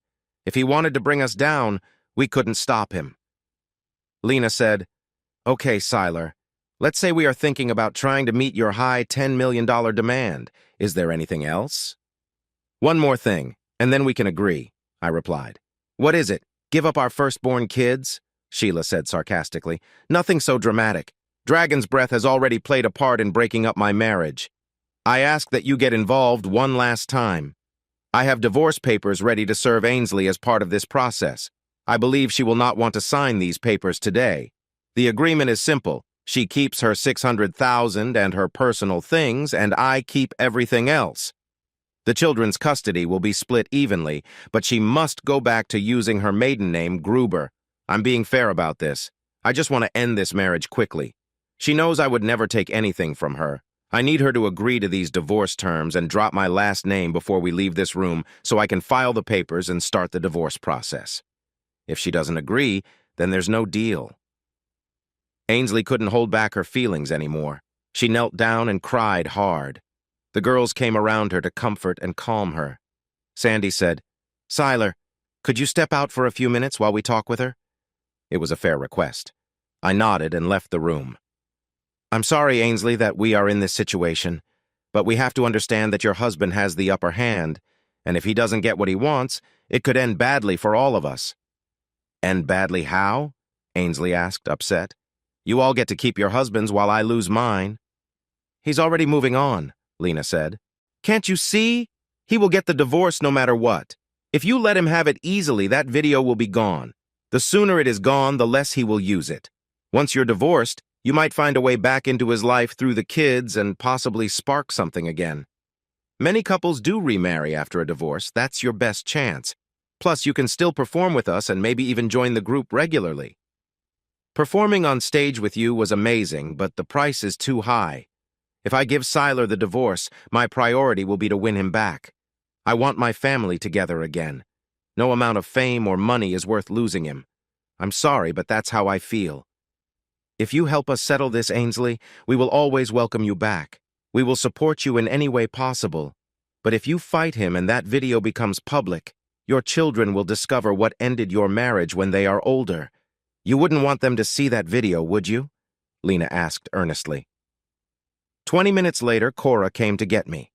If he wanted to bring us down, we couldn't stop him. Lena said, Okay, Siler. Let's say we are thinking about trying to meet your high $10 million demand. Is there anything else? One more thing, and then we can agree, I replied. What is it? Give up our firstborn kids? Sheila said sarcastically. Nothing so dramatic. Dragon's Breath has already played a part in breaking up my marriage. I ask that you get involved one last time. I have divorce papers ready to serve Ainsley as part of this process. I believe she will not want to sign these papers today. The agreement is simple. She keeps her $600,000 and her personal things, and I keep everything else. The children's custody will be split evenly, but she must go back to using her maiden name, Gruber. I'm being fair about this. I just want to end this marriage quickly. She knows I would never take anything from her. I need her to agree to these divorce terms and drop my last name before we leave this room so I can file the papers and start the divorce process. If she doesn't agree, then there's no deal. Ainsley couldn't hold back her feelings anymore. She knelt down and cried hard. The girls came around her to comfort and calm her. Sandy said, "Siler, could you step out for a few minutes while we talk with her?" It was a fair request. I nodded and left the room. "I'm sorry, Ainsley, that we are in this situation, but we have to understand that your husband has the upper hand, and if he doesn't get what he wants, it could end badly for all of us." "End badly how?" Ainsley asked, upset. "You all get to keep your husbands while I lose mine." "He's already moving on," Lena said. "Can't you see? He will get the divorce no matter what. If you let him have it easily, that video will be gone. The sooner it is gone, the less he will use it. Once you're divorced, you might find a way back into his life through the kids and possibly spark something again. Many couples do remarry after a divorce. That's your best chance. Plus, you can still perform with us and maybe even join the group regularly. Performing on stage with you was amazing, but the price is too high. If I give Siler the divorce, my priority will be to win him back. I want my family together again. No amount of fame or money is worth losing him. I'm sorry, but that's how I feel. If you help us settle this, Ainsley, we will always welcome you back. We will support you in any way possible. But if you fight him and that video becomes public, your children will discover what ended your marriage when they are older. You wouldn't want them to see that video, would you?" Lena asked earnestly. 20 minutes later, Cora came to get me.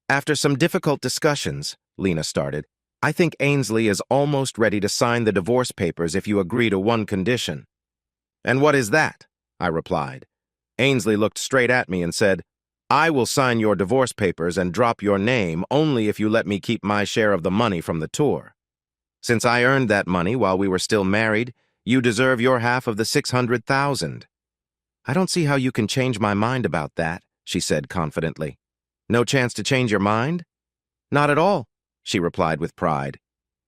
"After some difficult discussions," Lena started, "I think Ainsley is almost ready to sign the divorce papers if you agree to one condition." "And what is that?" I replied. Ainsley looked straight at me and said, "I will sign your divorce papers and drop your name only if you let me keep my share of the money from the tour. Since I earned that money while we were still married, you deserve your half of the $600,000. "I don't see how you can change my mind about that," she said confidently. "No chance to change your mind?" "Not at all," she replied with pride.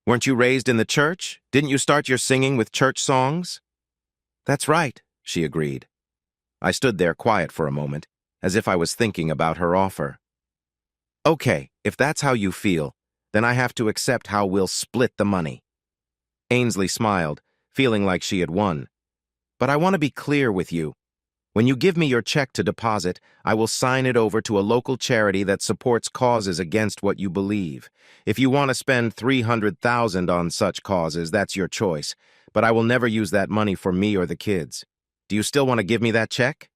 "Weren't you raised in the church? Didn't you start your singing with church songs?" "That's right," she agreed. I stood there quiet for a moment, as if I was thinking about her offer. "Okay, if that's how you feel, then I have to accept how we'll split the money." Ainsley smiled, feeling like she had won. "But I want to be clear with you. When you give me your check to deposit, I will sign it over to a local charity that supports causes against what you believe. If you want to spend $300,000 on such causes, that's your choice, but I will never use that money for me or the kids. Do you still want to give me that check?"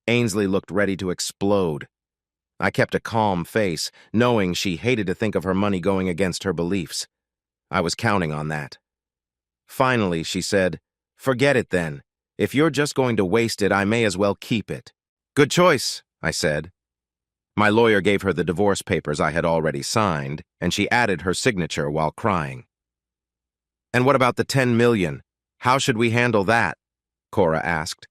Ainsley looked ready to explode. I kept a calm face, knowing she hated to think of her money going against her beliefs. I was counting on that. Finally, she said, "Forget it then. If you're just going to waste it, I may as well keep it." "Good choice," I said. My lawyer gave her the divorce papers I had already signed, and she added her signature while crying. "And what about the $10 million? How should we handle that?" Cora asked.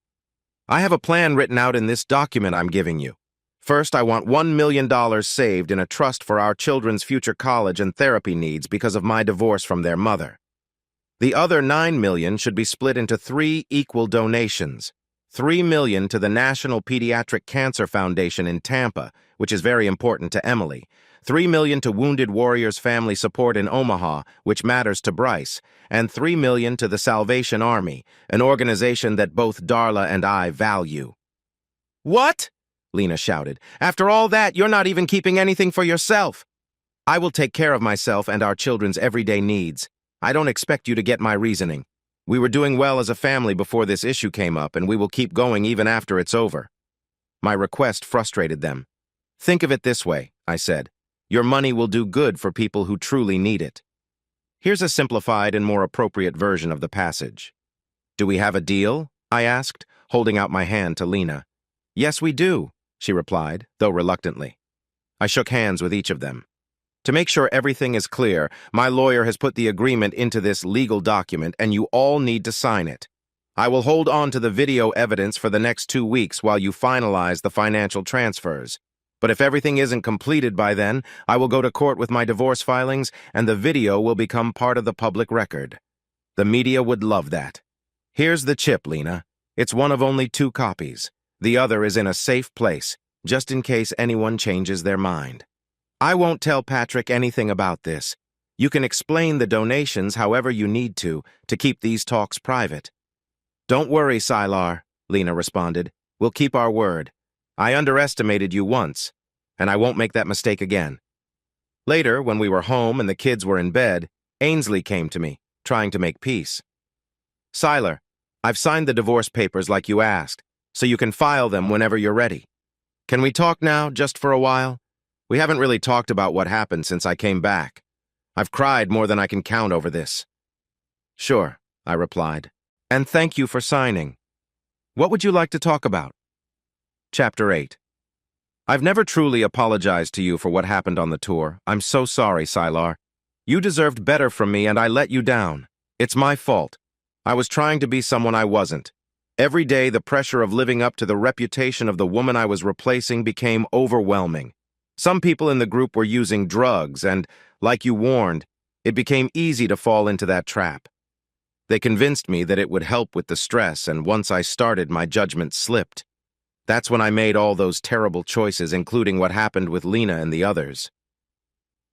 "I have a plan written out in this document I'm giving you. First, I want $1 million saved in a trust for our children's future college and therapy needs because of my divorce from their mother. The other $9 million should be split into 3 equal donations. $3 million to the National Pediatric Cancer Foundation in Tampa, which is very important to Emily. $3 million to Wounded Warriors Family Support in Omaha, which matters to Bryce. And $3 million to the Salvation Army, an organization that both Darla and I value." "What?" Lena shouted. "After all that, you're not even keeping anything for yourself." "I will take care of myself and our children's everyday needs. I don't expect you to get my reasoning. We were doing well as a family before this issue came up, and we will keep going even after it's over." My request frustrated them. "Think of it this way," I said. "Your money will do good for people who truly need it." Here's a simplified and more appropriate version of the passage. "Do we have a deal?" I asked, holding out my hand to Lena. "Yes, we do," she replied, though reluctantly. I shook hands with each of them. To make sure everything is clear, my lawyer has put the agreement into this legal document and you all need to sign it. I will hold on to the video evidence for the next 2 weeks while you finalize the financial transfers. But if everything isn't completed by then, I will go to court with my divorce filings and the video will become part of the public record. The media would love that. Here's the chip, Lena. It's one of only 2 copies. The other is in a safe place, just in case anyone changes their mind. I won't tell Patrick anything about this. You can explain the donations however you need to keep these talks private. Don't worry, Sylar, Lena responded. We'll keep our word. I underestimated you once, and I won't make that mistake again. Later, when we were home and the kids were in bed, Ainsley came to me, trying to make peace. Sylar, I've signed the divorce papers like you asked, so you can file them whenever you're ready. Can we talk now, just for a while? We haven't really talked about what happened since I came back. I've cried more than I can count over this. Sure, I replied. And thank you for signing. What would you like to talk about? Chapter 8. I've never truly apologized to you for what happened on the tour. I'm so sorry, Sylar. You deserved better from me and I let you down. It's my fault. I was trying to be someone I wasn't. Every day, the pressure of living up to the reputation of the woman I was replacing became overwhelming. Some people in the group were using drugs and, like you warned, it became easy to fall into that trap. They convinced me that it would help with the stress, and once I started, my judgment slipped. That's when I made all those terrible choices, including what happened with Lena and the others.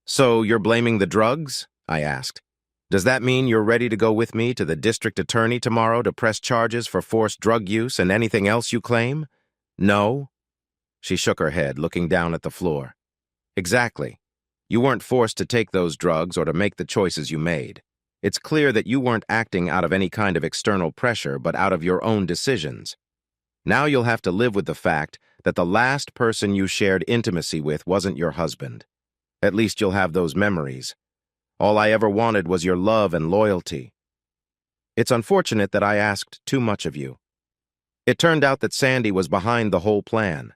So, you're blaming the drugs? I asked. Does that mean you're ready to go with me to the district attorney tomorrow to press charges for forced drug use and anything else you claim? No? She shook her head, looking down at the floor. Exactly. You weren't forced to take those drugs or to make the choices you made. It's clear that you weren't acting out of any kind of external pressure, but out of your own decisions. Now you'll have to live with the fact that the last person you shared intimacy with wasn't your husband. At least you'll have those memories. All I ever wanted was your love and loyalty. It's unfortunate that I asked too much of you. It turned out that Sandy was behind the whole plan.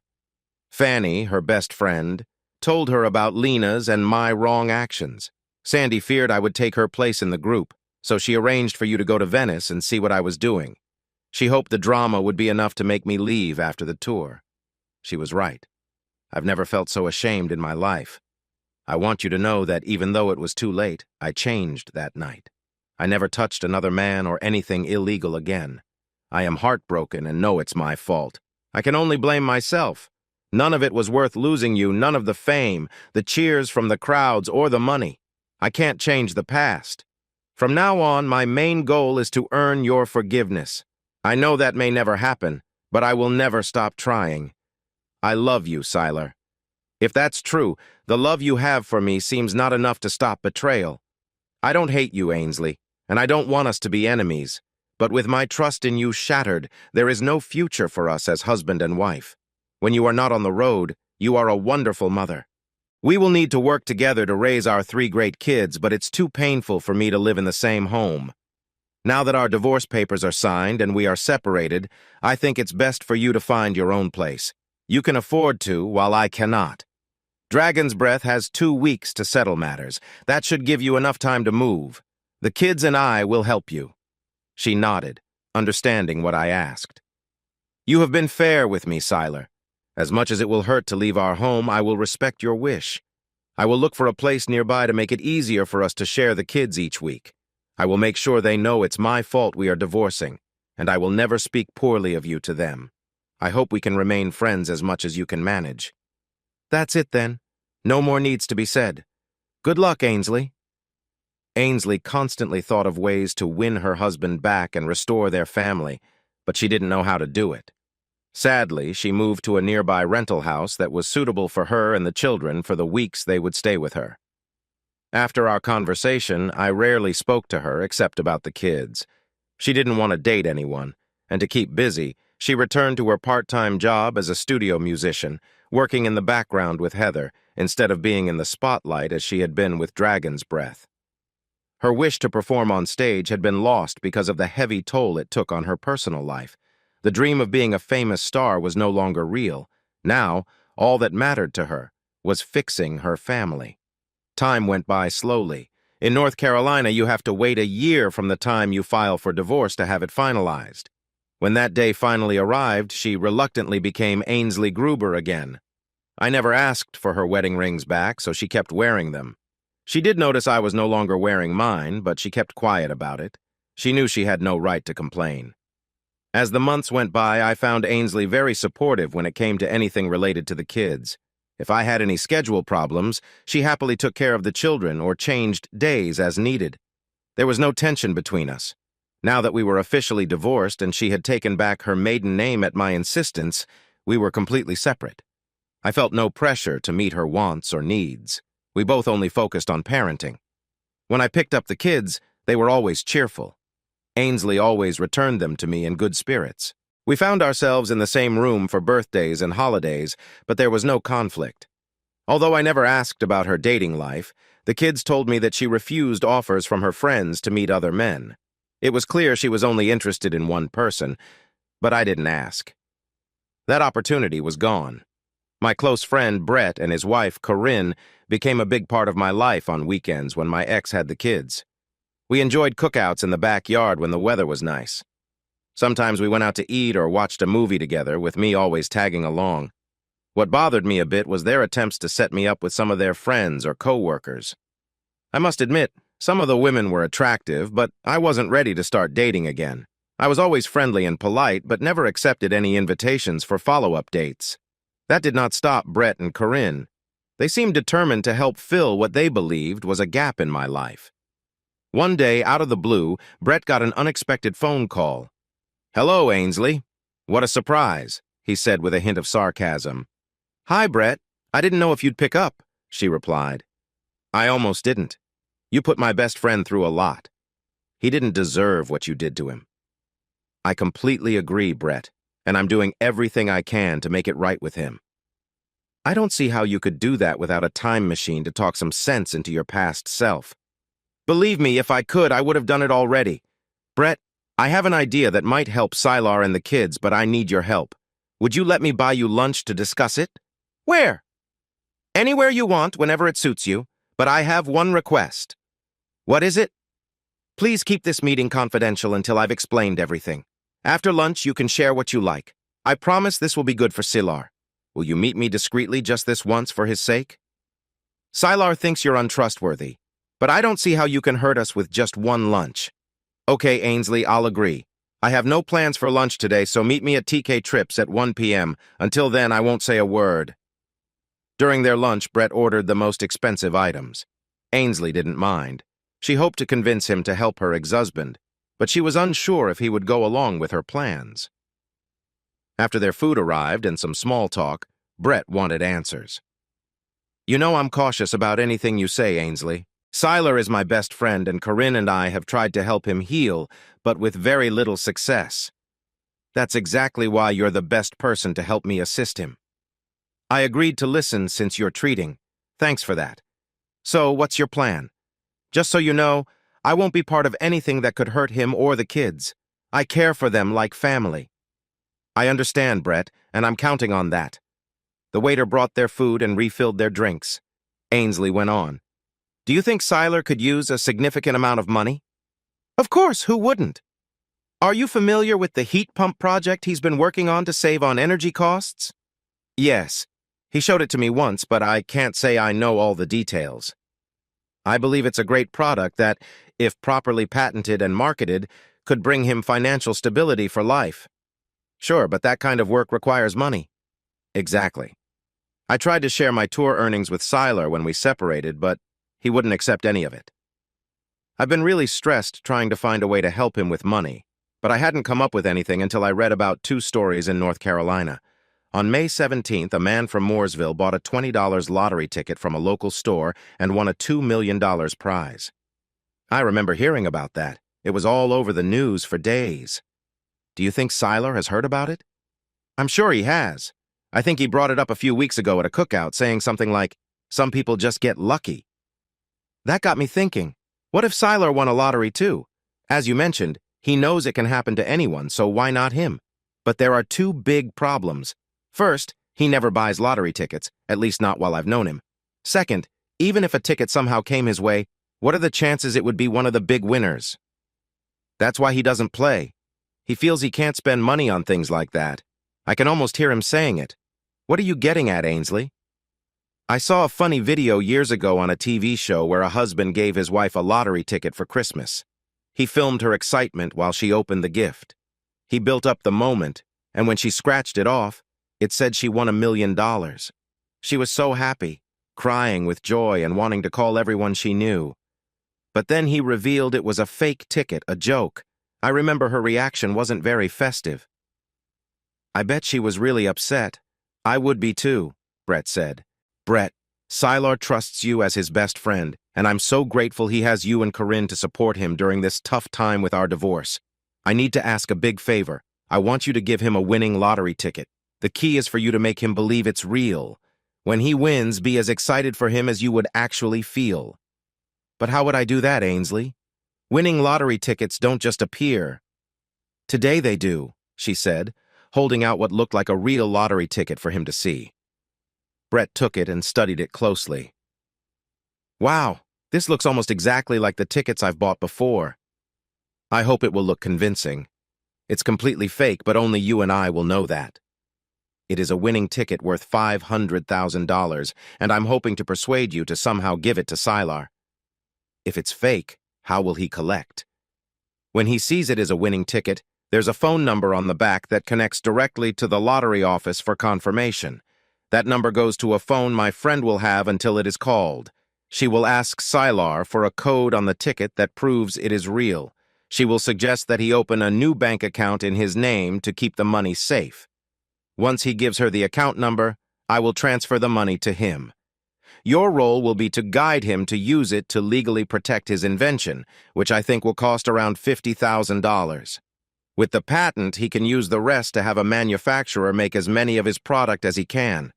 Fanny, her best friend, told her about Lena's and my wrong actions. Sandy feared I would take her place in the group, so she arranged for you to go to Venice and see what I was doing. She hoped the drama would be enough to make me leave after the tour. She was right. I've never felt so ashamed in my life. I want you to know that even though it was too late, I changed that night. I never touched another man or anything illegal again. I am heartbroken and know it's my fault. I can only blame myself. None of it was worth losing you, none of the fame, the cheers from the crowds, or the money. I can't change the past. From now on, my main goal is to earn your forgiveness. I know that may never happen, but I will never stop trying. I love you, Sylar. If that's true, the love you have for me seems not enough to stop betrayal. I don't hate you, Ainsley, and I don't want us to be enemies. But with my trust in you shattered, there is no future for us as husband and wife. When you are not on the road, you are a wonderful mother. We will need to work together to raise our 3 great kids, but it's too painful for me to live in the same home. Now that our divorce papers are signed and we are separated, I think it's best for you to find your own place. You can afford to, while I cannot. Dragon's Breath has 2 weeks to settle matters. That should give you enough time to move. The kids and I will help you. She nodded, understanding what I asked. You have been fair with me, Sylar. As much as it will hurt to leave our home, I will respect your wish. I will look for a place nearby to make it easier for us to share the kids each week. I will make sure they know it's my fault we are divorcing, and I will never speak poorly of you to them. I hope we can remain friends as much as you can manage. That's it then. No more needs to be said. Good luck, Ainsley. Ainsley constantly thought of ways to win her husband back and restore their family, but she didn't know how to do it. Sadly, she moved to a nearby rental house that was suitable for her and the children for the weeks they would stay with her. After our conversation, I rarely spoke to her except about the kids. She didn't want to date anyone, and to keep busy, she returned to her part-time job as a studio musician, working in the background with Heather, instead of being in the spotlight as she had been with Dragon's Breath. Her wish to perform on stage had been lost because of the heavy toll it took on her personal life. The dream of being a famous star was no longer real. Now, all that mattered to her was fixing her family. Time went by slowly. In North Carolina, you have to wait a year from the time you file for divorce to have it finalized. When that day finally arrived, she reluctantly became Ainsley Gruber again. I never asked for her wedding rings back, so she kept wearing them. She did notice I was no longer wearing mine, but she kept quiet about it. She knew she had no right to complain. As the months went by, I found Ainsley very supportive when it came to anything related to the kids. If I had any schedule problems, she happily took care of the children or changed days as needed. There was no tension between us. Now that we were officially divorced and she had taken back her maiden name at my insistence, we were completely separate. I felt no pressure to meet her wants or needs. We both only focused on parenting. When I picked up the kids, they were always cheerful. Ainsley always returned them to me in good spirits. We found ourselves in the same room for birthdays and holidays, but there was no conflict. Although I never asked about her dating life, the kids told me that she refused offers from her friends to meet other men. It was clear she was only interested in one person, but I didn't ask. That opportunity was gone. My close friend Brett and his wife Corinne became a big part of my life on weekends when my ex had the kids. We enjoyed cookouts in the backyard when the weather was nice. Sometimes we went out to eat or watched a movie together, with me always tagging along. What bothered me a bit was their attempts to set me up with some of their friends or co-workers. I must admit, some of the women were attractive, but I wasn't ready to start dating again. I was always friendly and polite, but never accepted any invitations for follow-up dates. That did not stop Brett and Corinne. They seemed determined to help fill what they believed was a gap in my life. One day, out of the blue, Brett got an unexpected phone call. "Hello, Ainsley." "What a surprise," he said with a hint of sarcasm. "Hi, Brett. I didn't know if you'd pick up," she replied. "I almost didn't. You put my best friend through a lot. He didn't deserve what you did to him." "I completely agree, Brett, and I'm doing everything I can to make it right with him." "I don't see how you could do that without a time machine to talk some sense into your past self." "Believe me, if I could, I would have done it already. Brett, I have an idea that might help Sylar and the kids, but I need your help. Would you let me buy you lunch to discuss it?" "Where?" "Anywhere you want, whenever it suits you, but I have one request." "What is it?" "Please keep this meeting confidential until I've explained everything. After lunch, you can share what you like. I promise this will be good for Sylar. Will you meet me discreetly just this once for his sake?" "Sylar thinks you're untrustworthy, but I don't see how you can hurt us with just one lunch." "Okay, Ainsley, I'll agree. I have no plans for lunch today, so meet me at TK Trips at 1 p.m. Until then, I won't say a word." During their lunch, Brett ordered the most expensive items. Ainsley didn't mind. She hoped to convince him to help her ex-husband, but she was unsure if he would go along with her plans. After their food arrived and some small talk, Brett wanted answers. "You know I'm cautious about anything you say, Ainsley. Sylar is my best friend, and Corinne and I have tried to help him heal, but with very little success. That's exactly why you're the best person to help me assist him. I agreed to listen since you're treating. Thanks for that. So, what's your plan? Just so you know, I won't be part of anything that could hurt him or the kids. I care for them like family." "I understand, Brett, and I'm counting on that." The waiter brought their food and refilled their drinks. Ainsley went on. "Do you think Sylar could use a significant amount of money?" "Of course, who wouldn't? Are you familiar with the heat pump project he's been working on to save on energy costs?" "Yes. He showed it to me once, but I can't say I know all the details. I believe it's a great product that, if properly patented and marketed, could bring him financial stability for life." "Sure, but that kind of work requires money." "Exactly. I tried to share my tour earnings with Sylar when we separated, but he wouldn't accept any of it. I've been really stressed trying to find a way to help him with money, but I hadn't come up with anything until I read about 2 stories in North Carolina. On May 17th, a man from Mooresville bought a $20 lottery ticket from a local store and won a $2 million prize. I remember hearing about that. It was all over the news for days. Do you think Sylar has heard about it?" "I'm sure he has. I think he brought it up a few weeks ago at a cookout, saying something like, 'Some people just get lucky.'" That got me thinking, what if Sylar won a lottery too? As you mentioned, he knows it can happen to anyone, so why not him? But there are 2 big problems. First, he never buys lottery tickets, at least not while I've known him. Second, Even if a ticket somehow came his way, what are the chances it would be one of the big winners? That's why he doesn't play. He feels he can't spend money on things like that. I can almost hear him saying it. What are you getting at, Ainsley? I saw a funny video years ago on a TV show where a husband gave his wife a lottery ticket for Christmas. He filmed her excitement while she opened the gift. He built up the moment, and when she scratched it off, it said she won $1 million. She was so happy, crying with joy and wanting to call everyone she knew. But then he revealed it was a fake ticket, a joke. I remember her reaction wasn't very festive. I bet she was really upset. I would be too, Brett said. Brett, Sylar trusts you as his best friend, and I'm so grateful he has you and Corinne to support him during this tough time with our divorce. I need to ask a big favor. I want you to give him a winning lottery ticket. The key is for you to make him believe it's real. When he wins, be as excited for him as you would actually feel. But how would I do that, Ainsley? Winning lottery tickets don't just appear. Today they do, she said, holding out what looked like a real lottery ticket for him to see. Brett took it and studied it closely. Wow, this looks almost exactly like the tickets I've bought before. I hope it will look convincing. It's completely fake, but only you and I will know that. It is a winning ticket worth $500,000, and I'm hoping to persuade you to somehow give it to Sylar. If it's fake, how will he collect? When he sees it as a winning ticket, there's a phone number on the back that connects directly to the lottery office for confirmation. That number goes to a phone my friend will have until it is called. She will ask Sylar for a code on the ticket that proves it is real. She will suggest that he open a new bank account in his name to keep the money safe. Once he gives her the account number, I will transfer the money to him. Your role will be to guide him to use it to legally protect his invention, which I think will cost around $50,000. With the patent, he can use the rest to have a manufacturer make as many of his product as he can.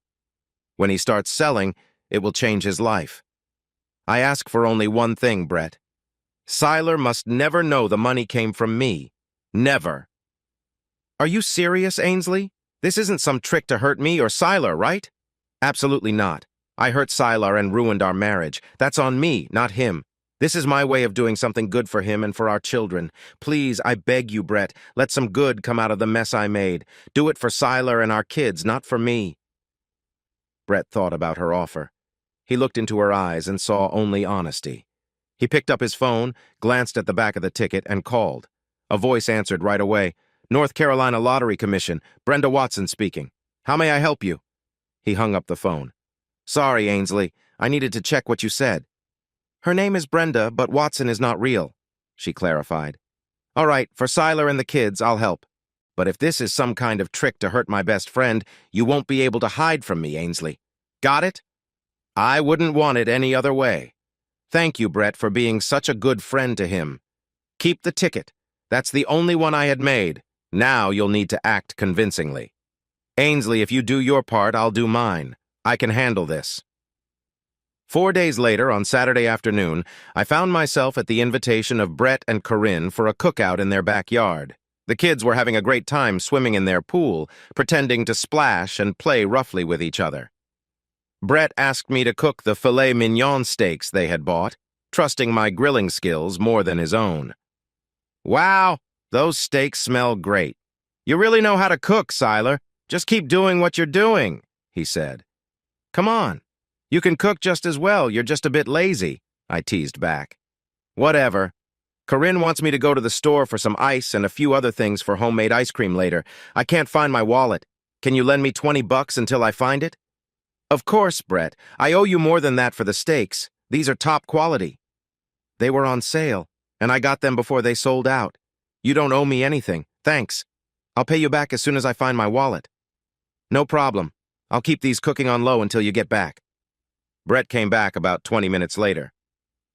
When he starts selling, it will change his life. I ask for only one thing, Brett. Sylar must never know the money came from me. Never. Are you serious, Ainsley? This isn't some trick to hurt me or Sylar, right? Absolutely not. I hurt Sylar and ruined our marriage. That's on me, not him. This is my way of doing something good for him and for our children. Please, I beg you, Brett, let some good come out of the mess I made. Do it for Sylar and our kids, not for me. Brett thought about her offer. He looked into her eyes and saw only honesty. He picked up his phone, glanced at the back of the ticket, and called. A voice answered right away. North Carolina Lottery Commission, Brenda Watson speaking. How may I help you? He hung up the phone. Sorry, Ainsley. I needed to check what you said. Her name is Brenda, but Watson is not real, she clarified. All right, for Sylar and the kids, I'll help. But if this is some kind of trick to hurt my best friend, you won't be able to hide from me, Ainsley. Got it? I wouldn't want it any other way. Thank you, Brett, for being such a good friend to him. Keep the ticket. That's the only one I had made. Now you'll need to act convincingly. Ainsley, if you do your part, I'll do mine. I can handle this. 4 days later, on Saturday afternoon, I found myself at the invitation of Brett and Corinne for a cookout in their backyard. The kids were having a great time swimming in their pool, pretending to splash and play roughly with each other. Brett asked me to cook the filet mignon steaks they had bought, trusting my grilling skills more than his own. Wow, those steaks smell great. You really know how to cook, Sylar. Just keep doing what you're doing, he said. Come on. You can cook just as well, you're just a bit lazy, I teased back. Whatever. Corinne wants me to go to the store for some ice and a few other things for homemade ice cream later. I can't find my wallet. Can you lend me $20 until I find it? Of course, Brett. I owe you more than that for the steaks. These are top quality. They were on sale, and I got them before they sold out. You don't owe me anything. Thanks. I'll pay you back as soon as I find my wallet. No problem. I'll keep these cooking on low until you get back. Brett came back about 20 minutes later.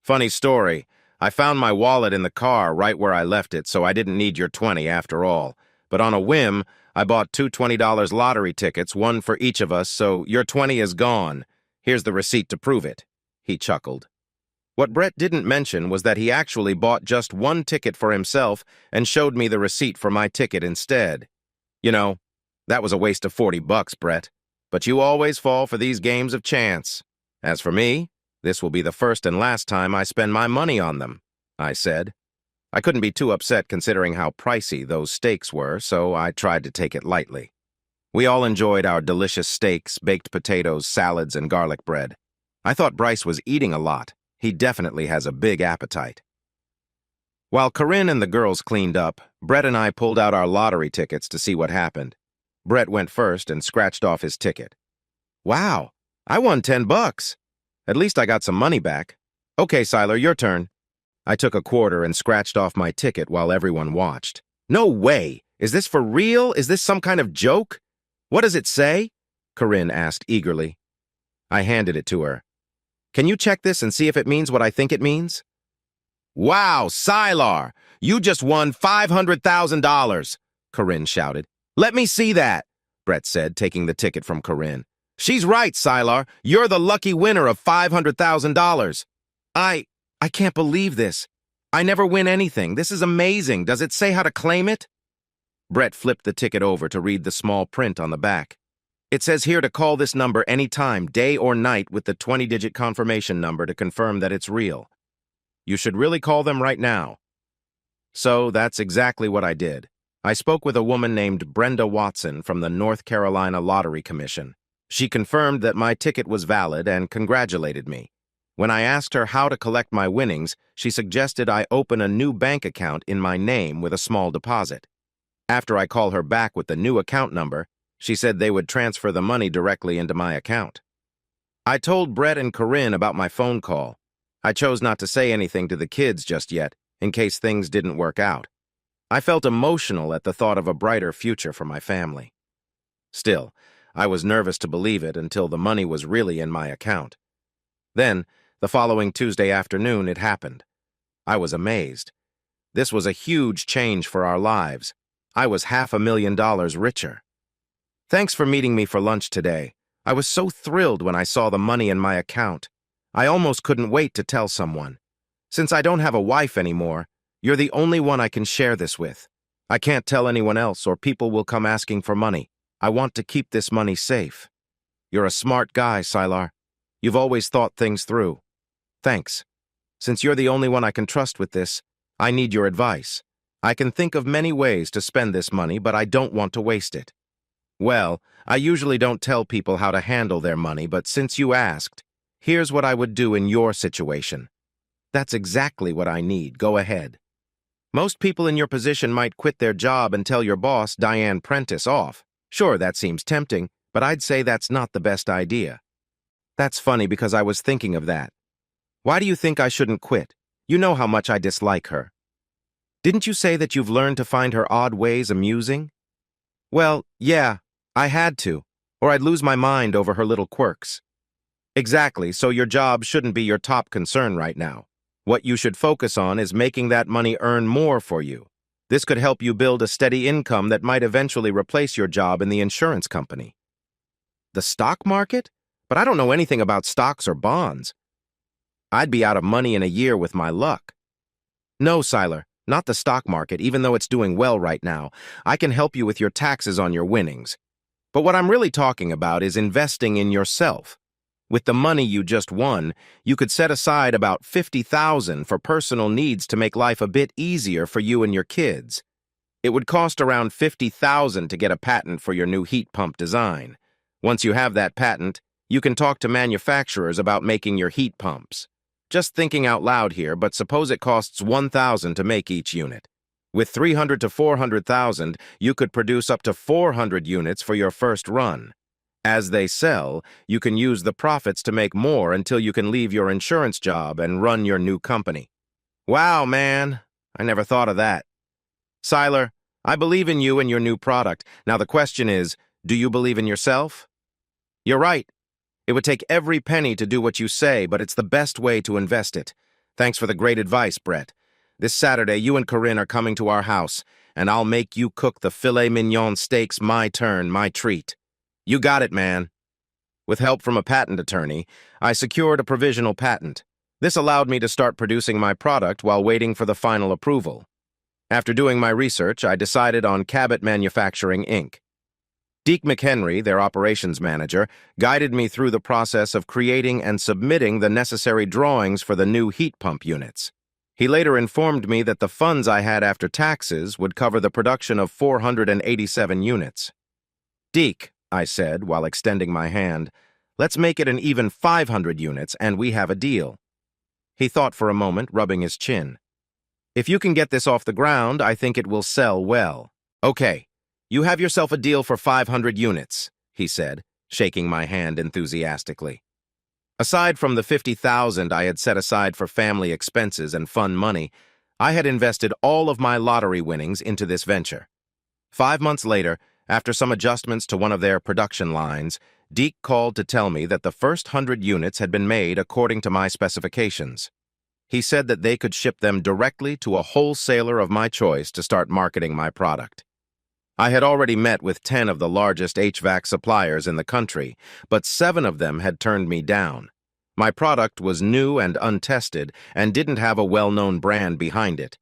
Funny story. I found my wallet in the car right where I left it, so I didn't need your 20 after all. But on a whim, I bought two $20 lottery tickets, one for each of us, so your 20 is gone. Here's the receipt to prove it. He chuckled. What Brett didn't mention was that he actually bought just one ticket for himself and showed me the receipt for my ticket instead. You know, that was a waste of $40, Brett. But you always fall for these games of chance. As for me, This will be the first and last time I spend my money on them, I said. I couldn't be too upset considering how pricey those steaks were, so I tried to take it lightly. We all enjoyed our delicious steaks, baked potatoes, salads, and garlic bread. I thought Bryce was eating a lot. He definitely has a big appetite. While Corinne and the girls cleaned up, Brett and I pulled out our lottery tickets to see what happened. Brett went first and scratched off his ticket. Wow, I won $10. At least I got some money back. Okay, Siler, your turn. I took a quarter and scratched off my ticket while everyone watched. No way! Is this for real? Is this some kind of joke? What does it say? Corinne asked eagerly. I handed it to her. Can you check this and see if it means what I think it means? Wow, Sylar! You just won $500,000! Corinne shouted. Let me see that, Brett said, taking the ticket from Corinne. She's right, Sylar. You're the lucky winner of $500,000. I can't believe this. I never win anything. This is amazing. Does it say how to claim it? Brett flipped the ticket over to read the small print on the back. It says here to call this number anytime, day or night, with the 20-digit confirmation number to confirm that it's real. You should really call them right now. So that's exactly what I did. I spoke with a woman named Brenda Watson from the North Carolina Lottery Commission. She confirmed that my ticket was valid and congratulated me. When I asked her how to collect my winnings, she suggested I open a new bank account in my name with a small deposit. After I call her back with the new account number, she said they would transfer the money directly into my account. I told Brett and Corinne about my phone call. I chose not to say anything to the kids just yet, in case things didn't work out. I felt emotional at the thought of a brighter future for my family. Still, I was nervous to believe it until the money was really in my account. Then, the following Tuesday afternoon, it happened. I was amazed. This was a huge change for our lives. I was $500,000 richer. Thanks for meeting me for lunch today. I was so thrilled when I saw the money in my account. I almost couldn't wait to tell someone. Since I don't have a wife anymore, you're the only one I can share this with. I can't tell anyone else or people will come asking for money. I want to keep this money safe. You're a smart guy, Sylar. You've always thought things through. Thanks. Since you're the only one I can trust with this, I need your advice. I can think of many ways to spend this money, but I don't want to waste it. Well, I usually don't tell people how to handle their money, but since you asked, here's what I would do in your situation. That's exactly what I need. Go ahead. Most people in your position might quit their job and tell your boss, Diane Prentice, off. Sure, that seems tempting, but I'd say that's not the best idea. That's funny because I was thinking of that. Why do you think I shouldn't quit? You know how much I dislike her. Didn't you say that you've learned to find her odd ways amusing? Well, yeah, I had to, or I'd lose my mind over her little quirks. Exactly, so your job shouldn't be your top concern right now. What you should focus on is making that money earn more for you. This could help you build a steady income that might eventually replace your job in the insurance company. The stock market? But I don't know anything about stocks or bonds. I'd be out of money in a year with my luck. No, Sylar, not the stock market, even though it's doing well right now. I can help you with your taxes on your winnings. But what I'm really talking about is investing in yourself. With the money you just won, you could set aside about $50,000 for personal needs to make life a bit easier for you and your kids. It would cost around $50,000 to get a patent for your new heat pump design. Once you have that patent, you can talk to manufacturers about making your heat pumps. Just thinking out loud here, but suppose it costs $1,000 to make each unit. With $300,000 to $400,000, you could produce up to 400 units for your first run. As they sell, you can use the profits to make more until you can leave your insurance job and run your new company. Wow, man, I never thought of that. Sylar, I believe in you and your new product. Now the question is, do you believe in yourself? You're right. It would take every penny to do what you say, but it's the best way to invest it. Thanks for the great advice, Brett. This Saturday, you and Corinne are coming to our house, and I'll make you cook the filet mignon steaks my turn, my treat. You got it, man. With help from a patent attorney, I secured a provisional patent. This allowed me to start producing my product while waiting for the final approval. After doing my research, I decided on Cabot Manufacturing, Inc. Deke McHenry, their operations manager, guided me through the process of creating and submitting the necessary drawings for the new heat pump units. He later informed me that the funds I had after taxes would cover the production of 487 units. "Deke," I said while extending my hand, "let's make it an even 500 units and we have a deal." He thought for a moment, rubbing his chin. "If you can get this off the ground, I think it will sell well." "Okay, you have yourself a deal for 500 units, he said, shaking my hand enthusiastically. Aside from the $50,000 I had set aside for family expenses and fun money, I had invested all of my lottery winnings into this venture. 5 months later, after some adjustments to one of their production lines, Deke called to tell me that the first 100 units had been made according to my specifications. He said that they could ship them directly to a wholesaler of my choice to start marketing my product. I had already met with 10 of the largest HVAC suppliers in the country, but 7 of them had turned me down. My product was new and untested and didn't have a well-known brand behind it.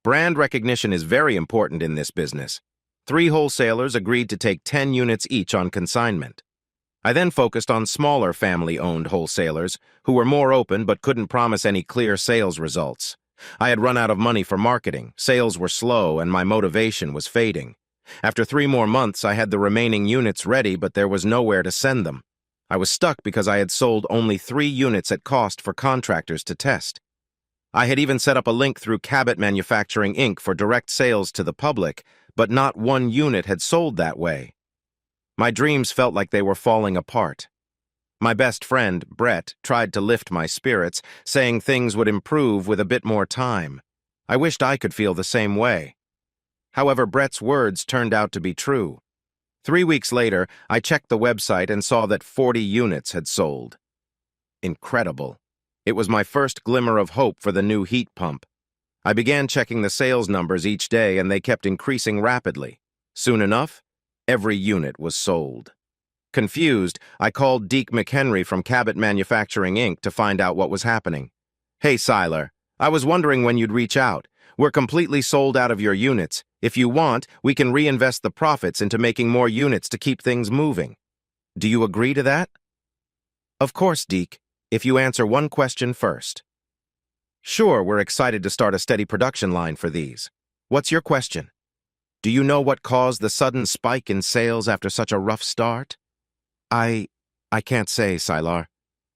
Brand recognition is very important in this business. 3 wholesalers agreed to take 10 units each on consignment. I then focused on smaller family-owned wholesalers who were more open but couldn't promise any clear sales results. I had run out of money for marketing, sales were slow, and my motivation was fading. After 3 more months, I had the remaining units ready, but there was nowhere to send them. I was stuck because I had sold only 3 units at cost for contractors to test. I had even set up a link through Cabot Manufacturing Inc. for direct sales to the public, but not 1 unit had sold that way. My dreams felt like they were falling apart. My best friend, Brett, tried to lift my spirits, saying things would improve with a bit more time. I wished I could feel the same way. However, Brett's words turned out to be true. 3 weeks later, I checked the website and saw that 40 units had sold. Incredible. It was my first glimmer of hope for the new heat pump. I began checking the sales numbers each day, and they kept increasing rapidly. Soon enough, every unit was sold. Confused, I called Deke McHenry from Cabot Manufacturing Inc. to find out what was happening. "Hey, Siler, I was wondering when you'd reach out. We're completely sold out of your units. If you want, we can reinvest the profits into making more units to keep things moving. Do you agree to that?" "Of course, Deke, if you answer one question first." "Sure, we're excited to start a steady production line for these. What's your question? Do you know what caused the sudden spike in sales after such a rough start?" I can't say, Sylar.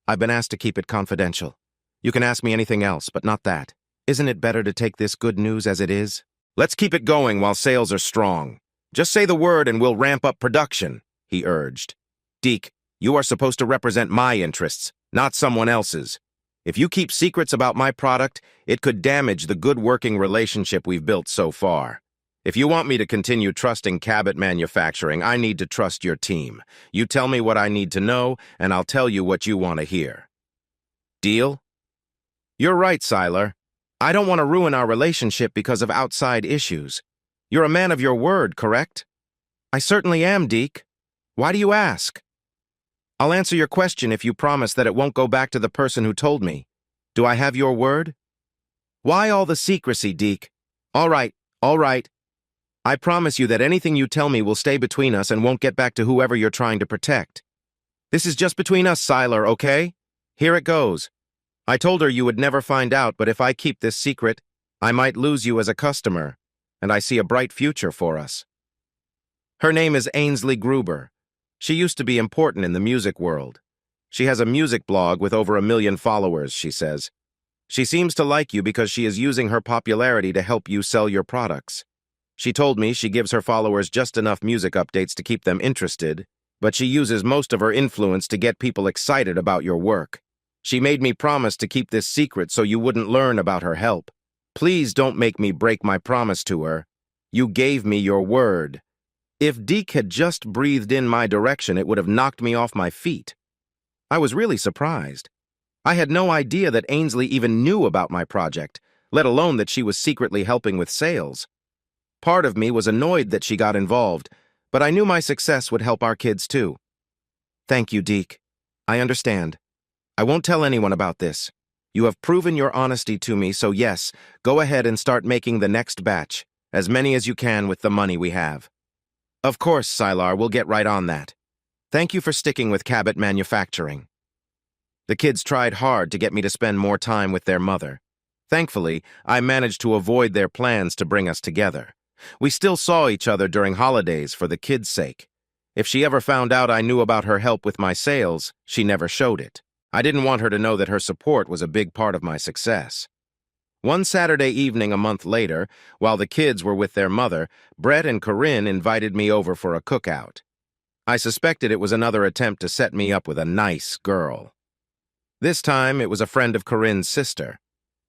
I've been asked to keep it confidential. You can ask me anything else, but not that. Isn't it better to take this good news as it is? "Let's keep it going while sales are strong. Just say the word and we'll ramp up production," he urged. "Deke, you are supposed to represent my interests, not someone else's. If you keep secrets about my product, it could damage the good working relationship we've built so far. If you want me to continue trusting Cabot Manufacturing, I need to trust your team. You tell me what I need to know, and I'll tell you what you want to hear. Deal?" "You're right, Sylar. I don't want to ruin our relationship because of outside issues. You're a man of your word, correct?" "I certainly am, Deke. Why do you ask?" "I'll answer your question if you promise that it won't go back to the person who told me. Do I have your word?" "Why all the secrecy, Deke?" All right. I promise you that anything you tell me will stay between us and won't get back to whoever you're trying to protect. This is just between us, Sylar, okay? Here it goes. I told her you would never find out, but if I keep this secret, I might lose you as a customer, and I see a bright future for us. Her name is Ainsley Gruber. She used to be important in the music world. She has a music blog with over 1 million followers, she says. She seems to like you because she is using her popularity to help you sell your products. She told me she gives her followers just enough music updates to keep them interested, but she uses most of her influence to get people excited about your work. She made me promise to keep this secret so you wouldn't learn about her help. Please don't make me break my promise to her. You gave me your word. If Deke had just breathed in my direction, it would have knocked me off my feet. I was really surprised. I had no idea that Ainsley even knew about my project, let alone that she was secretly helping with sales. Part of me was annoyed that she got involved, but I knew my success would help our kids too. Thank you, Deke. I understand. I won't tell anyone about this. You have proven your honesty to me, so yes, go ahead and start making the next batch, as many as you can with the money we have. Of course, Sylar, we'll get right on that. Thank you for sticking with Cabot Manufacturing. The kids tried hard to get me to spend more time with their mother. Thankfully, I managed to avoid their plans to bring us together. We still saw each other during holidays for the kids' sake. If she ever found out I knew about her help with my sales, she never showed it. I didn't want her to know that her support was a big part of my success. One Saturday evening a month later, while the kids were with their mother, Brett and Corinne invited me over for a cookout. I suspected it was another attempt to set me up with a nice girl. This time, it was a friend of Corinne's sister.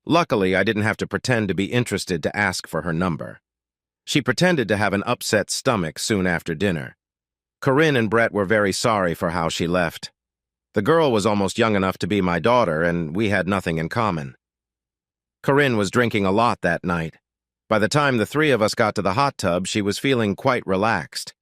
Luckily, I didn't have to pretend to be interested to ask for her number. She pretended to have an upset stomach soon after dinner. Corinne and Brett were very sorry for how she left. The girl was almost young enough to be my daughter, and we had nothing in common. Corinne was drinking a lot that night. By the time the three of us got to the hot tub, she was feeling quite relaxed.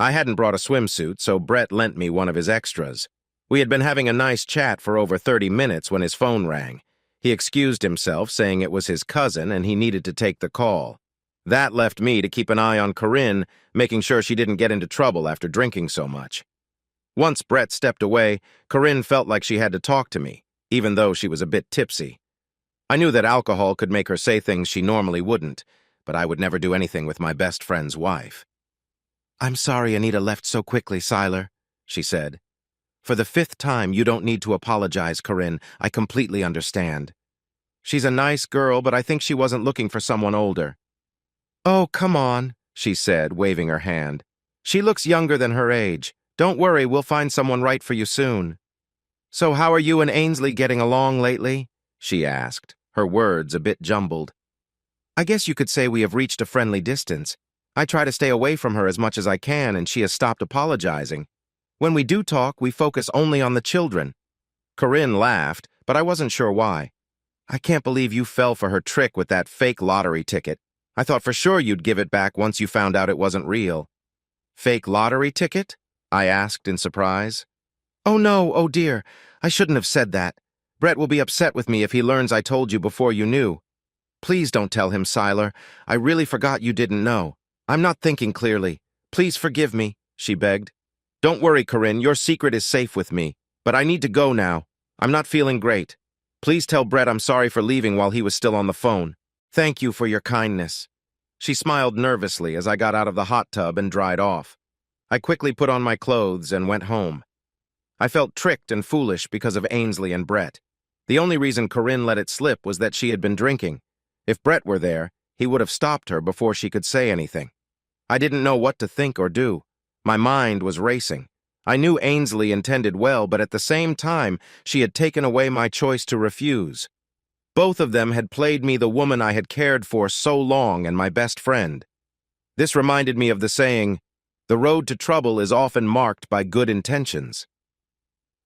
I hadn't brought a swimsuit, so Brett lent me one of his extras. We had been having a nice chat for over 30 minutes when his phone rang. He excused himself, saying it was his cousin and he needed to take the call. That left me to keep an eye on Corinne, making sure she didn't get into trouble after drinking so much. Once Brett stepped away, Corinne felt like she had to talk to me, even though she was a bit tipsy. I knew that alcohol could make her say things she normally wouldn't, but I would never do anything with my best friend's wife. "I'm sorry Anita left so quickly, Sylar," she said. "For the 5th time, you don't need to apologize, Corinne. I completely understand. She's a nice girl, but I think she wasn't looking for someone older." "Oh, come on," she said, waving her hand. "She looks younger than her age. Don't worry, we'll find someone right for you soon." "So how are you and Ainsley getting along lately?" she asked, her words a bit jumbled. "I guess you could say we have reached a friendly distance. I try to stay away from her as much as I can, and she has stopped apologizing. When we do talk, we focus only on the children." Corinne laughed, but I wasn't sure why. "I can't believe you fell for her trick with that fake lottery ticket. I thought for sure you'd give it back once you found out it wasn't real." "Fake lottery ticket?" I asked in surprise. "Oh no, oh dear, I shouldn't have said that. Brett will be upset with me if he learns I told you before you knew. Please don't tell him, Sylar. I really forgot you didn't know. I'm not thinking clearly. Please forgive me," she begged. "Don't worry, Corinne, your secret is safe with me. But I need to go now. I'm not feeling great. Please tell Brett I'm sorry for leaving while he was still on the phone. Thank you for your kindness." She smiled nervously as I got out of the hot tub and dried off. I quickly put on my clothes and went home. I felt tricked and foolish because of Ainsley and Brett. The only reason Corinne let it slip was that she had been drinking. If Brett were there, he would have stopped her before she could say anything. I didn't know what to think or do. My mind was racing. I knew Ainsley intended well, but at the same time, she had taken away my choice to refuse. Both of them had played me the woman I had cared for so long and my best friend. This reminded me of the saying, "The road to trouble is often marked by good intentions."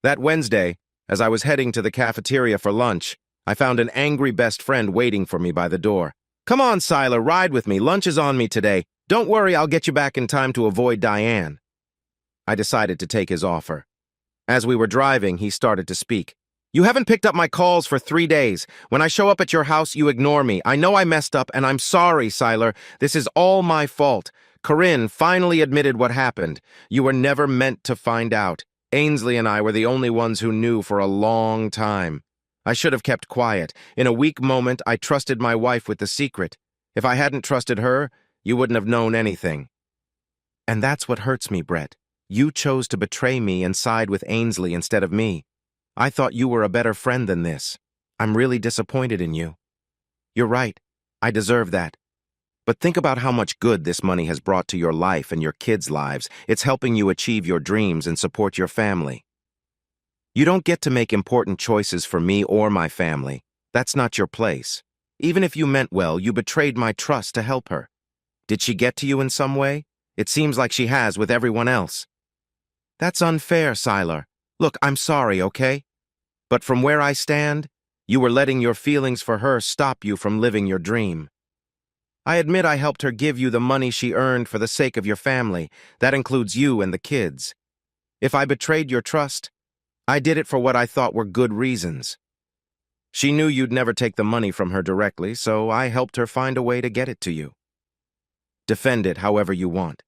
That Wednesday, as I was heading to the cafeteria for lunch, I found an angry best friend waiting for me by the door. "Come on, Sylar, ride with me. Lunch is on me today. Don't worry, I'll get you back in time to avoid Diane." I decided to take his offer. As we were driving, he started to speak. "You haven't picked up my calls for 3 days. When I show up at your house, you ignore me. I know I messed up, and I'm sorry, Sylar. This is all my fault. Corinne finally admitted what happened. You were never meant to find out. Ainsley and I were the only ones who knew for a long time. I should have kept quiet. In a weak moment, I trusted my wife with the secret. If I hadn't trusted her, you wouldn't have known anything. And that's what hurts me, Brett. You chose to betray me and side with Ainsley instead of me. I thought you were a better friend than this. I'm really disappointed in you. You're right. I deserve that. But think about how much good this money has brought to your life and your kids' lives. It's helping you achieve your dreams and support your family. You don't get to make important choices for me or my family. That's not your place. Even if you meant well, you betrayed my trust to help her. Did she get to you in some way? It seems like she has with everyone else. That's unfair, Sylar. Look, I'm sorry, okay? But from where I stand, you were letting your feelings for her stop you from living your dream. I admit I helped her give you the money she earned for the sake of your family. That includes you and the kids. If I betrayed your trust, I did it for what I thought were good reasons. She knew you'd never take the money from her directly, so I helped her find a way to get it to you. Defend it however you want.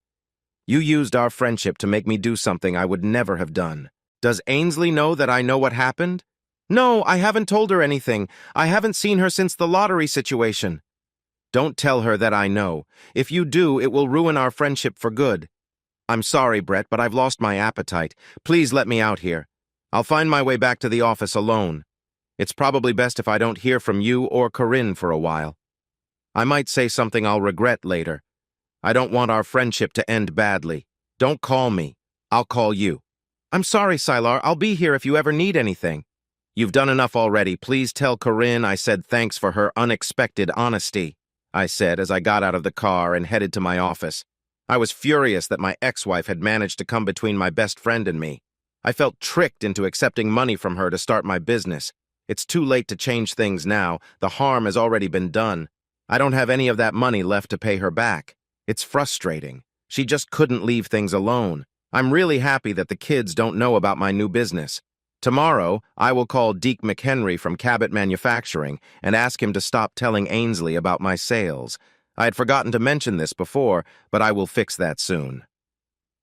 You used our friendship to make me do something I would never have done. Does Ainsley know that I know what happened? No, I haven't told her anything. I haven't seen her since the lottery situation. Don't tell her that I know. If you do, it will ruin our friendship for good. I'm sorry, Brett, but I've lost my appetite. Please let me out here. I'll find my way back to the office alone. It's probably best if I don't hear from you or Corinne for a while. I might say something I'll regret later. I don't want our friendship to end badly. Don't call me. I'll call you. I'm sorry, Sylar. I'll be here if you ever need anything. You've done enough already. Please tell Corinne I said thanks for her unexpected honesty, I said as I got out of the car and headed to my office. I was furious that my ex-wife had managed to come between my best friend and me. I felt tricked into accepting money from her to start my business. It's too late to change things now. The harm has already been done. I don't have any of that money left to pay her back. It's frustrating. She just couldn't leave things alone. I'm really happy that the kids don't know about my new business. Tomorrow, I will call Deke McHenry from Cabot Manufacturing and ask him to stop telling Ainsley about my sales. I had forgotten to mention this before, but I will fix that soon.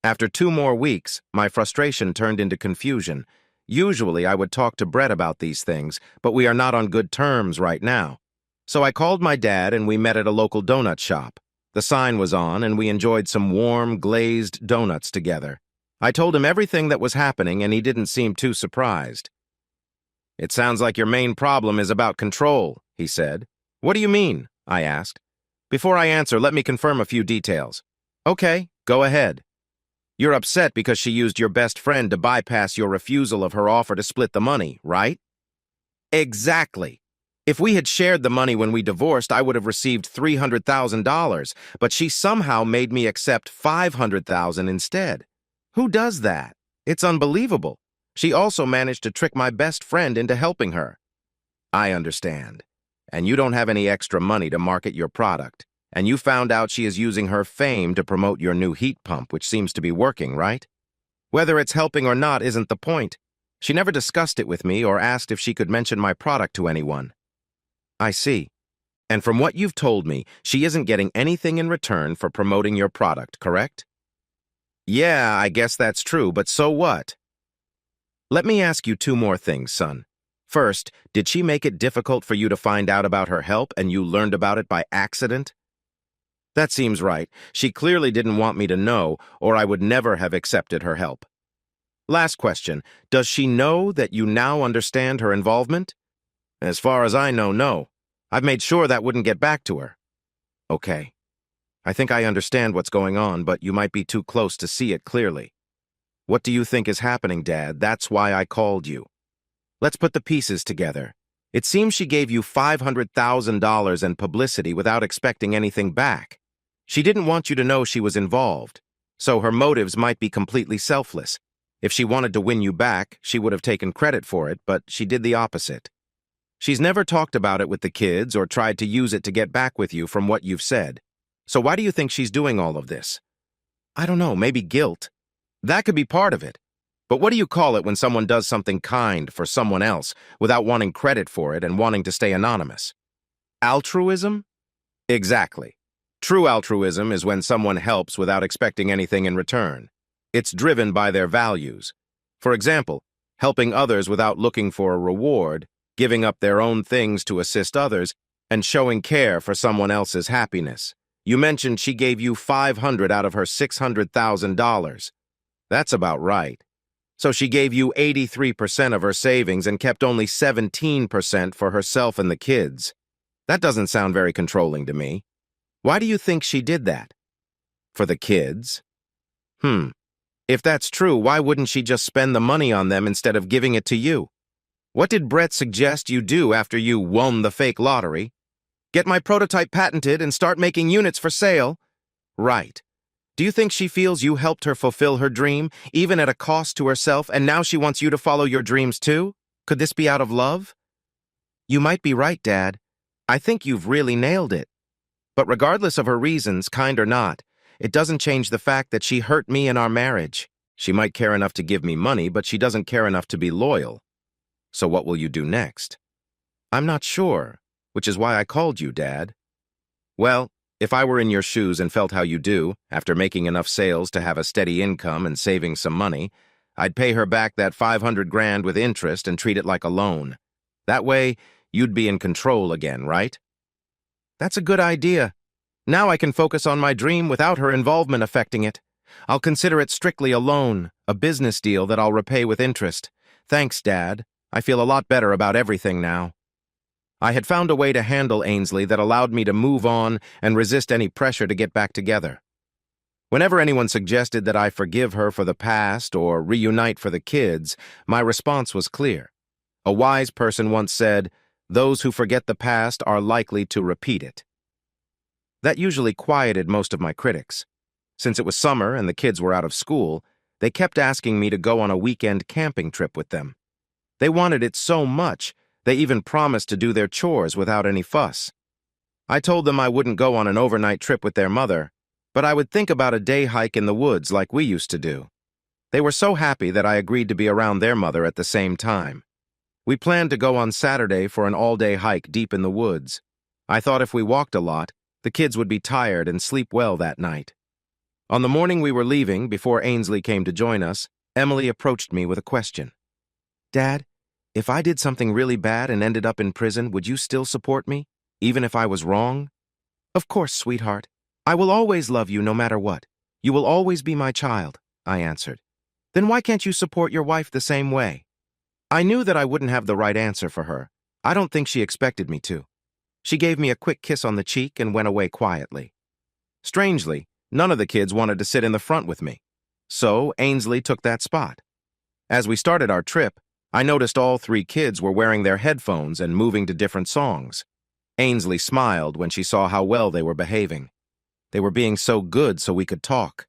After 2 more weeks, my frustration turned into confusion. Usually, I would talk to Brett about these things, but we are not on good terms right now. So I called my dad and we met at a local donut shop. The sign was on and we enjoyed some warm, glazed donuts together. I told him everything that was happening and he didn't seem too surprised. It sounds like your main problem is about control, he said. What do you mean? I asked. Before I answer, let me confirm a few details. Okay, go ahead. You're upset because she used your best friend to bypass your refusal of her offer to split the money, right? Exactly. If we had shared the money when we divorced, I would have received $300,000, but she somehow made me accept $500,000 instead. Who does that? It's unbelievable. She also managed to trick my best friend into helping her. I understand. And you don't have any extra money to market your product. And you found out she is using her fame to promote your new heat pump, which seems to be working, right? Whether it's helping or not isn't the point. She never discussed it with me or asked if she could mention my product to anyone. I see. And from what you've told me, she isn't getting anything in return for promoting your product, correct? Yeah, I guess that's true, but so what? Let me ask you 2 more things, son. First, did she make it difficult for you to find out about her help and you learned about it by accident? That seems right. She clearly didn't want me to know, or I would never have accepted her help. Last question, does she know that you now understand her involvement? As far as I know, no. I've made sure that wouldn't get back to her. Okay. I think I understand what's going on, but you might be too close to see it clearly. What do you think is happening, Dad? That's why I called you. Let's put the pieces together. It seems she gave you $500,000 in publicity without expecting anything back. She didn't want you to know she was involved, so her motives might be completely selfless. If she wanted to win you back, she would have taken credit for it, but she did the opposite. She's never talked about it with the kids or tried to use it to get back with you from what you've said. So why do you think she's doing all of this? I don't know, maybe guilt. That could be part of it. But what do you call it when someone does something kind for someone else without wanting credit for it and wanting to stay anonymous? Altruism? Exactly. True altruism is when someone helps without expecting anything in return. It's driven by their values. For example, helping others without looking for a reward, giving up their own things to assist others, and showing care for someone else's happiness. You mentioned she gave you $500 out of her $600,000. That's about right. So she gave you 83% of her savings and kept only 17% for herself and the kids. That doesn't sound very controlling to me. Why do you think she did that? For the kids? If that's true, why wouldn't she just spend the money on them instead of giving it to you? What did Brett suggest you do after you won the fake lottery? Get my prototype patented and start making units for sale? Right. Do you think she feels you helped her fulfill her dream, even at a cost to herself, and now she wants you to follow your dreams too? Could this be out of love? You might be right, Dad. I think you've really nailed it. But regardless of her reasons, kind or not, it doesn't change the fact that she hurt me in our marriage. She might care enough to give me money, but she doesn't care enough to be loyal. So what will you do next? I'm not sure, which is why I called you, Dad. Well, If I were in your shoes and felt how you do, after making enough sales to have a steady income and saving some money, I'd pay her back that 500 grand with interest and treat it like a loan. That way, you'd be in control again, right? That's a good idea. Now I can focus on my dream without her involvement affecting it. I'll consider it strictly a loan, a business deal that I'll repay with interest. Thanks, Dad. I feel a lot better about everything now. I had found a way to handle Ainsley that allowed me to move on and resist any pressure to get back together. Whenever anyone suggested that I forgive her for the past or reunite for the kids, my response was clear. A wise person once said, "Those who forget the past are likely to repeat it." That usually quieted most of my critics. Since it was summer and the kids were out of school, they kept asking me to go on a weekend camping trip with them. They wanted it so much, they even promised to do their chores without any fuss. I told them I wouldn't go on an overnight trip with their mother, but I would think about a day hike in the woods like we used to do. They were so happy that I agreed to be around their mother at the same time. We planned to go on Saturday for an all-day hike deep in the woods. I thought if we walked a lot, the kids would be tired and sleep well that night. On the morning we were leaving, before Ainsley came to join us, Emily approached me with a question. "Dad, if I did something really bad and ended up in prison, would you still support me, even if I was wrong?" "Of course, sweetheart. I will always love you no matter what. You will always be my child," I answered. "Then why can't you support your wife the same way?" I knew that I wouldn't have the right answer for her. I don't think she expected me to. She gave me a quick kiss on the cheek and went away quietly. Strangely, none of the kids wanted to sit in the front with me. So Ainsley took that spot. As we started our trip, I noticed all 3 kids were wearing their headphones and moving to different songs. Ainsley smiled when she saw how well they were behaving. They were being so good so we could talk.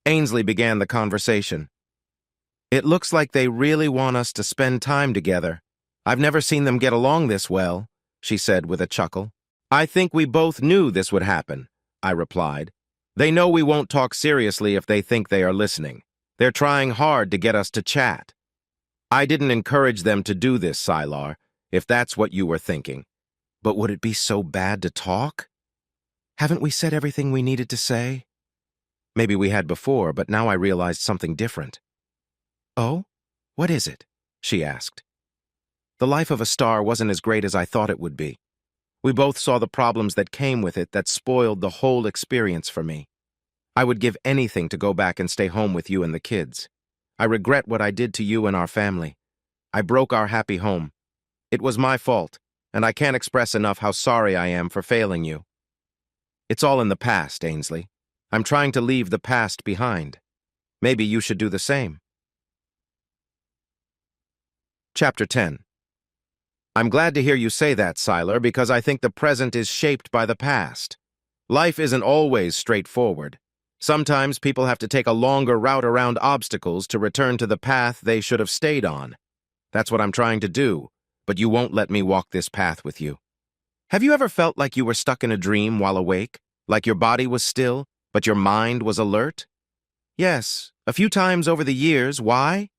Ainsley began the conversation. "It looks like they really want us to spend time together. I've never seen them get along this well," she said with a chuckle. "I think we both knew this would happen," I replied. "They know we won't talk seriously if they think they are listening. They're trying hard to get us to chat." "I didn't encourage them to do this, Sylar, if that's what you were thinking. But would it be so bad to talk? Haven't we said everything we needed to say?" Maybe we had before, but now I realized something different. "Oh? What is it?" she asked. The life of a star wasn't as great as I thought it would be. We both saw the problems that came with it that spoiled the whole experience for me. I would give anything to go back and stay home with you and the kids. I regret what I did to you and our family. I broke our happy home. It was my fault, and I can't express enough how sorry I am for failing you. It's all in the past, Ainsley. I'm trying to leave the past behind. Maybe you should do the same. Chapter 10. I'm glad to hear you say that, Sylar, because I think the present is shaped by the past. Life isn't always straightforward. Sometimes people have to take a longer route around obstacles to return to the path they should have stayed on. That's what I'm trying to do, but you won't let me walk this path with you. Have you ever felt like you were stuck in a dream while awake? Like your body was still, but your mind was alert? Yes, a few times over the years. Why?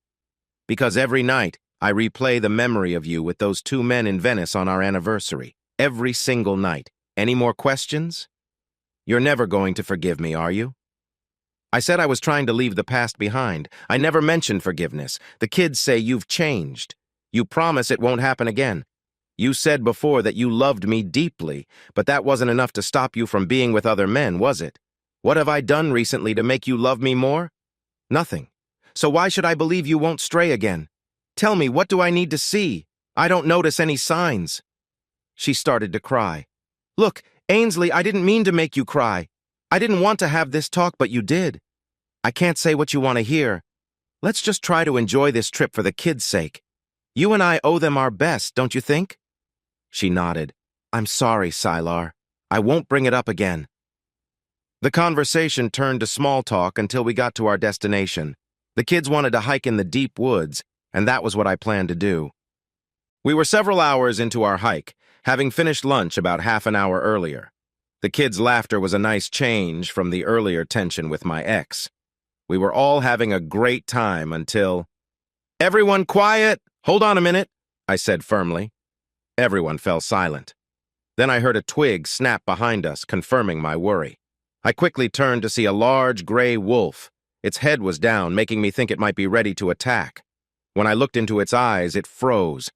Because every night, I replay the memory of you with those 2 men in Venice on our anniversary. Every single night. Any more questions? You're never going to forgive me, are you? I said I was trying to leave the past behind. I never mentioned forgiveness. The kids say you've changed. You promise it won't happen again. You said before that you loved me deeply, but that wasn't enough to stop you from being with other men, was it? What have I done recently to make you love me more? Nothing. So why should I believe you won't stray again? Tell me, what do I need to see? I don't notice any signs. She started to cry. Look, Ainsley, I didn't mean to make you cry. I didn't want to have this talk, but you did. I can't say what you want to hear. Let's just try to enjoy this trip for the kids' sake. You and I owe them our best, don't you think? She nodded. I'm sorry, Sylar. I won't bring it up again. The conversation turned to small talk until we got to our destination. The kids wanted to hike in the deep woods, and that was what I planned to do. We were several hours into our hike, having finished lunch about half an hour earlier. The kids' laughter was a nice change from the earlier tension with my ex. We were all having a great time until... Everyone quiet! Hold on a minute, I said firmly. Everyone fell silent. Then I heard a twig snap behind us, confirming my worry. I quickly turned to see a large gray wolf. Its head was down, making me think it might be ready to attack. When I looked into its eyes, it froze.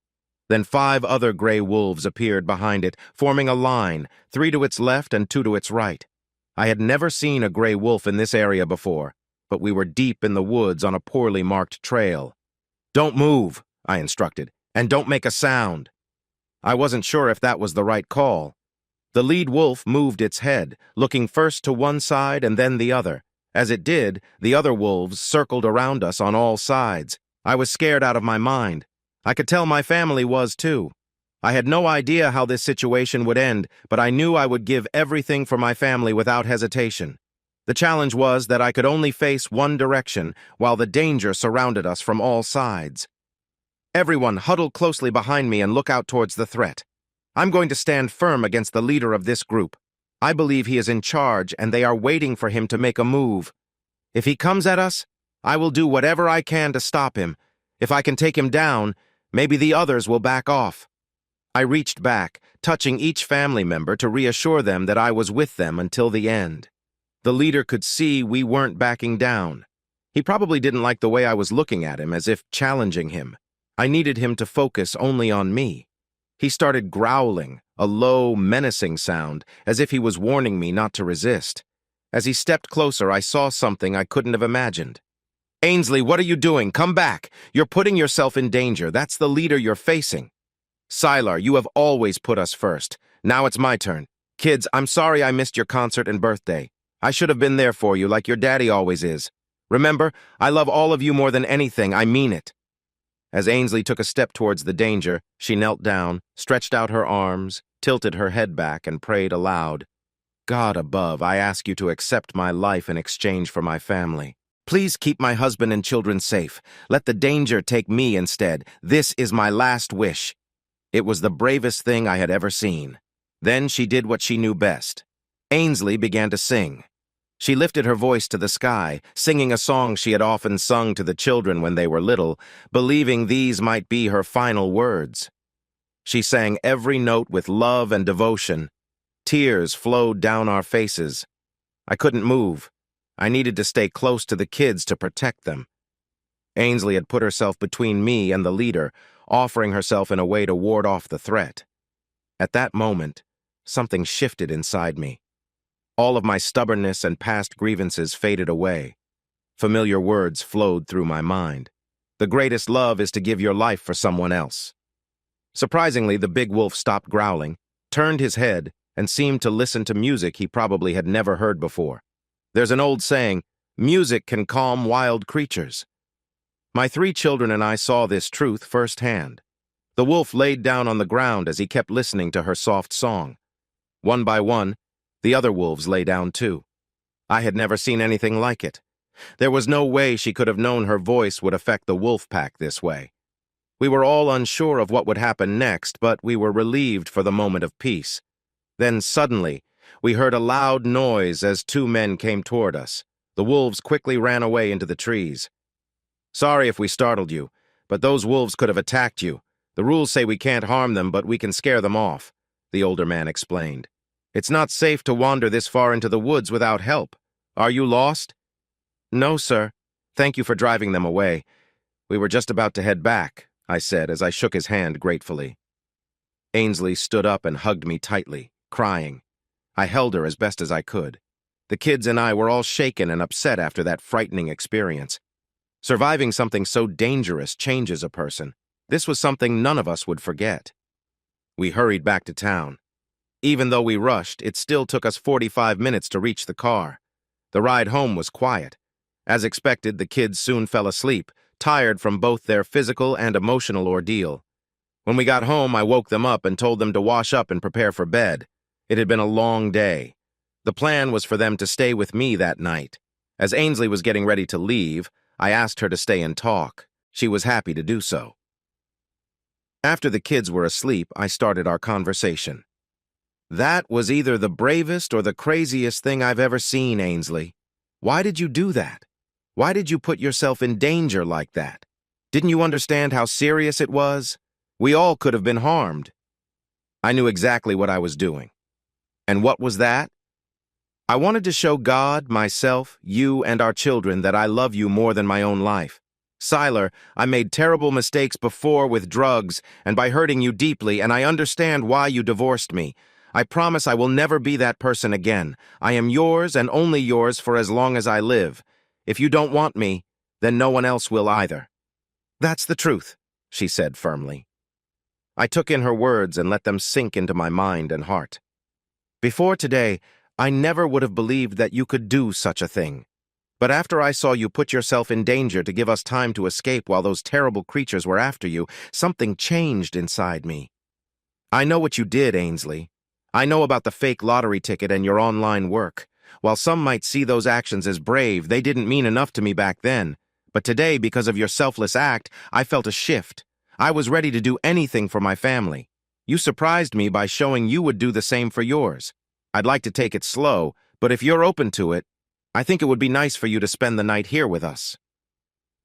Then 5 other gray wolves appeared behind it, forming a line, 3 to its left and 2 to its right. I had never seen a gray wolf in this area before, but we were deep in the woods on a poorly marked trail. "Don't move," I instructed, "and don't make a sound." I wasn't sure if that was the right call. The lead wolf moved its head, looking first to one side and then the other. As it did, the other wolves circled around us on all sides. I was scared out of my mind. I could tell my family was too. I had no idea how this situation would end, but I knew I would give everything for my family without hesitation. The challenge was that I could only face one direction, while the danger surrounded us from all sides. "Everyone, huddle closely behind me and look out towards the threat. I'm going to stand firm against the leader of this group. I believe he is in charge, and they are waiting for him to make a move. If he comes at us, I will do whatever I can to stop him. If I can take him down, maybe the others will back off." I reached back, touching each family member to reassure them that I was with them until the end. The leader could see we weren't backing down. He probably didn't like the way I was looking at him, as if challenging him. I needed him to focus only on me. He started growling, a low, menacing sound, as if he was warning me not to resist. As he stepped closer, I saw something I couldn't have imagined. "Ainsley, what are you doing? Come back! You're putting yourself in danger. That's the leader you're facing." "Sylar, you have always put us first. Now it's my turn. Kids, I'm sorry I missed your concert and birthday. I should have been there for you like your daddy always is. Remember, I love all of you more than anything. I mean it." As Ainsley took a step towards the danger, she knelt down, stretched out her arms, tilted her head back, and prayed aloud. "God above, I ask you to accept my life in exchange for my family. Please keep my husband and children safe. Let the danger take me instead. This is my last wish." It was the bravest thing I had ever seen. Then she did what she knew best. Ainsley began to sing. She lifted her voice to the sky, singing a song she had often sung to the children when they were little, believing these might be her final words. She sang every note with love and devotion. Tears flowed down our faces. I couldn't move. I needed to stay close to the kids to protect them. Ainsley had put herself between me and the leader, offering herself in a way to ward off the threat. At that moment, something shifted inside me. All of my stubbornness and past grievances faded away. Familiar words flowed through my mind. The greatest love is to give your life for someone else. Surprisingly, the big wolf stopped growling, turned his head, and seemed to listen to music he probably had never heard before. There's an old saying, music can calm wild creatures. My 3 children and I saw this truth firsthand. The wolf laid down on the ground as he kept listening to her soft song. One by one, the other wolves lay down too. I had never seen anything like it. There was no way she could have known her voice would affect the wolf pack this way. We were all unsure of what would happen next, but we were relieved for the moment of peace. Then suddenly, we heard a loud noise as 2 men came toward us. The wolves quickly ran away into the trees. "Sorry if we startled you, but those wolves could have attacked you. The rules say we can't harm them, but we can scare them off," the older man explained. "It's not safe to wander this far into the woods without help. Are you lost?" "No, sir. Thank you for driving them away. We were just about to head back," I said as I shook his hand gratefully. Ainsley stood up and hugged me tightly, crying. I held her as best as I could. The kids and I were all shaken and upset after that frightening experience. Surviving something so dangerous changes a person. This was something none of us would forget. We hurried back to town. Even though we rushed, it still took us 45 minutes to reach the car. The ride home was quiet. As expected, the kids soon fell asleep, tired from both their physical and emotional ordeal. When we got home, I woke them up and told them to wash up and prepare for bed. It had been a long day. The plan was for them to stay with me that night. As Ainsley was getting ready to leave, I asked her to stay and talk. She was happy to do so. After the kids were asleep, I started our conversation. "That was either the bravest or the craziest thing I've ever seen, Ainsley. Why did you do that? Why did you put yourself in danger like that? Didn't you understand how serious it was? We all could have been harmed." I knew exactly what I was doing. And what was that? I wanted to show God, myself, you, and our children that I love you more than my own life. Siler, I made terrible mistakes before with drugs and by hurting you deeply, and I understand why you divorced me. I promise I will never be that person again. I am yours and only yours for as long as I live. If you don't want me, then no one else will either. That's the truth, she said firmly. I took in her words and let them sink into my mind and heart. Before today, I never would have believed that you could do such a thing. But after I saw you put yourself in danger to give us time to escape while those terrible creatures were after you, something changed inside me. I know what you did, Ainsley. I know about the fake lottery ticket and your online work. While some might see those actions as brave, they didn't mean enough to me back then. But today, because of your selfless act, I felt a shift. I was ready to do anything for my family. You surprised me by showing you would do the same for yours. I'd like to take it slow, but if you're open to it, I think it would be nice for you to spend the night here with us.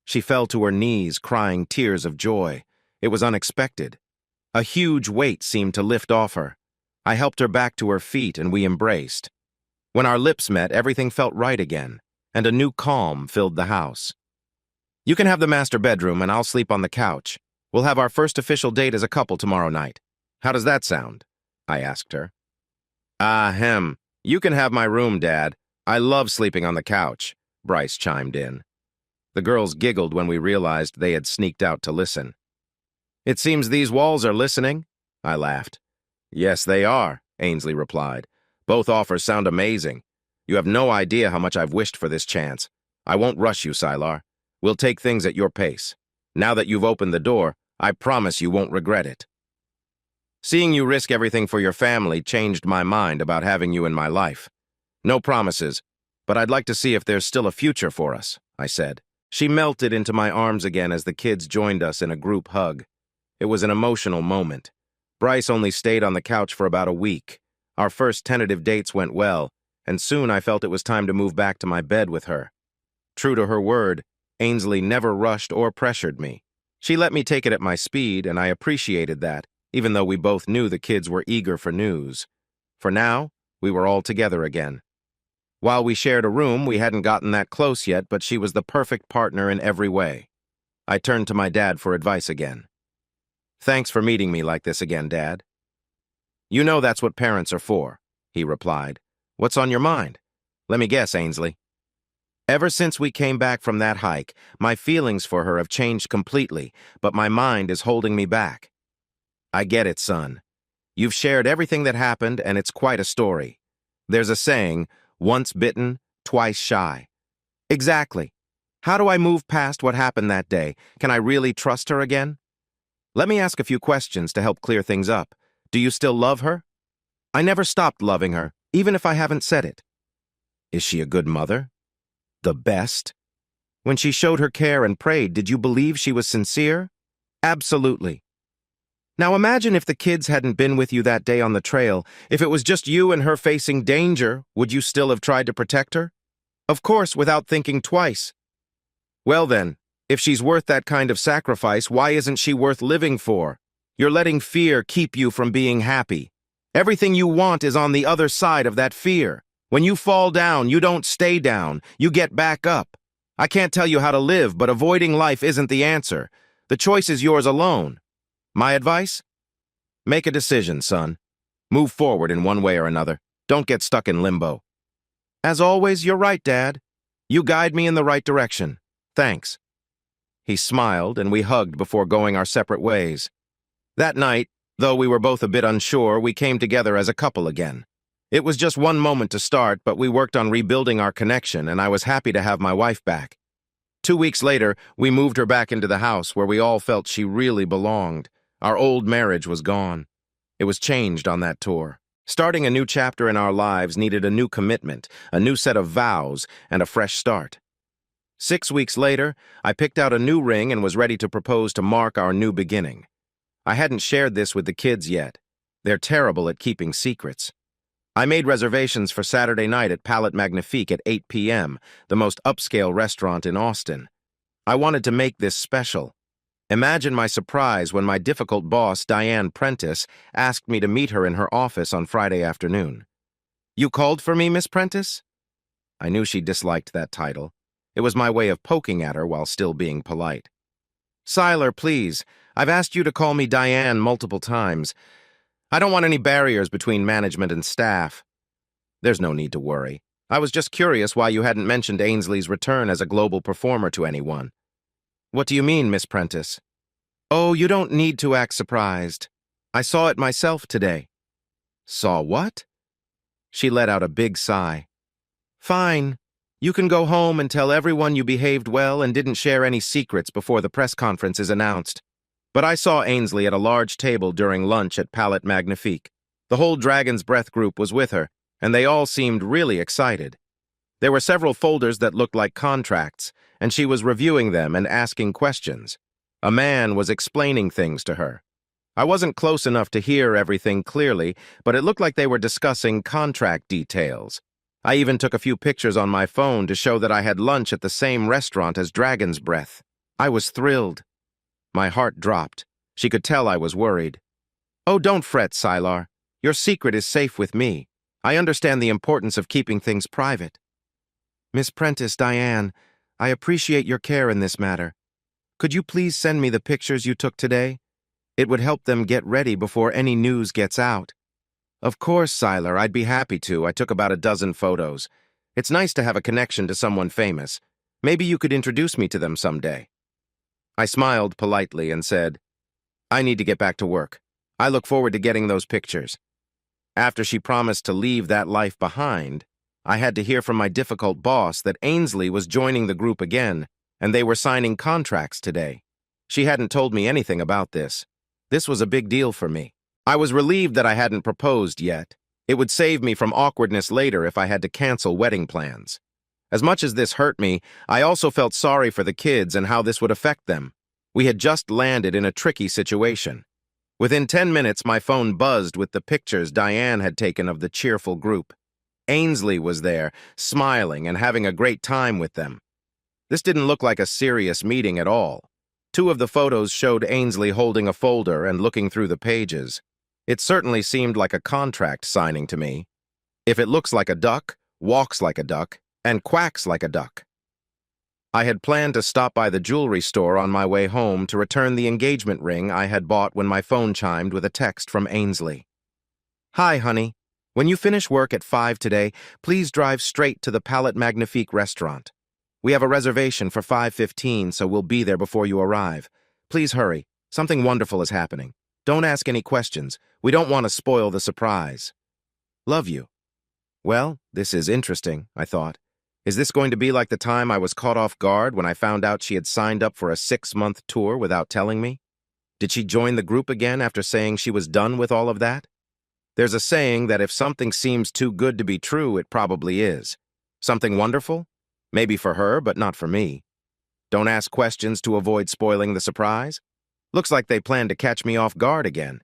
She fell to her knees, crying tears of joy. It was unexpected. A huge weight seemed to lift off her. I helped her back to her feet and we embraced. When our lips met, everything felt right again, and a new calm filled the house. You can have the master bedroom and I'll sleep on the couch. We'll have our first official date as a couple tomorrow night. How does that sound? I asked her. You can have my room, Dad. I love sleeping on the couch, Bryce chimed in. The girls giggled when we realized they had sneaked out to listen. It seems these walls are listening, I laughed. Yes, they are, Ainsley replied. Both offers sound amazing. You have no idea how much I've wished for this chance. I won't rush you, Sylar. We'll take things at your pace. Now that you've opened the door, I promise you won't regret it. Seeing you risk everything for your family changed my mind about having you in my life. No promises, but I'd like to see if there's still a future for us, I said. She melted into my arms again as the kids joined us in a group hug. It was an emotional moment. Bryce only stayed on the couch for about a week. Our first tentative dates went well, and soon I felt it was time to move back to my bed with her. True to her word, Ainsley never rushed or pressured me. She let me take it at my speed, and I appreciated that, even though we both knew the kids were eager for news. For now, we were all together again. While we shared a room, we hadn't gotten that close yet, but she was the perfect partner in every way. I turned to my dad for advice again. Thanks for meeting me like this again, Dad. You know that's what parents are for, he replied. What's on your mind? Let me guess, Ainsley. Ever since we came back from that hike, my feelings for her have changed completely, but my mind is holding me back. I get it, son. You've shared everything that happened, and it's quite a story. There's a saying, once bitten, twice shy. Exactly. How do I move past what happened that day? Can I really trust her again? Let me ask a few questions to help clear things up. Do you still love her? I never stopped loving her, even if I haven't said it. Is she a good mother? The best? When she showed her care and prayed, did you believe she was sincere? Absolutely. Now imagine if the kids hadn't been with you that day on the trail. If it was just you and her facing danger, would you still have tried to protect her? Of course, without thinking twice. Well then, if she's worth that kind of sacrifice, why isn't she worth living for? You're letting fear keep you from being happy. Everything you want is on the other side of that fear. When you fall down, you don't stay down. You get back up. I can't tell you how to live, but avoiding life isn't the answer. The choice is yours alone. My advice? Make a decision, son. Move forward in one way or another. Don't get stuck in limbo. As always, you're right, Dad. You guide me in the right direction. Thanks. He smiled, and we hugged before going our separate ways. That night, though we were both a bit unsure, we came together as a couple again. It was just one moment to start, but we worked on rebuilding our connection, and I was happy to have my wife back. 2 weeks later, we moved her back into the house where we all felt she really belonged. Our old marriage was gone. It was changed on that tour. Starting a new chapter in our lives needed a new commitment, a new set of vows, and a fresh start. 6 weeks later, I picked out a new ring and was ready to propose to mark our new beginning. I hadn't shared this with the kids yet. They're terrible at keeping secrets. I made reservations for Saturday night at Palette Magnifique at 8 p.m., the most upscale restaurant in Austin. I wanted to make this special. Imagine my surprise when my difficult boss, Diane Prentice, asked me to meet her in her office on Friday afternoon. "You called for me, Miss Prentice?" I knew she disliked that title. It was my way of poking at her while still being polite. "Siler, please. I've asked you to call me Diane multiple times. I don't want any barriers between management and staff." "There's no need to worry. I was just curious why you hadn't mentioned Ainsley's return as a global performer to anyone." "What do you mean, Miss Prentice?" "Oh, you don't need to act surprised. I saw it myself today." "Saw what?" She let out a big sigh. "Fine. You can go home and tell everyone you behaved well and didn't share any secrets before the press conference is announced. But I saw Ainsley at a large table during lunch at Palais Magnifique. The whole Dragon's Breath group was with her, and they all seemed really excited. There were several folders that looked like contracts, and she was reviewing them and asking questions. A man was explaining things to her. I wasn't close enough to hear everything clearly, but it looked like they were discussing contract details. I even took a few pictures on my phone to show that I had lunch at the same restaurant as Dragon's Breath. I was thrilled. My heart dropped. She could tell I was worried. "Oh, don't fret, Sylar. Your secret is safe with me. I understand the importance of keeping things private." "Miss Prentice, Diane, I appreciate your care in this matter. Could you please send me the pictures you took today? It would help them get ready before any news gets out." "Of course, Sylar, I'd be happy to. I took about a dozen photos. It's nice to have a connection to someone famous. Maybe you could introduce me to them someday." I smiled politely and said, "I need to get back to work. I look forward to getting those pictures." After she promised to leave that life behind, I had to hear from my difficult boss that Ainsley was joining the group again, and they were signing contracts today. She hadn't told me anything about this. This was a big deal for me. I was relieved that I hadn't proposed yet. It would save me from awkwardness later if I had to cancel wedding plans. As much as this hurt me, I also felt sorry for the kids and how this would affect them. We had just landed in a tricky situation. Within 10 minutes, my phone buzzed with the pictures Diane had taken of the cheerful group. Ainsley was there, smiling and having a great time with them. This didn't look like a serious meeting at all. 2 of the photos showed Ainsley holding a folder and looking through the pages. It certainly seemed like a contract signing to me. If it looks like a duck, walks like a duck, and quacks like a duck. I had planned to stop by the jewelry store on my way home to return the engagement ring I had bought when my phone chimed with a text from Ainsley. "Hi, honey. When you finish work at 5 today, please drive straight to the Palais Magnifique restaurant. We have a reservation for 5:15, so we'll be there before you arrive. Please hurry. Something wonderful is happening. Don't ask any questions. We don't want to spoil the surprise. Love you." Well, this is interesting, I thought. Is this going to be like the time I was caught off guard when I found out she had signed up for a 6-month tour without telling me? Did she join the group again after saying she was done with all of that? There's a saying that if something seems too good to be true, it probably is. Something wonderful? Maybe for her, but not for me. Don't ask questions to avoid spoiling the surprise? Looks like they plan to catch me off guard again.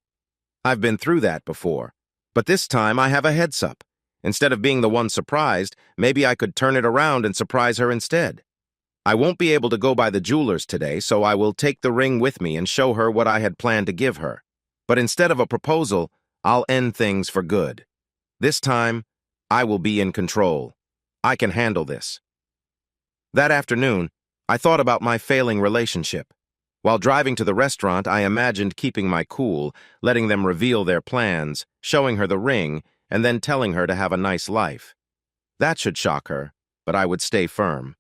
I've been through that before, but this time I have a heads-up. Instead of being the one surprised, maybe I could turn it around and surprise her instead. I won't be able to go by the jeweler's today, so I will take the ring with me and show her what I had planned to give her. But instead of a proposal, I'll end things for good. This time, I will be in control. I can handle this. That afternoon, I thought about my failing relationship. While driving to the restaurant, I imagined keeping my cool, letting them reveal their plans, showing her the ring, and then telling her to have a nice life. That should shock her, but I would stay firm.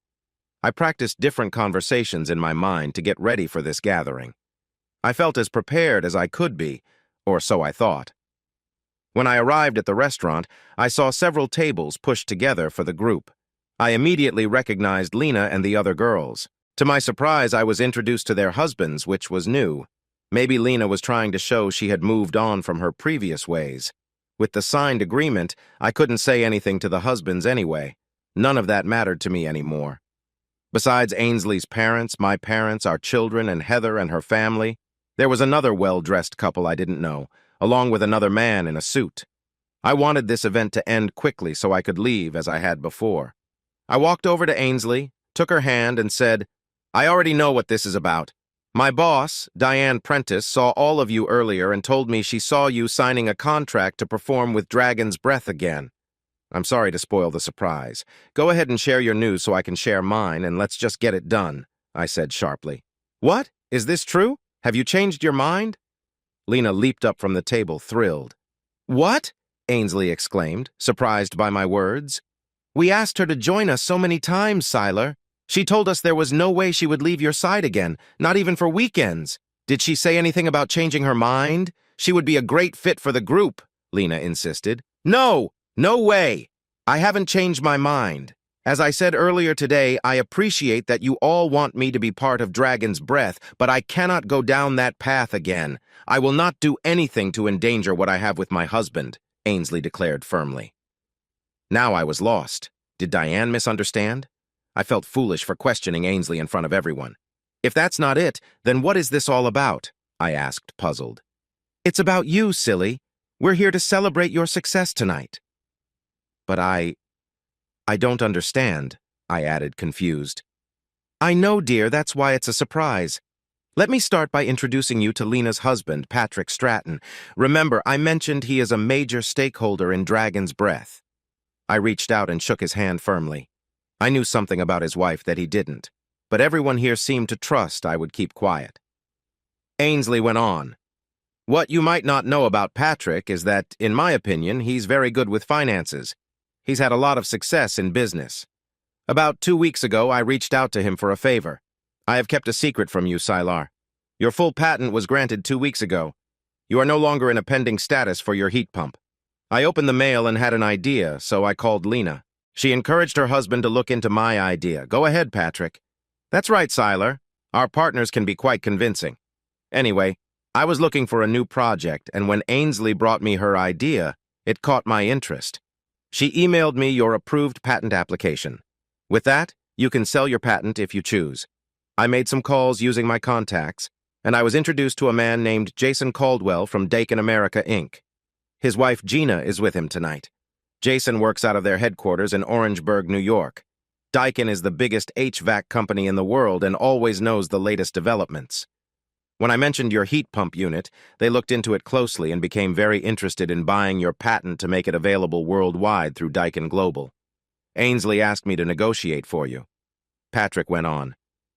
I practiced different conversations in my mind to get ready for this gathering. I felt as prepared as I could be, or so I thought. When I arrived at the restaurant, I saw several tables pushed together for the group. I immediately recognized Lena and the other girls. To my surprise, I was introduced to their husbands, which was new. Maybe Lena was trying to show she had moved on from her previous ways. With the signed agreement, I couldn't say anything to the husbands anyway. None of that mattered to me anymore. Besides Ainsley's parents, my parents, our children, and Heather and her family, there was another well-dressed couple I didn't know, along with another man in a suit. I wanted this event to end quickly so I could leave as I had before. I walked over to Ainsley, took her hand, and said, "I already know what this is about. My boss, Diane Prentice, saw all of you earlier and told me she saw you signing a contract to perform with Dragon's Breath again. I'm sorry to spoil the surprise. Go ahead and share your news so I can share mine, and let's just get it done, I said sharply. What? Is this true? Have you changed your mind? Lena leaped up from the table, thrilled. What? Ainsley exclaimed, surprised by my words. We asked her to join us so many times, Siler. She told us there was no way she would leave your side again, not even for weekends. Did she say anything about changing her mind? She would be a great fit for the group, Lena insisted. No! No way! I haven't changed my mind. As I said earlier today, I appreciate that you all want me to be part of Dragon's Breath, but I cannot go down that path again. I will not do anything to endanger what I have with my husband, Ainsley declared firmly. Now I was lost. Did Diane misunderstand? I felt foolish for questioning Ainsley in front of everyone. If that's not it, then what is this all about? I asked, puzzled. It's about you, silly. We're here to celebrate your success tonight. But I don't understand, I added, confused. I know, dear, that's why it's a surprise. Let me start by introducing you to Lena's husband, Patrick Stratton. Remember, I mentioned he is a major stakeholder in Dragon's Breath. I reached out and shook his hand firmly. I knew something about his wife that he didn't, but everyone here seemed to trust I would keep quiet. Ainsley went on. What you might not know about Patrick is that, in my opinion, he's very good with finances. He's had a lot of success in business. About 2 weeks ago, I reached out to him for a favor. I have kept a secret from you, Sylar. Your full patent was granted 2 weeks ago. You are no longer in a pending status for your heat pump. I opened the mail and had an idea, so I called Lena. She encouraged her husband to look into my idea. Go ahead, Patrick. That's right, Sylar. Our partners can be quite convincing. Anyway, I was looking for a new project, and when Ainsley brought me her idea, it caught my interest. She emailed me your approved patent application. With that, you can sell your patent if you choose. I made some calls using my contacts, and I was introduced to a man named Jason Caldwell from Daikin America, Inc. His wife, Gina, is with him tonight. Jason works out of their headquarters in Orangeburg, New York. Daikin is the biggest HVAC company in the world and always knows the latest developments. When I mentioned your heat pump unit, they looked into it closely and became very interested in buying your patent to make it available worldwide through Daikin Global. Ainsley asked me to negotiate for you. Patrick went on.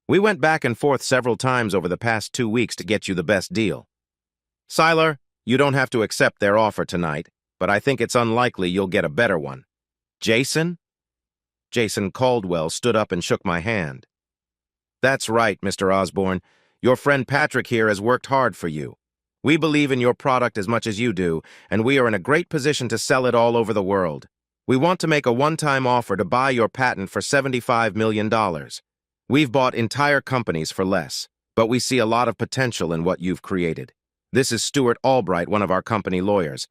We went back and forth several times over the past 2 weeks to get you the best deal. Sylar, you don't have to accept their offer tonight, but I think it's unlikely you'll get a better one. Jason? Jason Caldwell stood up and shook my hand. That's right, Mr. Osborne. Your friend Patrick here has worked hard for you. We believe in your product as much as you do, and we are in a great position to sell it all over the world. We want to make a one-time offer to buy your patent for $75 million. We've bought entire companies for less, but we see a lot of potential in what you've created. This is Stuart Albright, one of our company lawyers.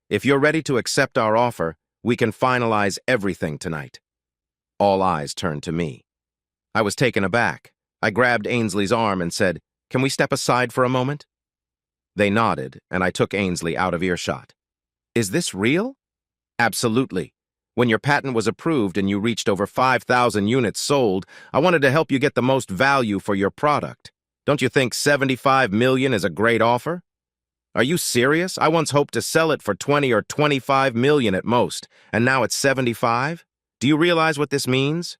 If you're ready to accept our offer, we can finalize everything tonight. All eyes turned to me. I was taken aback. I grabbed Ainsley's arm and said, "Can we step aside for a moment?" They nodded, and I took Ainsley out of earshot. Is this real? Absolutely. When your patent was approved and you reached over 5,000 units sold, I wanted to help you get the most value for your product. Don't you think $75 million is a great offer? Are you serious? I once hoped to sell it for 20 or 25 million at most, and now it's 75? Do you realize what this means?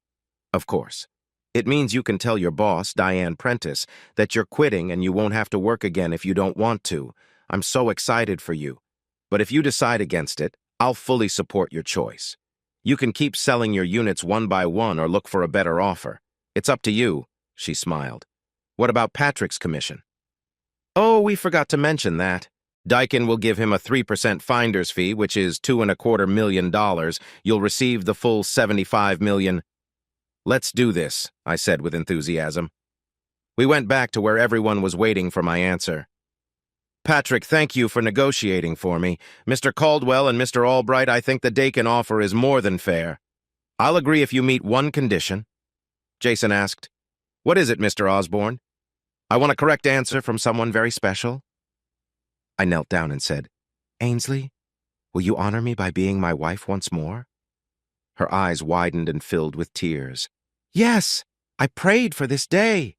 Of course. It means you can tell your boss, Diane Prentice, that you're quitting and you won't have to work again if you don't want to. I'm so excited for you. But if you decide against it, I'll fully support your choice. You can keep selling your units one by one or look for a better offer. It's up to you, she smiled. What about Patrick's commission? Oh, we forgot to mention that. Daikin will give him a 3% finder's fee, which is $2.25 million. You'll receive the full $75 million. Let's do this, I said with enthusiasm. We went back to where everyone was waiting for my answer. Patrick, thank you for negotiating for me. Mr. Caldwell and Mr. Albright, I think the Daikin offer is more than fair. I'll agree if you meet one condition. Jason asked, What is it, Mr. Osborne? I want a correct answer from someone very special. I knelt down and said, Ainsley, will you honor me by being my wife once more? Her eyes widened and filled with tears. Yes, I prayed for this day.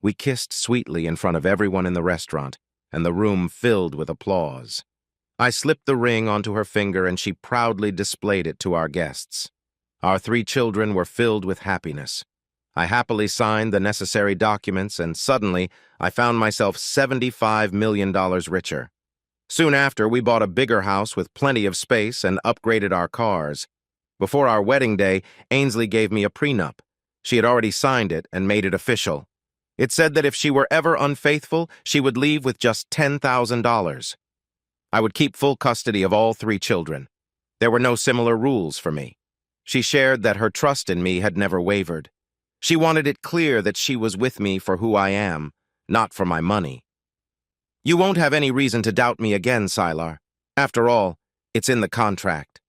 We kissed sweetly in front of everyone in the restaurant, and the room filled with applause. I slipped the ring onto her finger and she proudly displayed it to our guests. Our 3 children were filled with happiness. I happily signed the necessary documents and suddenly I found myself $75 million richer. Soon after, we bought a bigger house with plenty of space and upgraded our cars. Before our wedding day, Ainsley gave me a prenup. She had already signed it and made it official. It said that if she were ever unfaithful, she would leave with just $10,000. I would keep full custody of all 3 children. There were no similar rules for me. She shared that her trust in me had never wavered. She wanted it clear that she was with me for who I am, not for my money. You won't have any reason to doubt me again, Sylar. After all, it's in the contract.